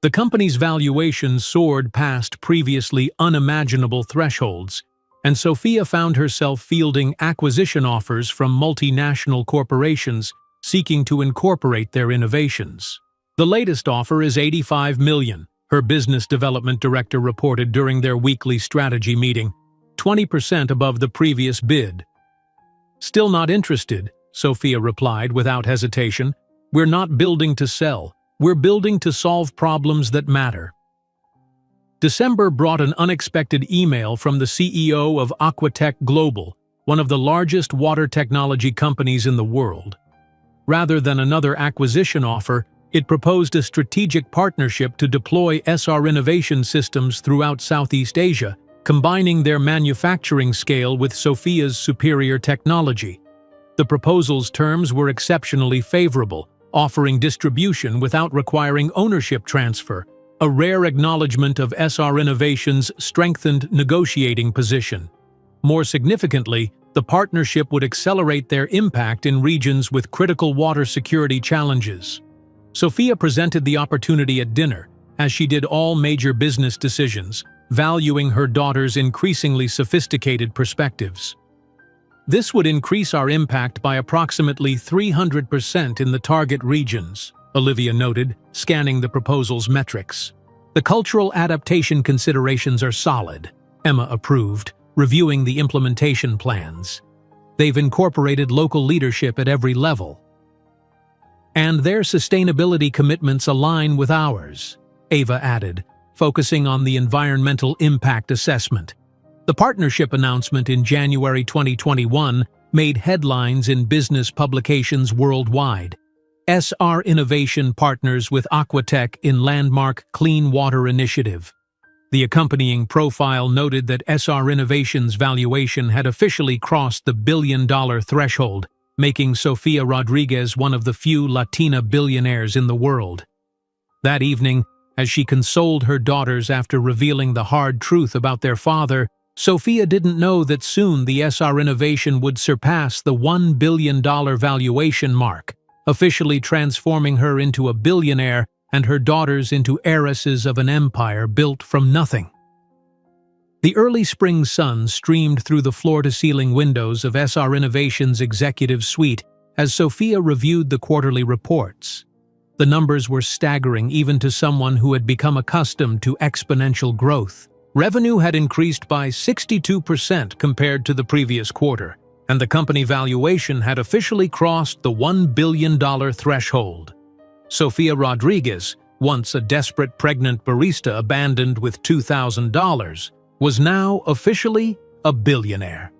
The company's valuation soared past previously unimaginable thresholds, and Sophia found herself fielding acquisition offers from multinational corporations seeking to incorporate their innovations. The latest offer is $85 million, her business development director reported during their weekly strategy meeting, 20% above the previous bid. Still not interested, Sophia replied without hesitation. We're not building to sell. We're building to solve problems that matter. December brought an unexpected email from the CEO of Aquatech Global, one of the largest water technology companies in the world. Rather than another acquisition offer, it proposed a strategic partnership to deploy SR innovation systems throughout Southeast Asia, combining their manufacturing scale with Sophia's superior technology. The proposal's terms were exceptionally favorable, offering distribution without requiring ownership transfer, a rare acknowledgement of SR Innovation's strengthened negotiating position. More significantly, the partnership would accelerate their impact in regions with critical water security challenges. Sophia presented the opportunity at dinner, as she did all major business decisions, valuing her daughter's increasingly sophisticated perspectives. This would increase our impact by approximately 300% in the target regions, Olivia noted, scanning the proposal's metrics. The cultural adaptation considerations are solid, Emma approved, reviewing the implementation plans. They've incorporated local leadership at every level. And their sustainability commitments align with ours, Ava added, focusing on the environmental impact assessment. The partnership announcement in January 2021 made headlines in business publications worldwide. SR Innovation partners with Aquatech in landmark Clean Water Initiative. The accompanying profile noted that SR Innovation's valuation had officially crossed the billion-dollar threshold, making Sofia Rodriguez one of the few Latina billionaires in the world. That evening, as she consoled her daughters after revealing the hard truth about their father, Sophia didn't know that soon the SR Innovation would surpass the $1 billion valuation mark, officially transforming her into a billionaire and her daughters into heiresses of an empire built from nothing. The early spring sun streamed through the floor-to-ceiling windows of SR Innovation's executive suite as Sophia reviewed the quarterly reports. The numbers were staggering even to someone who had become accustomed to exponential growth. Revenue had increased by 62% compared to the previous quarter, and the company valuation had officially crossed the $1 billion threshold. Sofia Rodriguez, once a desperate pregnant barista abandoned with $2,000, was now officially a billionaire.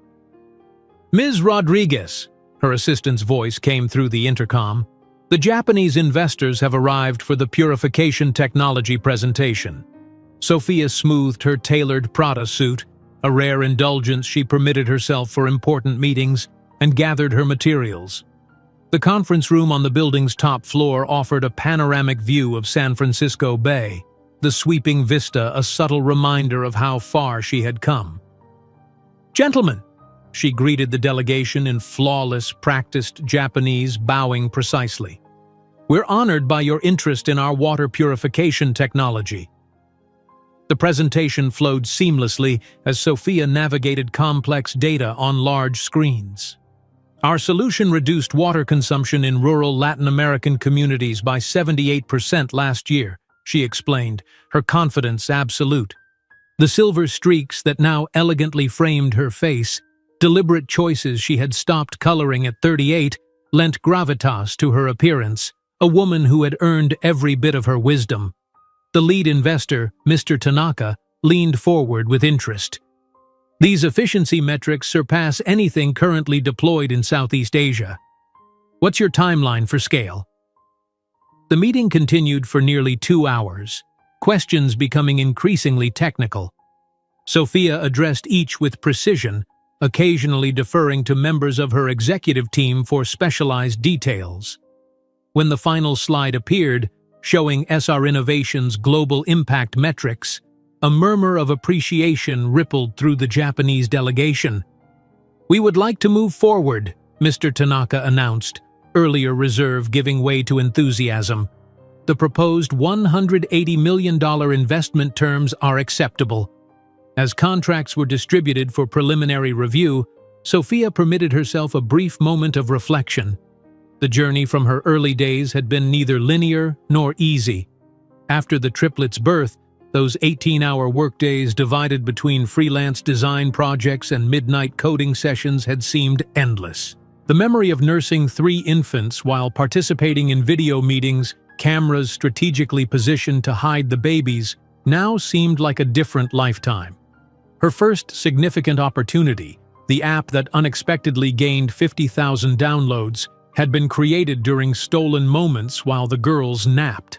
Ms. Rodriguez, her assistant's voice came through the intercom. The Japanese investors have arrived for the purification technology presentation. Sophia smoothed her tailored Prada suit, a rare indulgence she permitted herself for important meetings, and gathered her materials. The conference room on the building's top floor offered a panoramic view of San Francisco Bay, the sweeping vista a subtle reminder of how far she had come. "Gentlemen," she greeted the delegation in flawless, practiced Japanese, bowing precisely. "We're honored by your interest in our water purification technology." The presentation flowed seamlessly as Sophia navigated complex data on large screens. "Our solution reduced water consumption in rural Latin American communities by 78% last year," she explained, her confidence absolute. The silver streaks that now elegantly framed her face, deliberate choices she had stopped coloring at 38, lent gravitas to her appearance, a woman who had earned every bit of her wisdom. The lead investor, Mr. Tanaka, leaned forward with interest. "These efficiency metrics surpass anything currently deployed in Southeast Asia. What's your timeline for scale?" The meeting continued for nearly 2 hours, questions becoming increasingly technical. Sophia addressed each with precision, occasionally deferring to members of her executive team for specialized details. When the final slide appeared, showing SR Innovation's global impact metrics, a murmur of appreciation rippled through the Japanese delegation. "We would like to move forward," Mr. Tanaka announced, earlier reserve giving way to enthusiasm. "The proposed $180 million investment terms are acceptable." As contracts were distributed for preliminary review, Sophia permitted herself a brief moment of reflection. The journey from her early days had been neither linear nor easy. After the triplets' birth, those 18-hour workdays divided between freelance design projects and midnight coding sessions had seemed endless. The memory of nursing 3 infants while participating in video meetings, cameras strategically positioned to hide the babies, now seemed like a different lifetime. Her first significant opportunity, the app that unexpectedly gained 50,000 downloads, had been created during stolen moments while the girls napped.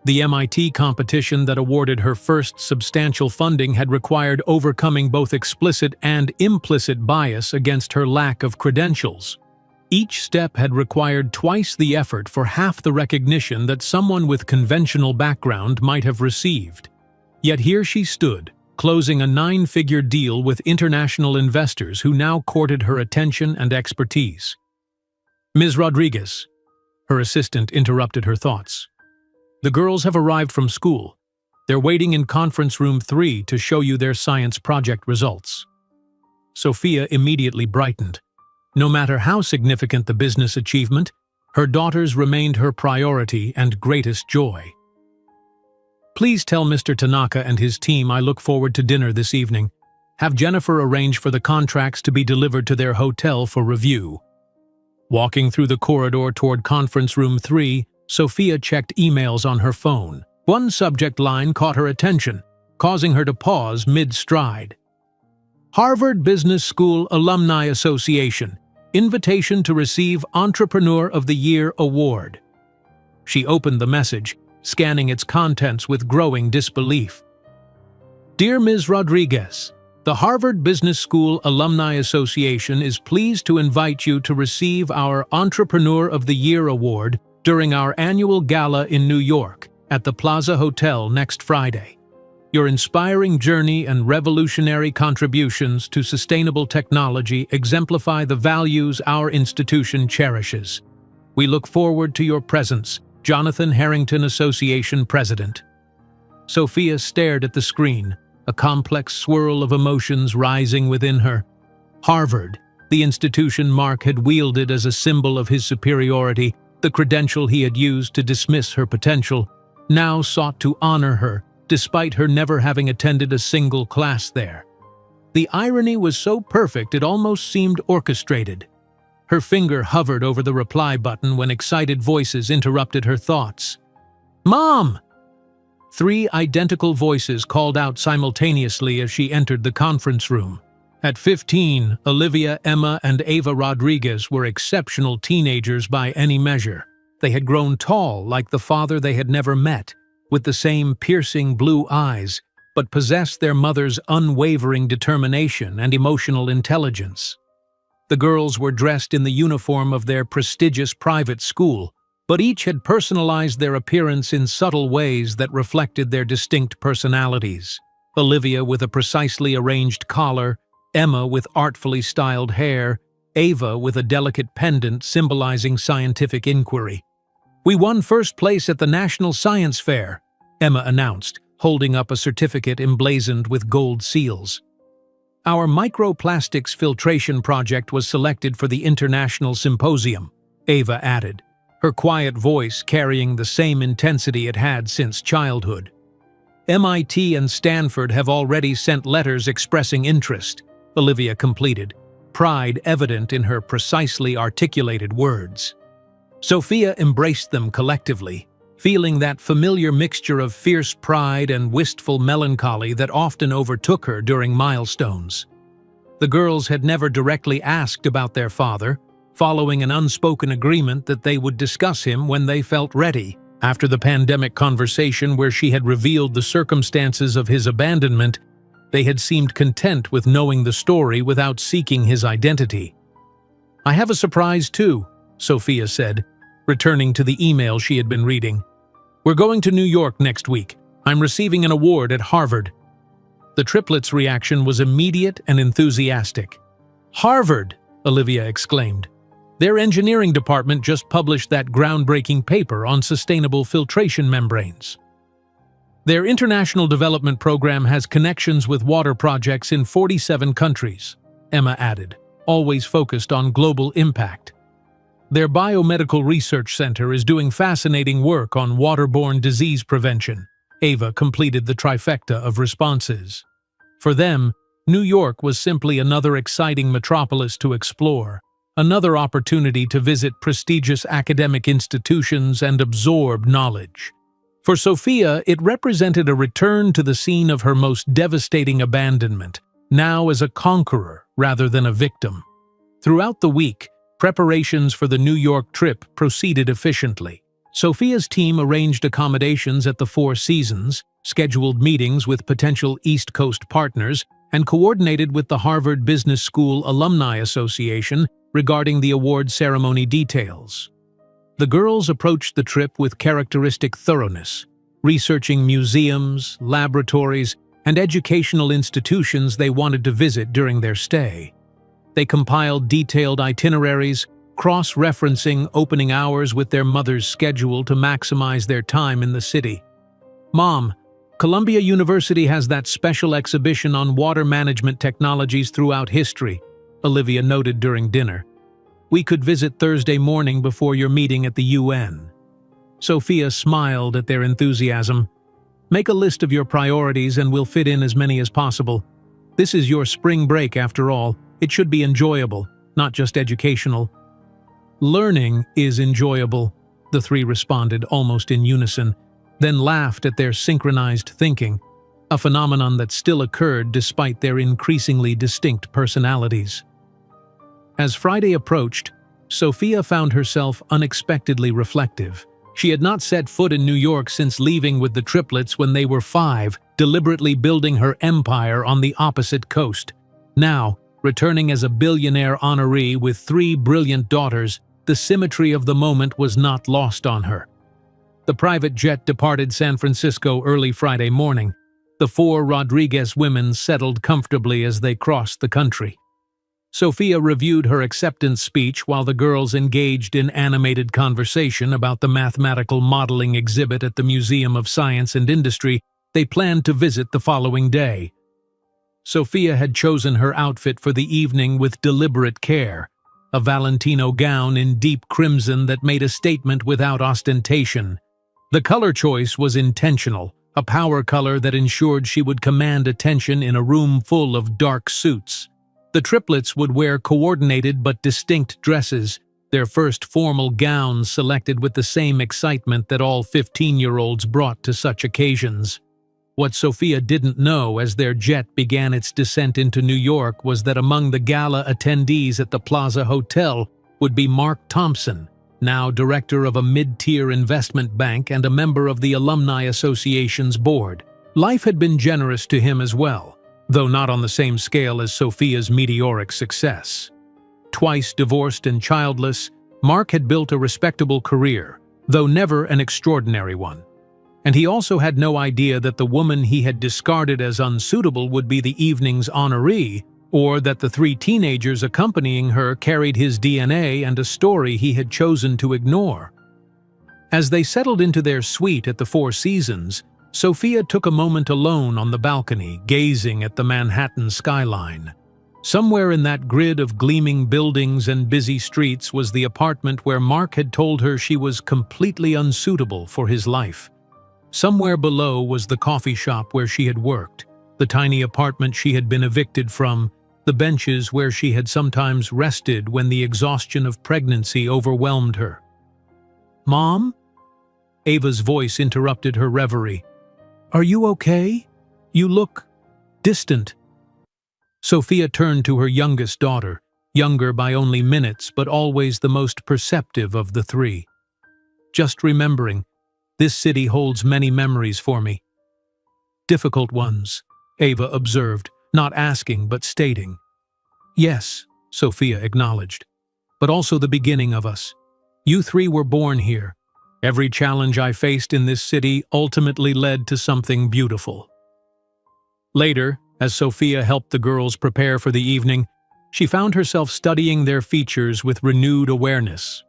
The MIT competition that awarded her first substantial funding had required overcoming both explicit and implicit bias against her lack of credentials. Each step had required twice the effort for half the recognition that someone with conventional background might have received. Yet here she stood, closing a 9-figure deal with international investors who now courted her attention and expertise. "Ms. Rodriguez," her assistant interrupted her thoughts. "The girls have arrived from school. They're waiting in conference room 3 to show you their science project results." Sophia immediately brightened. No matter how significant the business achievement, her daughters remained her priority and greatest joy. "Please tell Mr. Tanaka and his team I look forward to dinner this evening. Have Jennifer arrange for the contracts to be delivered to their hotel for review." Walking through the corridor toward conference room 3, Sophia checked emails on her phone. One subject line caught her attention, causing her to pause mid-stride. "Harvard Business School Alumni Association, invitation to receive Entrepreneur of the Year Award." She opened the message, scanning its contents with growing disbelief. "Dear Ms. Rodriguez, the Harvard Business School Alumni Association is pleased to invite you to receive our Entrepreneur of the Year Award during our annual gala in New York at the Plaza Hotel next Friday. Your inspiring journey and revolutionary contributions to sustainable technology exemplify the values our institution cherishes. We look forward to your presence, Jonathan Harrington Association President." Sophia stared at the screen, a complex swirl of emotions rising within her. Harvard, the institution Mark had wielded as a symbol of his superiority, the credential he had used to dismiss her potential, now sought to honor her, despite her never having attended a single class there. The irony was so perfect it almost seemed orchestrated. Her finger hovered over the reply button when excited voices interrupted her thoughts. "Mom!" 3 identical voices called out simultaneously as she entered the conference room. At 15, Olivia, Emma, and Ava Rodriguez were exceptional teenagers by any measure. They had grown tall like the father they had never met, with the same piercing blue eyes, but possessed their mother's unwavering determination and emotional intelligence. The girls were dressed in the uniform of their prestigious private school, but each had personalized their appearance in subtle ways that reflected their distinct personalities. Olivia with a precisely arranged collar, Emma with artfully styled hair, Ava with a delicate pendant symbolizing scientific inquiry. "We won first place at the National Science Fair," Emma announced, holding up a certificate emblazoned with gold seals. "Our microplastics filtration project was selected for the International Symposium," Ava added, her quiet voice carrying the same intensity it had since childhood. "MIT and Stanford have already sent letters expressing interest," Olivia completed, pride evident in her precisely articulated words. Sophia embraced them collectively, feeling that familiar mixture of fierce pride and wistful melancholy that often overtook her during milestones. The girls had never directly asked about their father, following an unspoken agreement that they would discuss him when they felt ready. After the pandemic conversation where she had revealed the circumstances of his abandonment, they had seemed content with knowing the story without seeking his identity. "I have a surprise too," Sophia said, returning to the email she had been reading. "We're going to New York next week. I'm receiving an award at Harvard." The triplets' reaction was immediate and enthusiastic. "Harvard!" Olivia exclaimed. "Their engineering department just published that groundbreaking paper on sustainable filtration membranes. Their international development program has connections with water projects in 47 countries," Emma added, always focused on global impact. Their biomedical research center is doing fascinating work on waterborne disease prevention. Ava completed the trifecta of responses. For them, New York was simply another exciting metropolis to explore, another opportunity to visit prestigious academic institutions and absorb knowledge. For Sophia, it represented a return to the scene of her most devastating abandonment, now as a conqueror rather than a victim. Throughout the week, preparations for the New York trip proceeded efficiently. Sophia's team arranged accommodations at the Four Seasons, scheduled meetings with potential East Coast partners, and coordinated with the Harvard Business School Alumni Association regarding the award ceremony details. The girls approached the trip with characteristic thoroughness, researching museums, laboratories, and educational institutions they wanted to visit during their stay. They compiled detailed itineraries, cross-referencing opening hours with their mother's schedule to maximize their time in the city. "Mom, Columbia University has that special exhibition on water management technologies throughout history," Olivia noted during dinner. "We could visit Thursday morning before your meeting at the UN." Sophia smiled at their enthusiasm. "Make a list of your priorities and we'll fit in as many as possible. This is your spring break after all. It should be enjoyable, not just educational." "Learning is enjoyable," the three responded almost in unison, then laughed at their synchronized thinking, a phenomenon that still occurred despite their increasingly distinct personalities. As Friday approached, Sophia found herself unexpectedly reflective. She had not set foot in New York since leaving with the Triplets when they were 5, deliberately building her empire on the opposite coast. Now, returning as a billionaire honoree with 3 brilliant daughters, the symmetry of the moment was not lost on her. The private jet departed San Francisco early Friday morning. The 4 Rodriguez women settled comfortably as they crossed the country. Sophia reviewed her acceptance speech while the girls engaged in animated conversation about the mathematical modeling exhibit at the Museum of Science and Industry they planned to visit the following day. Sophia had chosen her outfit for the evening with deliberate care, a Valentino gown in deep crimson that made a statement without ostentation. The color choice was intentional, a power color that ensured she would command attention in a room full of dark suits. The Triplets would wear coordinated but distinct dresses, their first formal gowns selected with the same excitement that all 15-year-olds brought to such occasions. What Sophia didn't know as their jet began its descent into New York was that among the gala attendees at the Plaza Hotel would be Mark Thompson, now director of a mid-tier investment bank and a member of the Alumni Association's board. Life had been generous to him as well, though not on the same scale as Sophia's meteoric success. Twice divorced and childless, Mark had built a respectable career, though never an extraordinary one. And he also had no idea that the woman he had discarded as unsuitable would be the evening's honoree, or that the 3 teenagers accompanying her carried his DNA and a story he had chosen to ignore. As they settled into their suite at the Four Seasons, Sophia took a moment alone on the balcony, gazing at the Manhattan skyline. Somewhere in that grid of gleaming buildings and busy streets was the apartment where Mark had told her she was completely unsuitable for his life. Somewhere below was the coffee shop where she had worked, the tiny apartment she had been evicted from, the benches where she had sometimes rested when the exhaustion of pregnancy overwhelmed her. "Mom?" Ava's voice interrupted her reverie. "Are you okay? You look distant." Sophia turned to her youngest daughter, younger by only minutes but always the most perceptive of the 3. "Just remembering, this city holds many memories for me." "Difficult ones," Ava observed, not asking but stating. "Yes," Sophia acknowledged, "but also the beginning of us. You 3 were born here. Every challenge I faced in this city ultimately led to something beautiful." Later, as Sophia helped the girls prepare for the evening, she found herself studying their features with renewed awareness.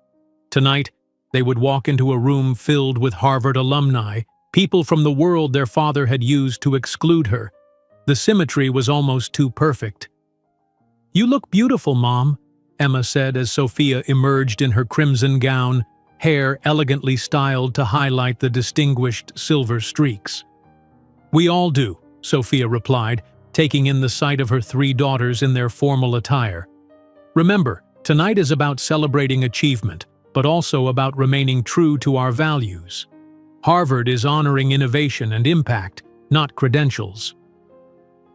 Tonight, they would walk into a room filled with Harvard alumni, people from the world their father had used to exclude her. The symmetry was almost too perfect. "You look beautiful, Mom," Emma said as Sophia emerged in her crimson gown, hair elegantly styled to highlight the distinguished silver streaks. "We all do," Sophia replied, taking in the sight of her three daughters in their formal attire. "Remember, tonight is about celebrating achievement, but also about remaining true to our values. Harvard is honoring innovation and impact, not credentials."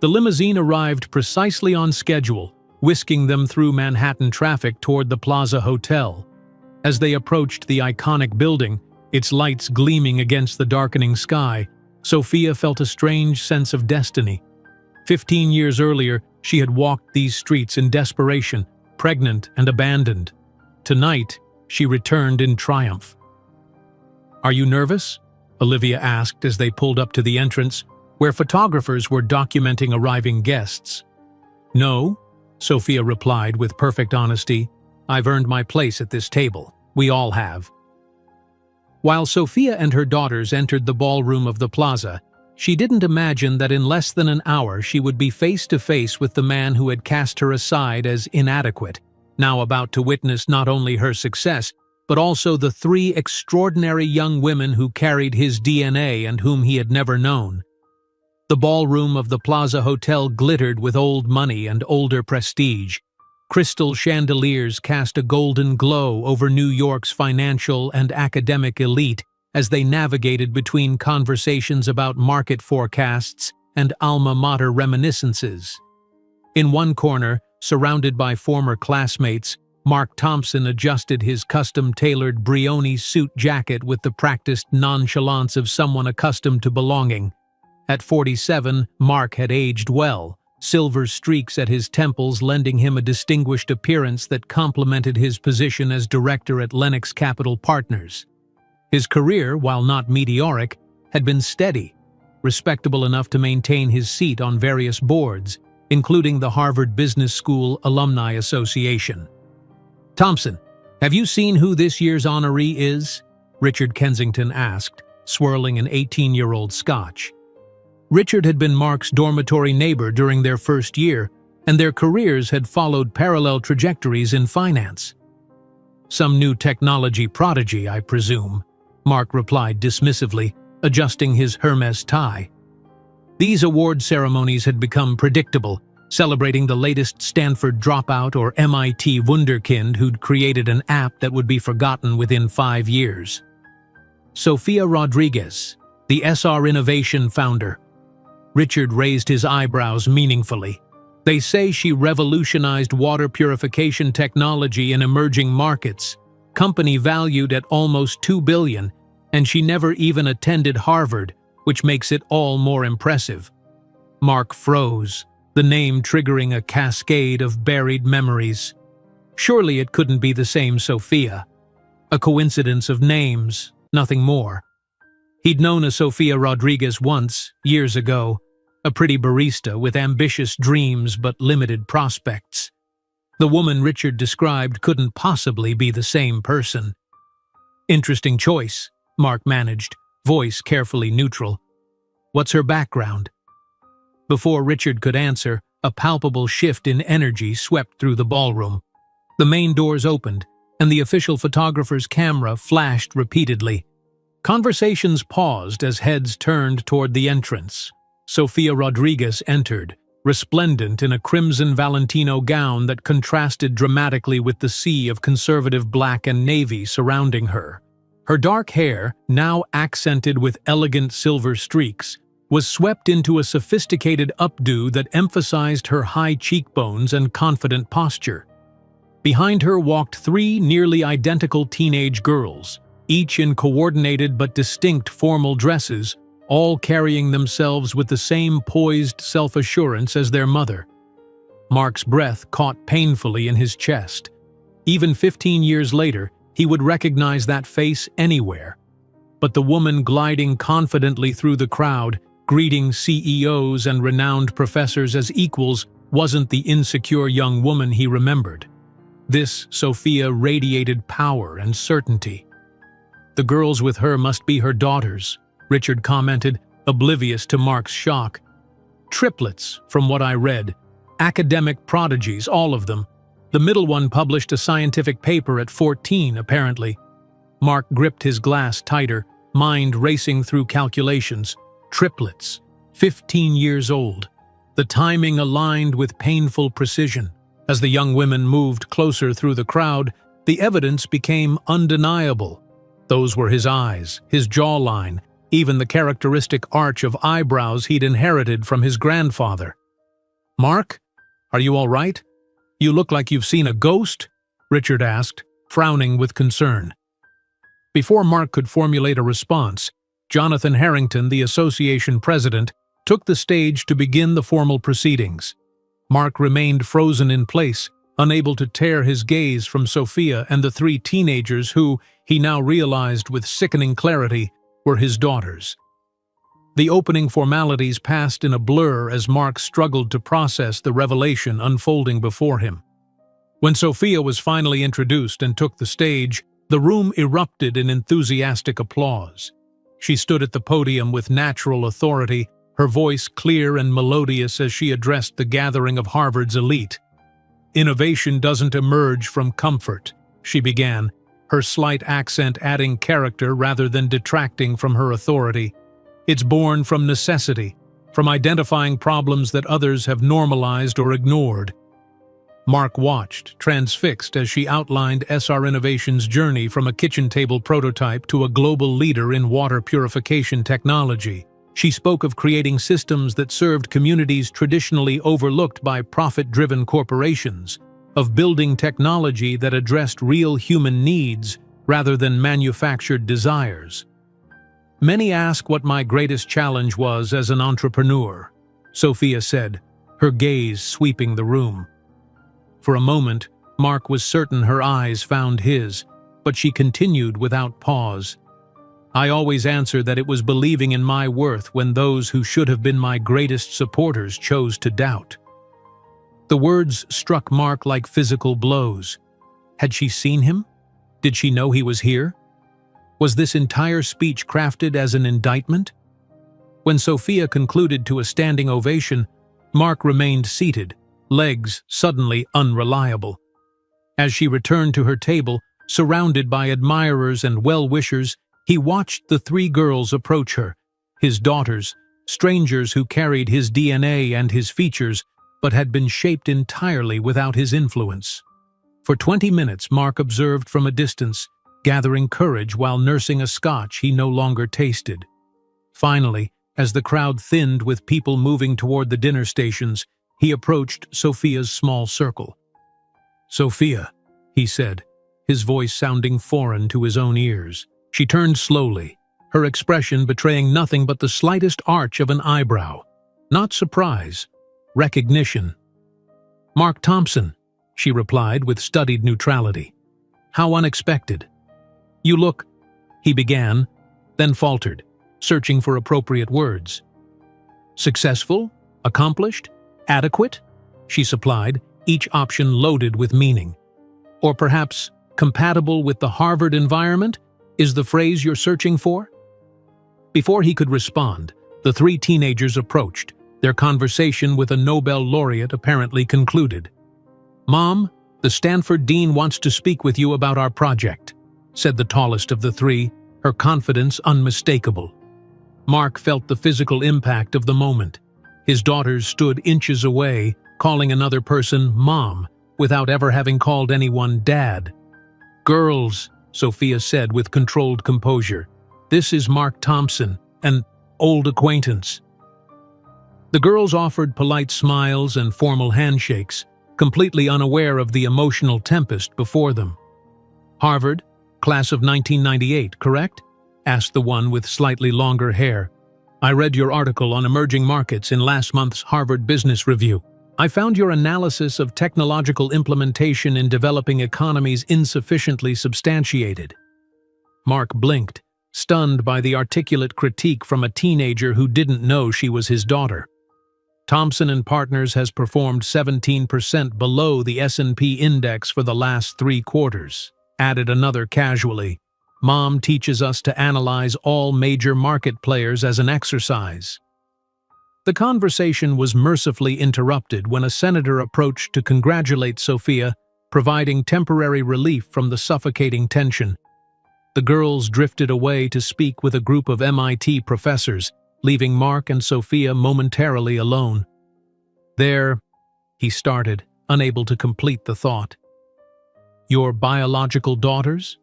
The limousine arrived precisely on schedule, whisking them through Manhattan traffic toward the Plaza Hotel. As they approached the iconic building, its lights gleaming against the darkening sky, Sophia felt a strange sense of destiny. 15 years earlier, she had walked these streets in desperation, pregnant and abandoned. Tonight, she returned in triumph. "Are you nervous?" Olivia asked as they pulled up to the entrance, where photographers were documenting arriving guests. "No," Sophia replied with perfect honesty. "I've earned my place at this table. We all have." While Sophia and her daughters entered the ballroom of the plaza, she didn't imagine that in less than an hour she would be face to face with the man who had cast her aside as inadequate, now about to witness not only her success, but also the three extraordinary young women who carried his DNA and whom he had never known. The ballroom of the Plaza Hotel glittered with old money and older prestige. Crystal chandeliers cast a golden glow over New York's financial and academic elite as they navigated between conversations about market forecasts and alma mater reminiscences. In one corner, surrounded by former classmates, Mark Thompson adjusted his custom-tailored Brioni suit jacket with the practiced nonchalance of someone accustomed to belonging. At 47, Mark had aged well, silver streaks at his temples lending him a distinguished appearance that complemented his position as director at Lenox Capital Partners. His career, while not meteoric, had been steady, respectable enough to maintain his seat on various boards, including the Harvard Business School Alumni Association. "Thompson, have you seen who this year's honoree is?" Richard Kensington asked, swirling an 18-year-old scotch. Richard had been Mark's dormitory neighbor during their first year, and their careers had followed parallel trajectories in finance. "Some new technology prodigy, I presume," Mark replied dismissively, adjusting his Hermes tie. These award ceremonies had become predictable, celebrating the latest Stanford dropout or MIT wunderkind who'd created an app that would be forgotten within 5 years. "Sofia Rodriguez, the SR Innovation founder." Richard raised his eyebrows meaningfully. "They say she revolutionized water purification technology in emerging markets, company valued at almost $2 billion, and she never even attended Harvard, which makes it all more impressive." Mark froze, the name triggering a cascade of buried memories. Surely it couldn't be the same Sophia. A coincidence of names, nothing more. He'd known a Sofia Rodriguez once, years ago, a pretty barista with ambitious dreams but limited prospects. The woman Richard described couldn't possibly be the same person. "Interesting choice," Mark managed, voice carefully neutral. "What's her background?" Before Richard could answer, a palpable shift in energy swept through the ballroom. The main doors opened, and the official photographer's camera flashed repeatedly. Conversations paused as heads turned toward the entrance. Sofia Rodriguez entered, resplendent in a crimson Valentino gown that contrasted dramatically with the sea of conservative black and navy surrounding her. Her dark hair, now accented with elegant silver streaks, was swept into a sophisticated updo that emphasized her high cheekbones and confident posture. Behind her walked three nearly identical teenage girls, each in coordinated but distinct formal dresses, all carrying themselves with the same poised self-assurance as their mother. Mark's breath caught painfully in his chest. Even 15 years later, he would recognize that face anywhere. But the woman gliding confidently through the crowd, greeting CEOs and renowned professors as equals, wasn't the insecure young woman he remembered. This Sophia radiated power and certainty. "The girls with her must be her daughters," Richard commented, oblivious to Mark's shock. "Triplets, from what I read. Academic prodigies, all of them. The middle one published a scientific paper at 14, apparently. Mark gripped his glass tighter, mind racing through calculations. Triplets, 15 years old. The timing aligned with painful precision. As the young women moved closer through the crowd, the evidence became undeniable. Those were his eyes, his jawline, even the characteristic arch of eyebrows he'd inherited from his grandfather. "Mark, are you all right? You look like you've seen a ghost?" Richard asked, frowning with concern. Before Mark could formulate a response, Jonathan Harrington, the association president, took the stage to begin the formal proceedings. Mark remained frozen in place, unable to tear his gaze from Sophia and the three teenagers who, he now realized with sickening clarity, were his daughters. The opening formalities passed in a blur as Mark struggled to process the revelation unfolding before him. When Sophia was finally introduced and took the stage, the room erupted in enthusiastic applause. She stood at the podium with natural authority, her voice clear and melodious as she addressed the gathering of Harvard's elite. "Innovation doesn't emerge from comfort," she began, her slight accent adding character rather than detracting from her authority. "It's born from necessity, from identifying problems that others have normalized or ignored." Mark watched, transfixed, as she outlined SR Innovation's journey from a kitchen table prototype to a global leader in water purification technology. She spoke of creating systems that served communities traditionally overlooked by profit-driven corporations, of building technology that addressed real human needs rather than manufactured desires. "Many ask what my greatest challenge was as an entrepreneur," Sophia said, her gaze sweeping the room. For a moment, Mark was certain her eyes found his, but she continued without pause. "I always answer that it was believing in my worth when those who should have been my greatest supporters chose to doubt." The words struck Mark like physical blows. Had she seen him? Did she know he was here? Was this entire speech crafted as an indictment? When Sophia concluded to a standing ovation, Mark remained seated, legs suddenly unreliable. As she returned to her table, surrounded by admirers and well-wishers, he watched the three girls approach her, his daughters, strangers who carried his DNA and his features, but had been shaped entirely without his influence. For 20 minutes, Mark observed from a distance, gathering courage while nursing a scotch he no longer tasted. Finally, as the crowd thinned with people moving toward the dinner stations, he approached Sophia's small circle. "Sophia," he said, his voice sounding foreign to his own ears. She turned slowly, her expression betraying nothing but the slightest arch of an eyebrow. Not surprise, recognition. "Mark Thompson," she replied with studied neutrality. "How unexpected." "You look," he began, then faltered, searching for appropriate words. "Successful? Accomplished? Adequate?" she supplied, each option loaded with meaning. "Or perhaps compatible with the Harvard environment is the phrase you're searching for?" Before he could respond, the three teenagers approached, their conversation with a Nobel laureate apparently concluded. "Mom, the Stanford dean wants to speak with you about our project," said the tallest of the three, her confidence unmistakable. Mark felt the physical impact of the moment. His daughters stood inches away, calling another person Mom, without ever having called anyone Dad. "Girls," Sophia said with controlled composure, "this is Mark Thompson, an old acquaintance." The girls offered polite smiles and formal handshakes, completely unaware of the emotional tempest before them. "Harvard, class of 1998, correct?" asked the one with slightly longer hair. "I read your article on emerging markets in last month's Harvard Business Review. I found your analysis of technological implementation in developing economies insufficiently substantiated." Mark blinked, stunned by the articulate critique from a teenager who didn't know she was his daughter. "Thompson and Partners has performed 17% below the S&P index for the last 3 quarters, added another casually. "Mom teaches us to analyze all major market players as an exercise." The conversation was mercifully interrupted when a senator approached to congratulate Sophia, providing temporary relief from the suffocating tension. The girls drifted away to speak with a group of MIT professors, leaving Mark and Sophia momentarily alone. "There," he started, unable to complete the thought. "Your biological daughters?"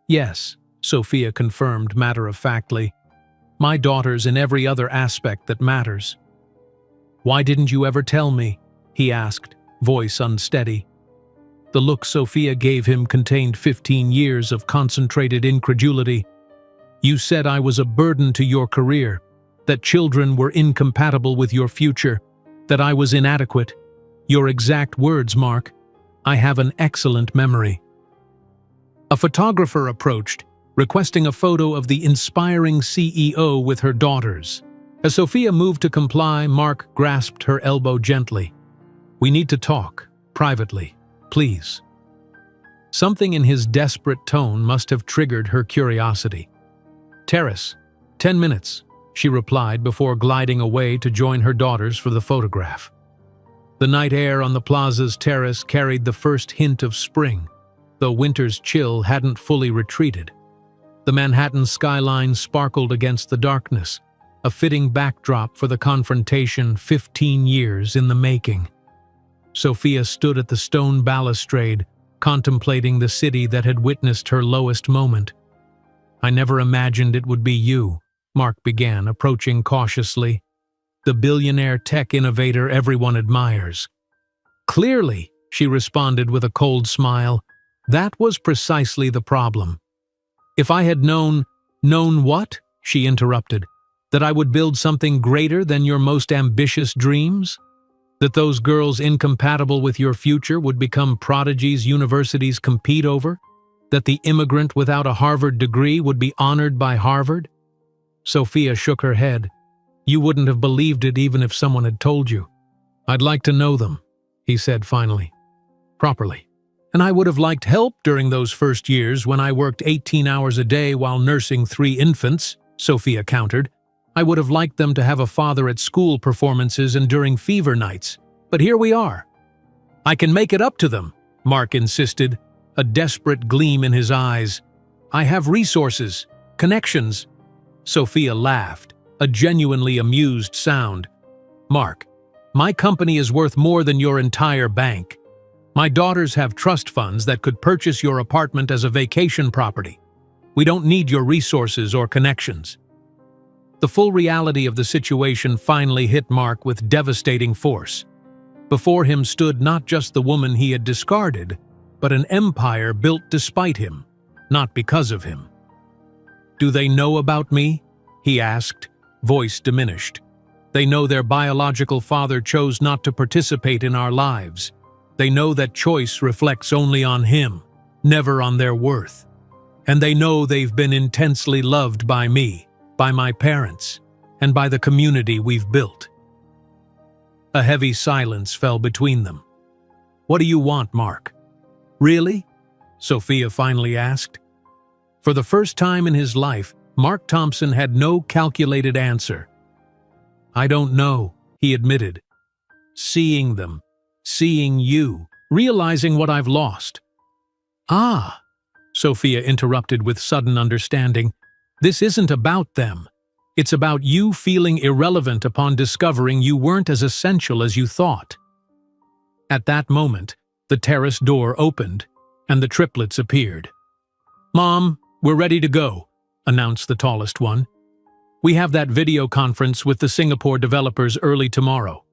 "Yes," Sophia confirmed matter-of-factly. "My daughters in every other aspect that matters." "Why didn't you ever tell me?" he asked, voice unsteady. The look Sophia gave him contained 15 years of concentrated incredulity. "You said I was a burden to your career, that children were incompatible with your future, that I was inadequate. Your exact words, Mark. I have an excellent memory." A photographer approached, requesting a photo of the inspiring CEO with her daughters. As Sophia moved to comply, Mark grasped her elbow gently. "We need to talk, privately, please." Something in his desperate tone must have triggered her curiosity. "Terrace, 10 minutes," she replied before gliding away to join her daughters for the photograph. The night air on the plaza's terrace carried the first hint of spring, though winter's chill hadn't fully retreated. The Manhattan skyline sparkled against the darkness, a fitting backdrop for the confrontation 15 years in the making. Sophia stood at the stone balustrade, contemplating the city that had witnessed her lowest moment. "I never imagined it would be you," Mark began, approaching cautiously. "The billionaire tech innovator everyone admires." "Clearly," she responded with a cold smile. "That was precisely the problem." "If I had known—" "Known what?" she interrupted. "That I would build something greater than your most ambitious dreams? That those girls incompatible with your future would become prodigies universities compete over? That the immigrant without a Harvard degree would be honored by Harvard?" Sophia shook her head. "You wouldn't have believed it even if someone had told you." "I'd like to know them," he said finally. "Properly. And I would have liked help during those first years when I worked 18 hours a day while nursing 3 infants," Sophia countered. "I would have liked them to have a father at school performances and during fever nights. But here we are." "I can make it up to them," Mark insisted, a desperate gleam in his eyes. "I have resources, connections." Sophia laughed, a genuinely amused sound. "Mark, my company is worth more than your entire bank. My daughters have trust funds that could purchase your apartment as a vacation property. We don't need your resources or connections." The full reality of the situation finally hit Mark with devastating force. Before him stood not just the woman he had discarded, but an empire built despite him, not because of him. "Do they know about me?" he asked, voice diminished. "They know their biological father chose not to participate in our lives. They know that choice reflects only on him, never on their worth. And they know they've been intensely loved by me, by my parents, and by the community we've built." A heavy silence fell between them. "What do you want, Mark?" "Really?" Sophia finally asked. For the first time in his life, Mark Thompson had no calculated answer. "I don't know," he admitted. "Seeing them, seeing you, realizing what I've lost." "Ah," Sophia interrupted with sudden understanding. "This isn't about them. It's about you feeling irrelevant upon discovering you weren't as essential as you thought." At that moment, the terrace door opened, and the triplets appeared. "Mom, we're ready to go," announced the tallest one. "We have that video conference with the Singapore developers early tomorrow."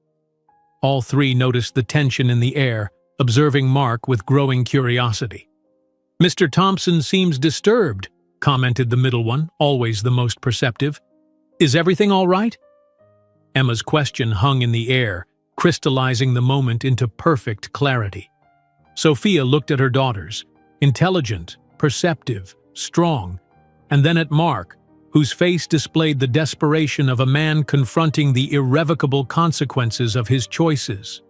All 3 noticed the tension in the air, observing Mark with growing curiosity. "Mr. Thompson seems disturbed," commented the middle one, always the most perceptive. "Is everything all right?" Emma's question hung in the air, crystallizing the moment into perfect clarity. Sophia looked at her daughters, intelligent, perceptive, strong, and then at Mark, whose face displayed the desperation of a man confronting the irrevocable consequences of his choices.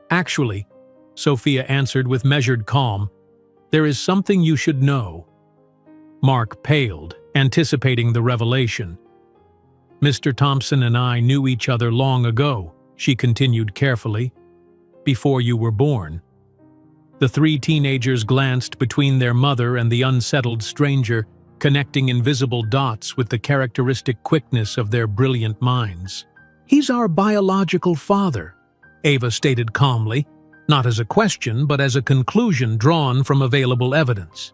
"Actually," Sophia answered with measured calm, "there is something you should know." Mark paled, anticipating the revelation. "Mr. Thompson and I knew each other long ago," she continued carefully, "before you were born." The three teenagers glanced between their mother and the unsettled stranger, connecting invisible dots with the characteristic quickness of their brilliant minds. "He's our biological father," Ava stated calmly, not as a question but as a conclusion drawn from available evidence.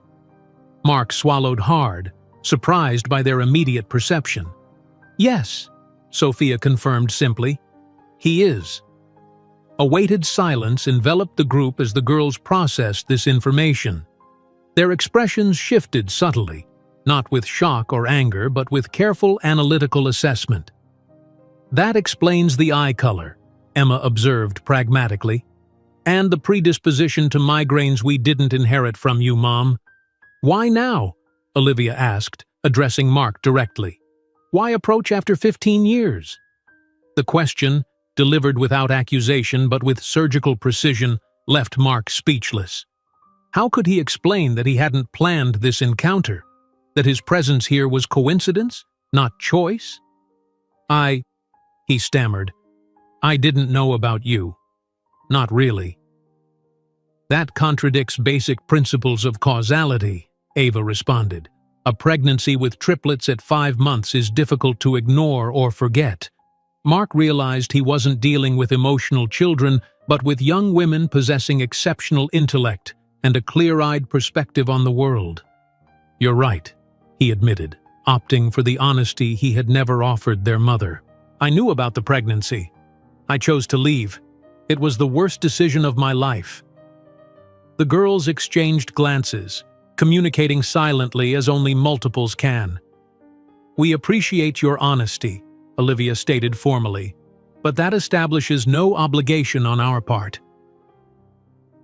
Mark swallowed hard, surprised by their immediate perception. "Yes," Sophia confirmed simply. "He is." A weighted silence enveloped the group as the girls processed this information. Their expressions shifted subtly, not with shock or anger, but with careful analytical assessment. "That explains the eye color," Emma observed pragmatically. "And the predisposition to migraines we didn't inherit from you, Mom." "Why now?" Olivia asked, addressing Mark directly. "Why approach after 15 years?" The question, delivered without accusation but with surgical precision, left Mark speechless. How could he explain that he hadn't planned this encounter? That his presence here was coincidence, not choice? He stammered. "I didn't know about you. Not really." "That contradicts basic principles of causality," Ava responded. "A pregnancy with triplets at 5 months is difficult to ignore or forget." Mark realized he wasn't dealing with emotional children, but with young women possessing exceptional intellect and a clear-eyed perspective on the world. "You're right," he admitted, opting for the honesty he had never offered their mother. "I knew about the pregnancy. I chose to leave. It was the worst decision of my life." The girls exchanged glances, communicating silently as only multiples can. "We appreciate your honesty," Olivia stated formally, "but that establishes no obligation on our part."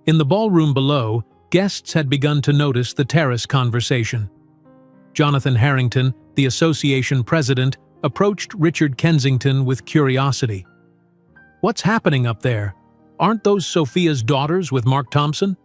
In the ballroom below, guests had begun to notice the terrace conversation. Jonathan Harrington, the association president, approached Richard Kensington with curiosity. "What's happening up there? Aren't those Sophia's daughters with Mark Thompson?"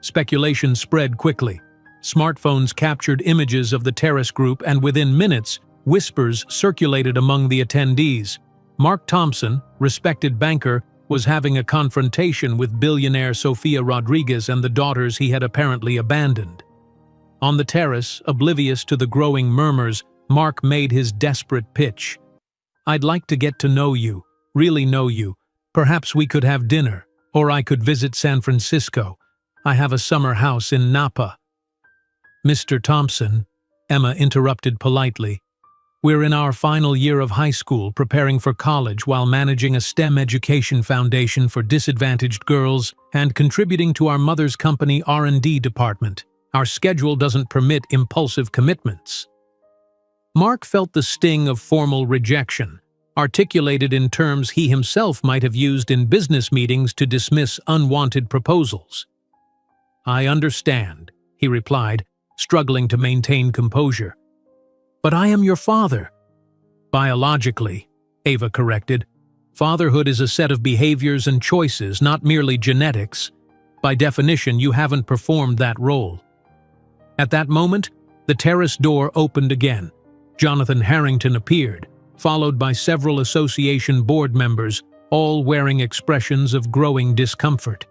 Speculation spread quickly. Smartphones captured images of the terrace group, and within minutes, whispers circulated among the attendees. Mark Thompson, respected banker, was having a confrontation with billionaire Sofia Rodriguez and the daughters he had apparently abandoned. On the terrace, oblivious to the growing murmurs, Mark made his desperate pitch. "I'd like to get to know you, really know you. Perhaps we could have dinner, or I could visit San Francisco. I have a summer house in Napa." "Mr. Thompson," Emma interrupted politely, "we're in our final year of high school, preparing for college while managing a STEM education foundation for disadvantaged girls and contributing to our mother's company R&D department. Our schedule doesn't permit impulsive commitments." Mark felt the sting of formal rejection, articulated in terms he himself might have used in business meetings to dismiss unwanted proposals. "I understand," he replied, struggling to maintain composure. "But I am your father." "Biologically," Ava corrected. "Fatherhood is a set of behaviors and choices, not merely genetics. By definition, you haven't performed that role." At that moment, the terrace door opened again. Jonathan Harrington appeared, followed by several association board members, all wearing expressions of growing discomfort.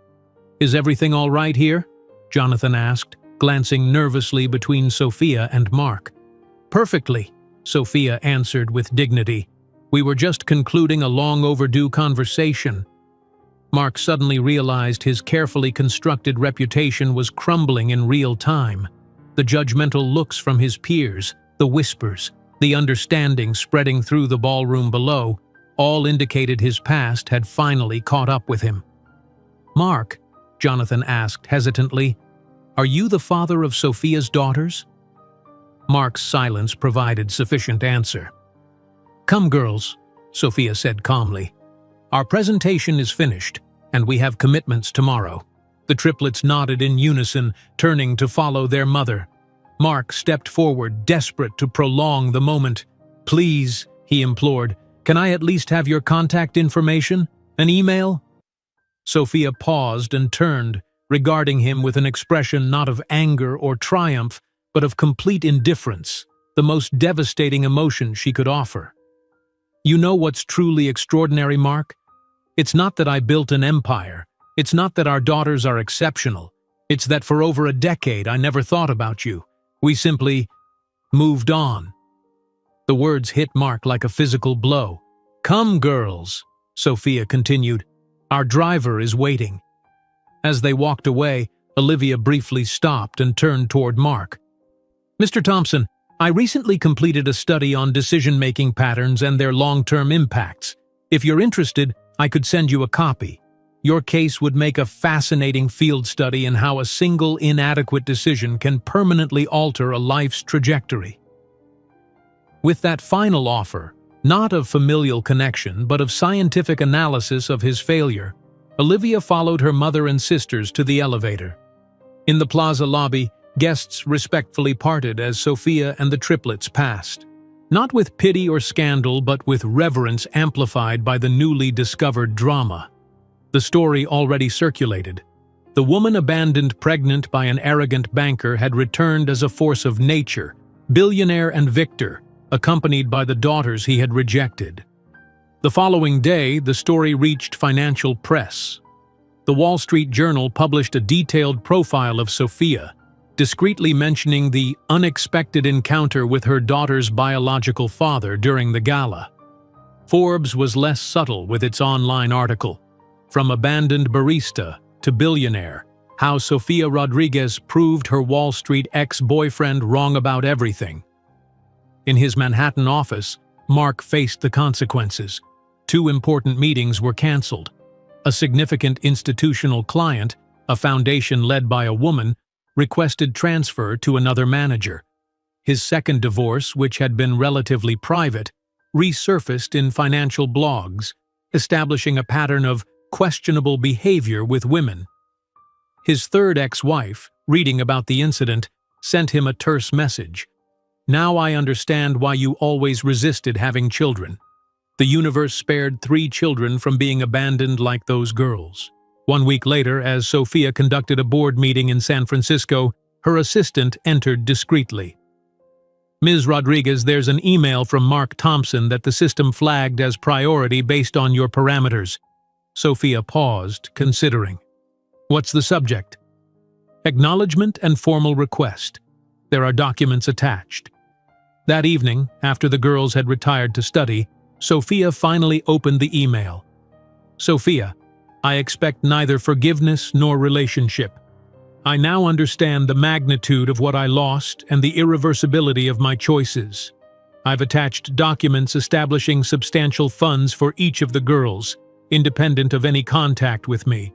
"Is everything all right here?" Jonathan asked, glancing nervously between Sophia and Mark. "Perfectly," Sophia answered with dignity. "We were just concluding a long-overdue conversation." Mark suddenly realized his carefully constructed reputation was crumbling in real time. The judgmental looks from his peers, the whispers, the understanding spreading through the ballroom below, all indicated his past had finally caught up with him. "Mark," Jonathan asked hesitantly, "are you the father of Sophia's daughters?" Mark's silence provided sufficient answer. "Come, girls," Sophia said calmly. "Our presentation is finished, and we have commitments tomorrow." The triplets nodded in unison, turning to follow their mother. Mark stepped forward, desperate to prolong the moment. "Please," he implored, "can I at least have your contact information? An email?" Sophia paused and turned, regarding him with an expression not of anger or triumph, but of complete indifference, the most devastating emotion she could offer. "You know what's truly extraordinary, Mark? It's not that I built an empire. It's not that our daughters are exceptional. It's that for over a decade I never thought about you. We simply moved on." The words hit Mark like a physical blow. "Come, girls," Sophia continued. "Our driver is waiting." As they walked away, Olivia briefly stopped and turned toward Mark. "Mr. Thompson, I recently completed a study on decision-making patterns and their long-term impacts. If you're interested, I could send you a copy. Your case would make a fascinating field study in how a single inadequate decision can permanently alter a life's trajectory." With that final offer, not of familial connection but of scientific analysis of his failure, Olivia followed her mother and sisters to the elevator. In the plaza lobby, guests respectfully parted as Sophia and the triplets passed. Not with pity or scandal, but with reverence amplified by the newly discovered drama. The story already circulated. The woman abandoned pregnant by an arrogant banker had returned as a force of nature, billionaire and victor, accompanied by the daughters he had rejected. The following day, the story reached financial press. The Wall Street Journal published a detailed profile of Sophia, discreetly mentioning the unexpected encounter with her daughter's biological father during the gala. Forbes was less subtle with its online article, "From Abandoned Barista to Billionaire: How Sofia Rodriguez Proved Her Wall Street Ex-Boyfriend Wrong About Everything." In his Manhattan office, Mark faced the consequences. 2 important meetings were canceled. A significant institutional client, a foundation led by a woman, requested transfer to another manager. His second divorce, which had been relatively private, resurfaced in financial blogs, establishing a pattern of questionable behavior with women. His third ex-wife, reading about the incident, sent him a terse message. "Now I understand why you always resisted having children. The universe spared 3 children from being abandoned like those girls." 1 week later, as Sophia conducted a board meeting in San Francisco, her assistant entered discreetly. "Ms. Rodriguez, there's an email from Mark Thompson that the system flagged as priority based on your parameters." Sophia paused, considering. "What's the subject?" "Acknowledgement and formal request. There are documents attached." That evening, after the girls had retired to study, Sophia finally opened the email. "Sophia, I expect neither forgiveness nor relationship. I now understand the magnitude of what I lost and the irreversibility of my choices. I've attached documents establishing substantial funds for each of the girls, independent of any contact with me.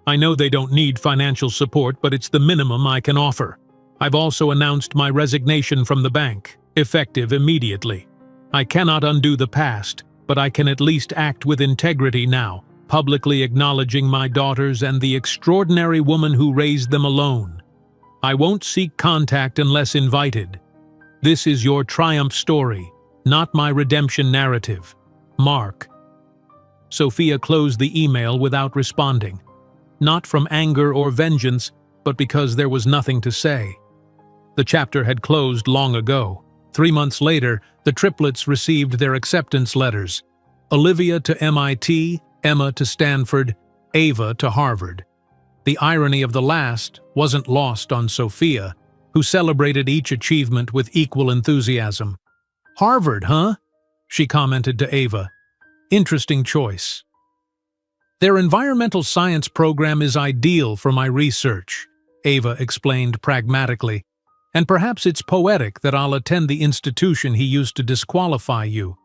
I know they don't need financial support, but it's the minimum I can offer. I've also announced my resignation from the bank, effective immediately. I cannot undo the past, but I can at least act with integrity now, publicly acknowledging my daughters and the extraordinary woman who raised them alone. I won't seek contact unless invited. This is your triumph story, not my redemption narrative. Mark." Sophia closed the email without responding, not from anger or vengeance, but because there was nothing to say. The chapter had closed long ago. 3 months later, the triplets received their acceptance letters. Olivia to MIT, Emma to Stanford, Ava to Harvard. The irony of the last wasn't lost on Sophia, who celebrated each achievement with equal enthusiasm. "Harvard, huh?" she commented to Ava. "Interesting choice. Their environmental science program is ideal for my research," Ava explained pragmatically. "And perhaps it's poetic that I'll attend the institution he used to disqualify you."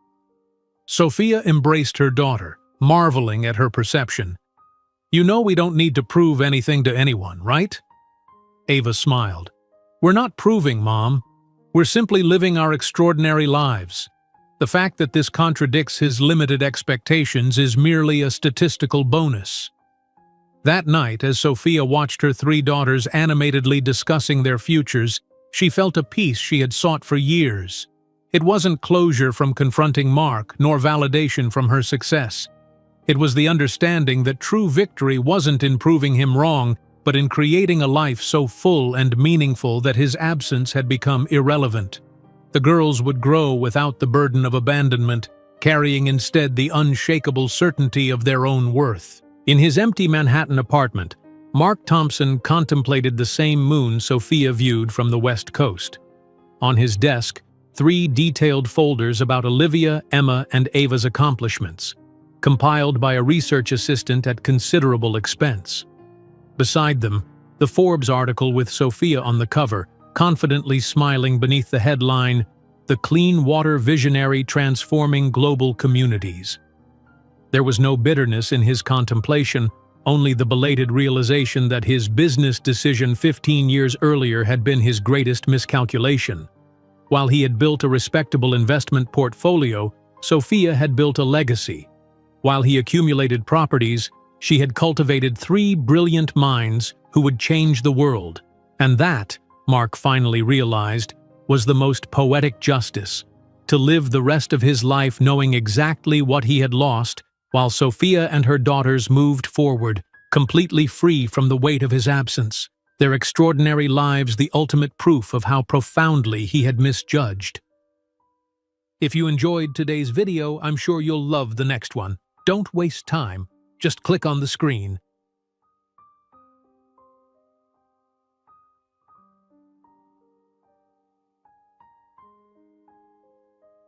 Sophia embraced her daughter, marveling at her perception. "You know we don't need to prove anything to anyone, right?" Ava smiled. "We're not proving, Mom. We're simply living our extraordinary lives. The fact that this contradicts his limited expectations is merely a statistical bonus." That night, as Sophia watched her 3 daughters animatedly discussing their futures, she felt a peace she had sought for years. It wasn't closure from confronting Mark, nor validation from her success. It was the understanding that true victory wasn't in proving him wrong, but in creating a life so full and meaningful that his absence had become irrelevant. The girls would grow without the burden of abandonment, carrying instead the unshakable certainty of their own worth. In his empty Manhattan apartment, Mark Thompson contemplated the same moon Sophia viewed from the West Coast. On his desk, 3 detailed folders about Olivia, Emma, and Ava's accomplishments, compiled by a research assistant at considerable expense. Beside them, the Forbes article with Sophia on the cover, confidently smiling beneath the headline, "The Clean Water Visionary Transforming Global Communities." There was no bitterness in his contemplation, only the belated realization that his business decision 15 years earlier had been his greatest miscalculation. While he had built a respectable investment portfolio, Sophia had built a legacy. While he accumulated properties, she had cultivated 3 brilliant minds who would change the world. And that, Mark finally realized, was the most poetic justice: to live the rest of his life knowing exactly what he had lost, while Sophia and her daughters moved forward, completely free from the weight of his absence, their extraordinary lives the ultimate proof of how profoundly he had misjudged. If you enjoyed today's video, I'm sure you'll love the next one. Don't waste time. Just click on the screen.